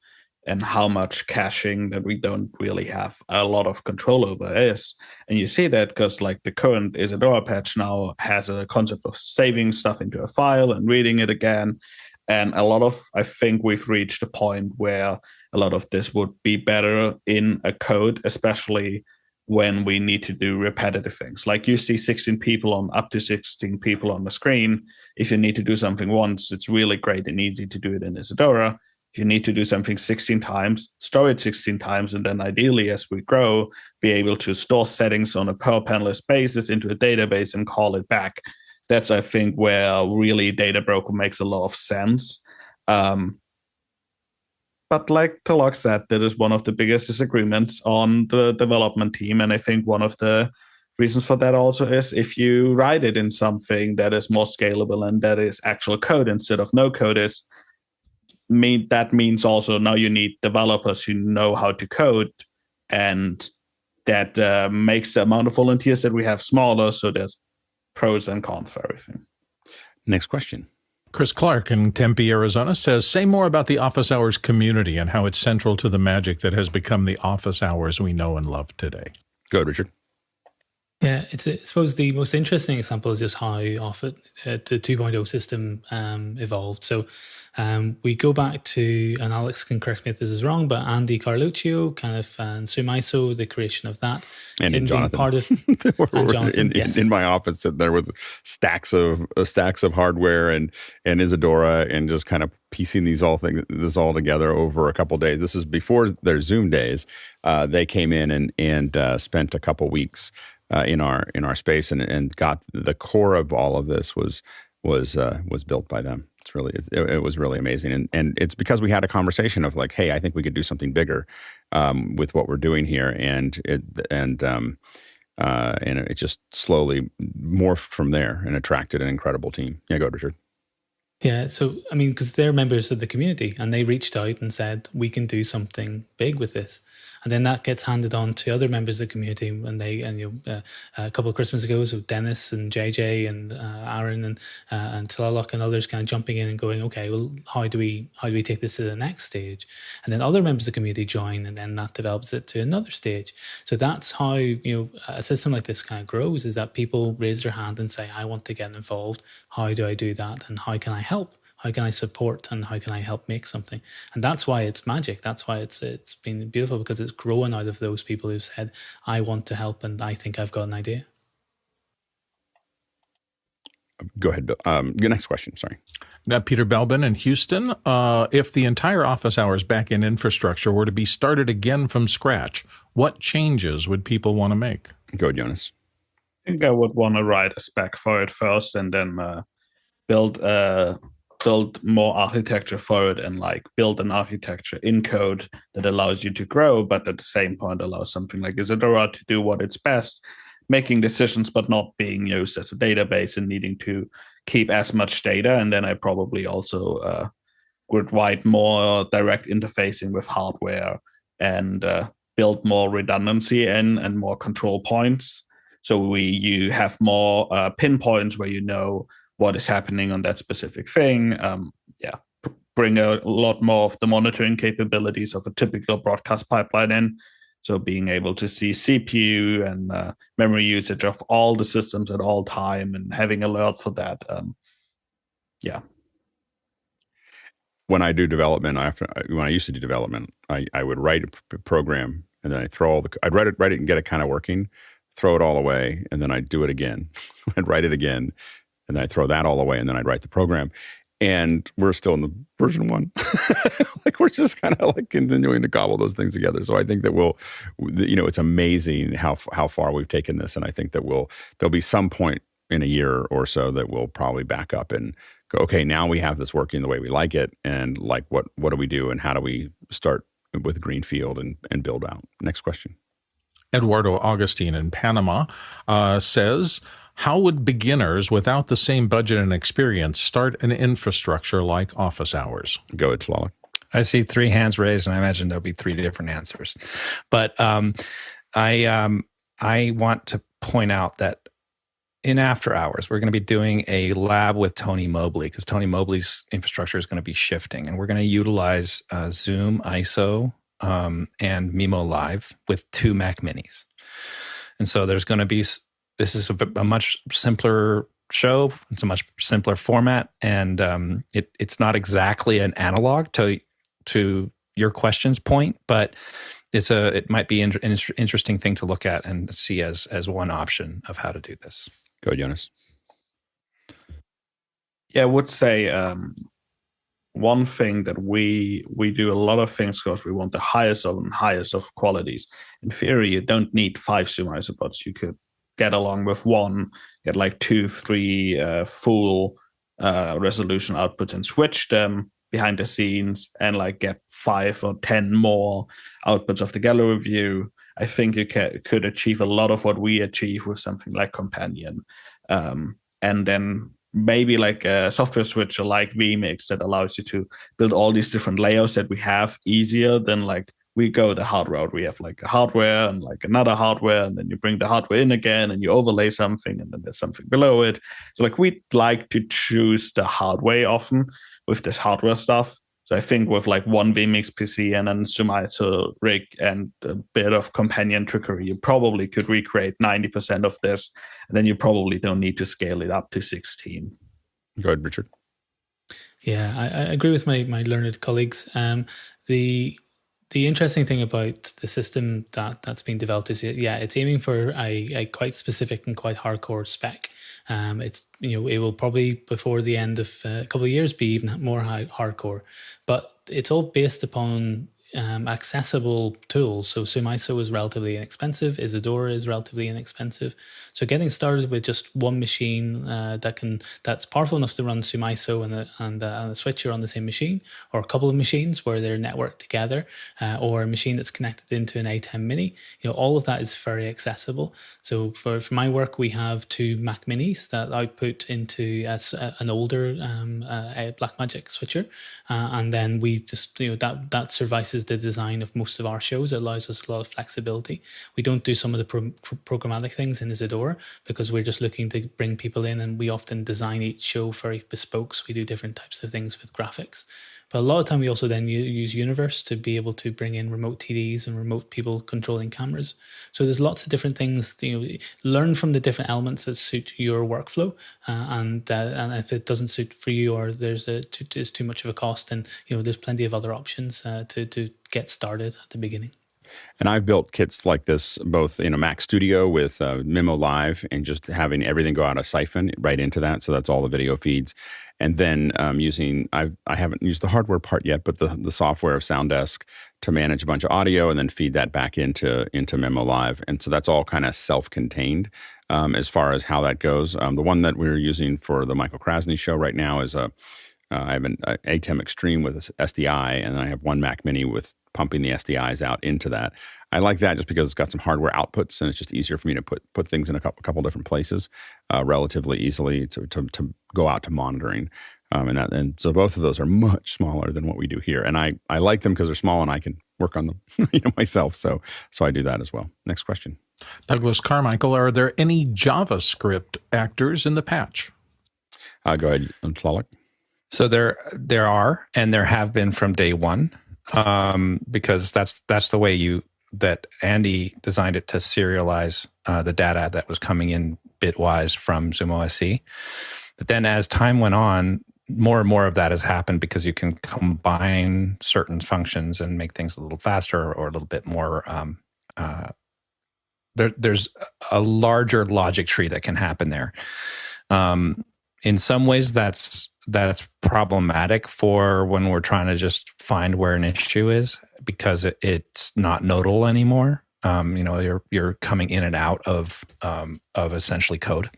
and how much caching that we don't really have a lot of control over is. And you see that because like the current Isadora patch now has a concept of saving stuff into a file and reading it again. And I think we've reached a point where a lot of this would be better in a code, especially when we need to do repetitive things. Like you see up to 16 people on the screen. If you need to do something once, it's really great and easy to do it in Isadora. If you need to do something 16 times, store it 16 times, and then ideally, as we grow, be able to store settings on a per panelist basis into a database and call it back. That's, I think, where really Data Broker makes a lot of sense. But like Talok said, that is one of the biggest disagreements on the development team. And I think one of the reasons for that also is if you write it in something that is more scalable and that is actual code instead of no code, that means also now you need developers who know how to code. And that makes the amount of volunteers that we have smaller. So there's pros and cons for everything. Next question. Chris Clark in Tempe, Arizona says, say more about the office hours community and how it's central to the magic that has become the office hours we know and love today. Go ahead, Richard. Yeah, I suppose the most interesting example is just how often the 2.0 system evolved. So we go back to, and Alex can correct me if this is wrong, but Andy Carluccio, kind of, and Sumaiso, the creation of that. And Jonathan. Part of, and Jonathan, yes. in my office, sitting there with stacks of hardware and Isadora and just kind of piecing this all together over a couple of days. This is before their Zoom days. They came in and spent a couple weeks in our space and got the core of all of this was built by them. It was really amazing, and it's because we had a conversation of like, hey, I think we could do something bigger with what we're doing here, and it just slowly morphed from there and attracted an incredible team. Yeah, go Richard. Yeah, so I mean, because they're members of the community, and they reached out and said we can do something big with this. And then that gets handed on to other members of the community. And a couple of Christmas ago, so Dennis and JJ and Aaron and Talalok and others kind of jumping in and going, okay, well, how do we take this to the next stage? And then other members of the community join, and then that develops it to another stage. So that's how a system like this kind of grows, is that people raise their hand and say, I want to get involved. How do I do that? And how can I help? How can I support and how can I help make something? And that's why it's magic. That's why it's been beautiful, because it's growing out of those people who've said, I want to help and I think I've got an idea. Go ahead, Bill. Your next question, sorry. Peter Belbin in Houston. If the entire office hours backend infrastructure were to be started again from scratch, what changes would people want to make? Go ahead, Jonas. I think I would want to write a spec for it first and then build a build more architecture for it and like build an architecture in code that allows you to grow, but at the same point allows something like Isadora to do what it's best, making decisions but not being used as a database and needing to keep as much data. And then I probably also would write more direct interfacing with hardware and build more redundancy in and more control points. So you have more pinpoints where you know what is happening on that specific thing. Bring a lot more of the monitoring capabilities of a typical broadcast pipeline in. So being able to see CPU and memory usage of all the systems at all time and having alerts for that. When I do development, when I used to do development, I would write a program and then I'd write it and get it kind of working, throw it all away, and then I'd do it again. I'd write it again, and then I'd throw that all away, and then I'd write the program. And we're still in the version 1. Like we're just kind of like continuing to cobble those things together. So I think that it's amazing how far we've taken this. And I think that there'll be some point in a year or so that we'll probably back up and go, okay, now we have this working the way we like it. And like, what do we do? And how do we start with greenfield and build out? Next question. Eduardo Augustine in Panama says, how would beginners without the same budget and experience start an infrastructure like office hours? Go ahead, Tlaloc. I see 3 hands raised, and I imagine there'll be 3 different answers. But I want to point out that in After Hours, we're going to be doing a lab with Tony Mobley because Tony Mobley's infrastructure is going to be shifting, and we're going to utilize Zoom, ISO, and Mimo Live with 2 Mac Minis. And so there's going to be, this is a much simpler show. It's a much simpler format, and it's not exactly an analog to your question's point, but it might be an interesting thing to look at and see as one option of how to do this. Go ahead, Jonas. Yeah, I would say one thing that we do a lot of things because we want the highest of qualities. In theory, you don't need 5 Zoom isopods. You could get along with 1, get like 2, 3 full resolution outputs and switch them behind the scenes and like get 5 or 10 more outputs of the gallery view. I think you could achieve a lot of what we achieve with something like Companion. And then maybe like a software switcher like vMix that allows you to build all these different layouts that we have easier than like we go the hard route. We have like a hardware and like another hardware, and then you bring the hardware in again and you overlay something and then there's something below it. So like we like to choose the hard way often with this hardware stuff. So I think with like 1 vMix PC and then Zoom ISO rig and a bit of Companion trickery, you probably could recreate 90% of this, and then you probably don't need to scale it up to 16. Go ahead, Richard. Yeah, I agree with my learned colleagues. The interesting thing about the system that's been developed is, it's aiming for a quite specific and quite hardcore spec. It will probably before the end of a couple of years be even more hardcore, but it's all based upon accessible tools. So Zoom ISO is relatively inexpensive. Isadora is relatively inexpensive. So getting started with just 1 machine that's powerful enough to run Zoom ISO and a switcher on the same machine, or a couple of machines where they're networked together, or a machine that's connected into an A10 Mini. All of that is very accessible. So for my work, we have 2 Mac Minis that output into an older Blackmagic switcher, and then we just that suffices the design of most of our shows. It allows us a lot of flexibility. We don't do some of the programmatic things in Isadora because we're just looking to bring people in, and we often design each show very bespoke. So we do different types of things with graphics. But a lot of time we also then use Universe to be able to bring in remote TDs and remote people controlling cameras. So there's lots of different things. Learn from the different elements that suit your workflow, and if it doesn't suit for you, or there's too much of a cost, then there's plenty of other options to get started at the beginning. And I've built kits like this both in a Mac Studio with Mimo Live and just having everything go out of Siphon right into that. So that's all the video feeds. And then I haven't used the hardware part yet, but the software of SoundDesk to manage a bunch of audio and then feed that back into Mimo Live. And so that's all kind of self-contained as far as how that goes. The one that we're using for the Michael Krasny show right now is I have an ATEM Extreme with SDI, and I have one Mac Mini with pumping the SDIs out into that. I like that just because it's got some hardware outputs, and it's just easier for me to put things in a couple different places relatively easily to go out to monitoring. And so both of those are much smaller than what we do here. And I like them because they're small and I can work on them myself. So I do that as well. Next question. Douglas Carmichael, are there any JavaScript actors in the patch? Go ahead, Tlaloc. So there are, and there have been from day one, because that's the way that Andy designed it to serialize the data that was coming in bitwise from Zoom OSC. But then as time went on, more and more of that has happened because you can combine certain functions and make things a little faster or a little bit more. There's a larger logic tree that can happen there. In some ways, that's problematic for when we're trying to just find where an issue is because it's not nodal anymore. You're coming in and out of essentially code.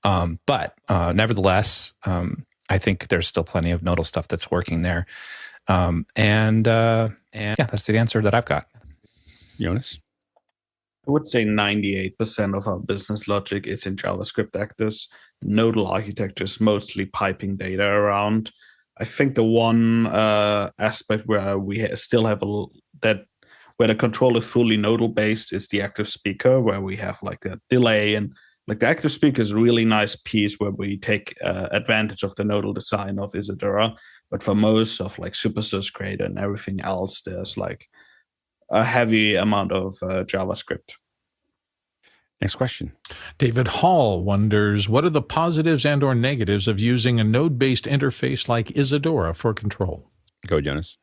But nevertheless, I think there's still plenty of nodal stuff that's working there. And yeah, that's the answer that I've got. Jonas? I would say 98% of our business logic is in JavaScript actors. Nodal architecture is mostly piping data around. I think the one aspect where we still have where the control is fully nodal based is the active speaker, where we have like a delay, and like the active speaker is a really nice piece where we take advantage of the nodal design of Isadora. But for most of like Superstars Creator and everything else, there's like a heavy amount of JavaScript. Next question. David Hall wonders, what are the positives and or negatives of using a node-based interface like Isadora for control? Go, Jonas.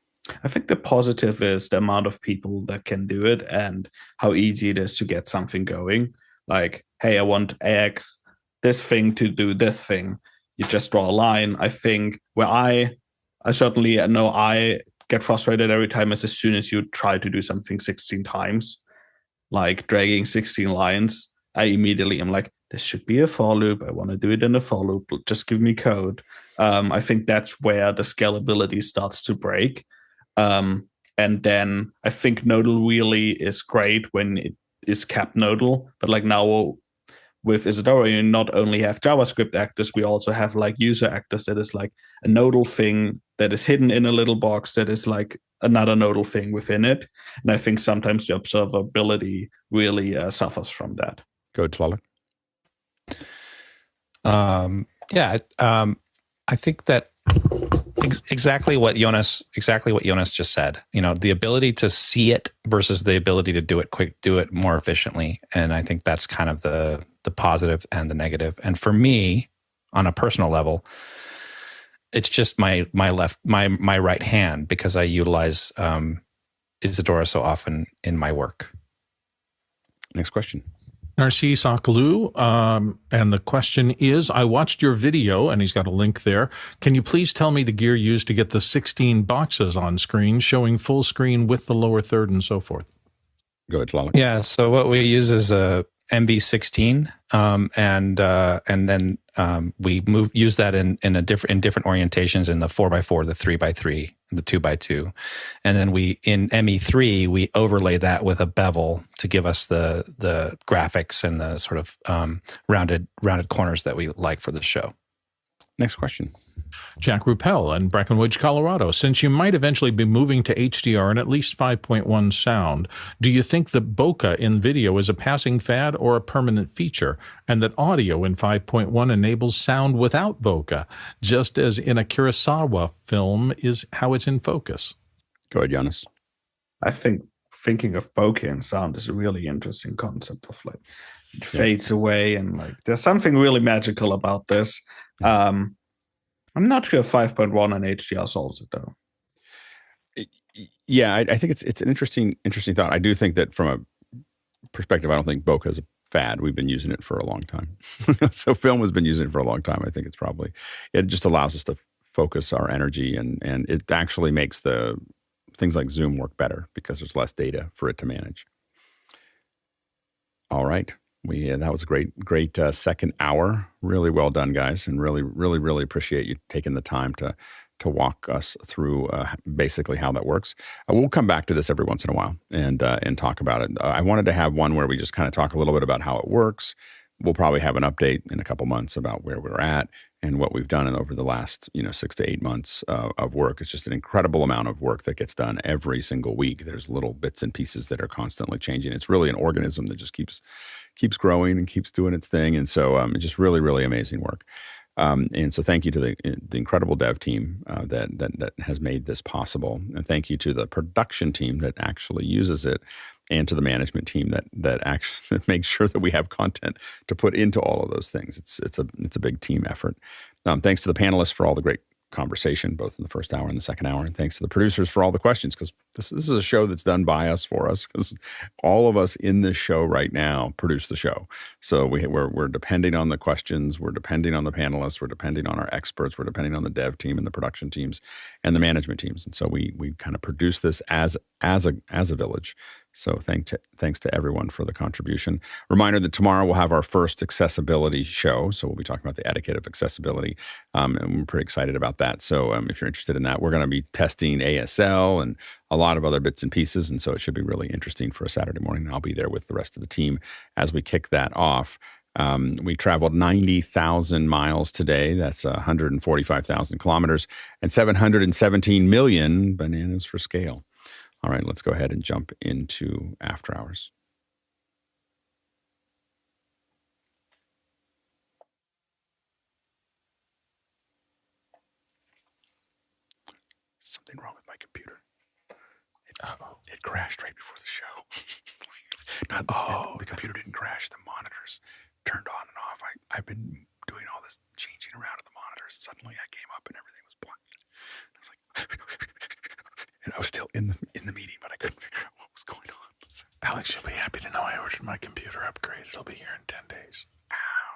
I think the positive is the amount of people that can do it and how easy it is to get something going. Like, hey, I want this thing to do this thing. You just draw a line. I think where I certainly know I get frustrated every time as soon as you try to do something 16 times, like dragging 16 lines, I immediately am like, this should be a for loop. I want to do it in a for loop. Just give me code. I think that's where the scalability starts to break. And then I think nodal really is great when it is capped nodal, but like now with Isadora, you not only have JavaScript actors, we also have like user actors that is like a nodal thing that is hidden in a little box that is like another nodal thing within it. And I think sometimes the observability really suffers from that. Go, Tlaloc. I think that exactly what Jonas just said. The ability to see it versus the ability to do it more efficiently. And I think that's kind of the positive and the negative. And for me, on a personal level, it's just my right hand because I utilize Isadora so often in my work. Next question. Narcisse Aklu, and the question is, I watched your video, and he's got a link there. Can you please tell me the gear used to get the 16 boxes on screen, showing full screen with the lower third and so forth? Go ahead, Tlaloc. Yeah, so what we use is a MV16, and then we use that in different orientations in the 4x4, the 3x3, the 2x2, and then in ME3 we overlay that with a bevel to give us the graphics and the sort of rounded corners that we like for the show. Next question. Jack Ruppel in Breckenridge, Colorado. Since you might eventually be moving to HDR and at least 5.1 sound, do you think that bokeh in video is a passing fad or a permanent feature, and that audio in 5.1 enables sound without bokeh, just as in a Kurosawa film is how it's in focus? Go ahead, Jonas. I think thinking of bokeh and sound is a really interesting concept of like it fades away, and like there's something really magical about this. I'm not sure if 5.1 and HDR solves it though. Yeah, I think it's an interesting thought. I do think that from a perspective, I don't think bokeh is a fad. We've been using it for a long time. So film has been using it for a long time. I think it just allows us to focus our energy, and it actually makes the things like Zoom work better because there's less data for it to manage. All right. That was a great second hour. Really well done, guys, and really appreciate you taking the time to walk us through basically how that works. We'll come back to this every once in a while and talk about it. I wanted to have one where we just kind of talk a little bit about how it works. We'll probably have an update in a couple months about where we're at and what we've done over the last 6 to 8 months of work. It's just an incredible amount of work that gets done every single week. There's little bits and pieces that are constantly changing. It's really an organism that just keeps growing and keeps doing its thing. And so it's just really amazing work. And so thank you to the incredible dev team that has made this possible. And thank you to the production team that actually uses it, and to the management team that actually makes sure that we have content to put into all of those things. It's a big team effort. Thanks to the panelists for all the great conversation, both in the first hour and the second hour. And thanks to the producers for all the questions, because this is a show that's done by us, for us, because all of us in this show right now produce the show. So we're depending on the questions, we're depending on the panelists, we're depending on our experts, we're depending on the dev team and the production teams and the management teams. And so we kind of produce this as a village. So thanks to everyone for the contribution. Reminder that tomorrow we'll have our first accessibility show. So we'll be talking about the etiquette of accessibility. And we're pretty excited about that. So if you're interested in that, we're going to be testing ASL and a lot of other bits and pieces. And so it should be really interesting for a Saturday morning. And I'll be there with the rest of the team as we kick that off. We traveled 90,000 miles today. That's 145,000 kilometers and 717 million bananas for scale. All right, let's go ahead and jump into After Hours. Something wrong with my computer. It crashed right before the show. The computer didn't crash. The monitors turned on and off. I've been doing all this changing around of the monitors. Suddenly I came up and everything was black. I was like... And I was still in the meeting, but I couldn't figure out what was going on. So, Alex, you'll be happy to know I ordered my computer upgrade. It'll be here in 10 days.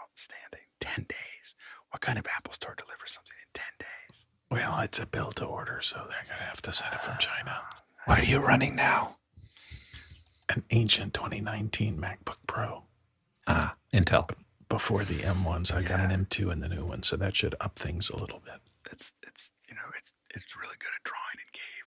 Outstanding. 10 days. What kind of Apple store delivers something in 10 days? Well, it's a build to order, so they're going to have to send it from China. What are you running now? An ancient 2019 MacBook Pro. Intel. Before the M1s, I got an M2 in the new one, so that should up things a little bit. It's really good at drawing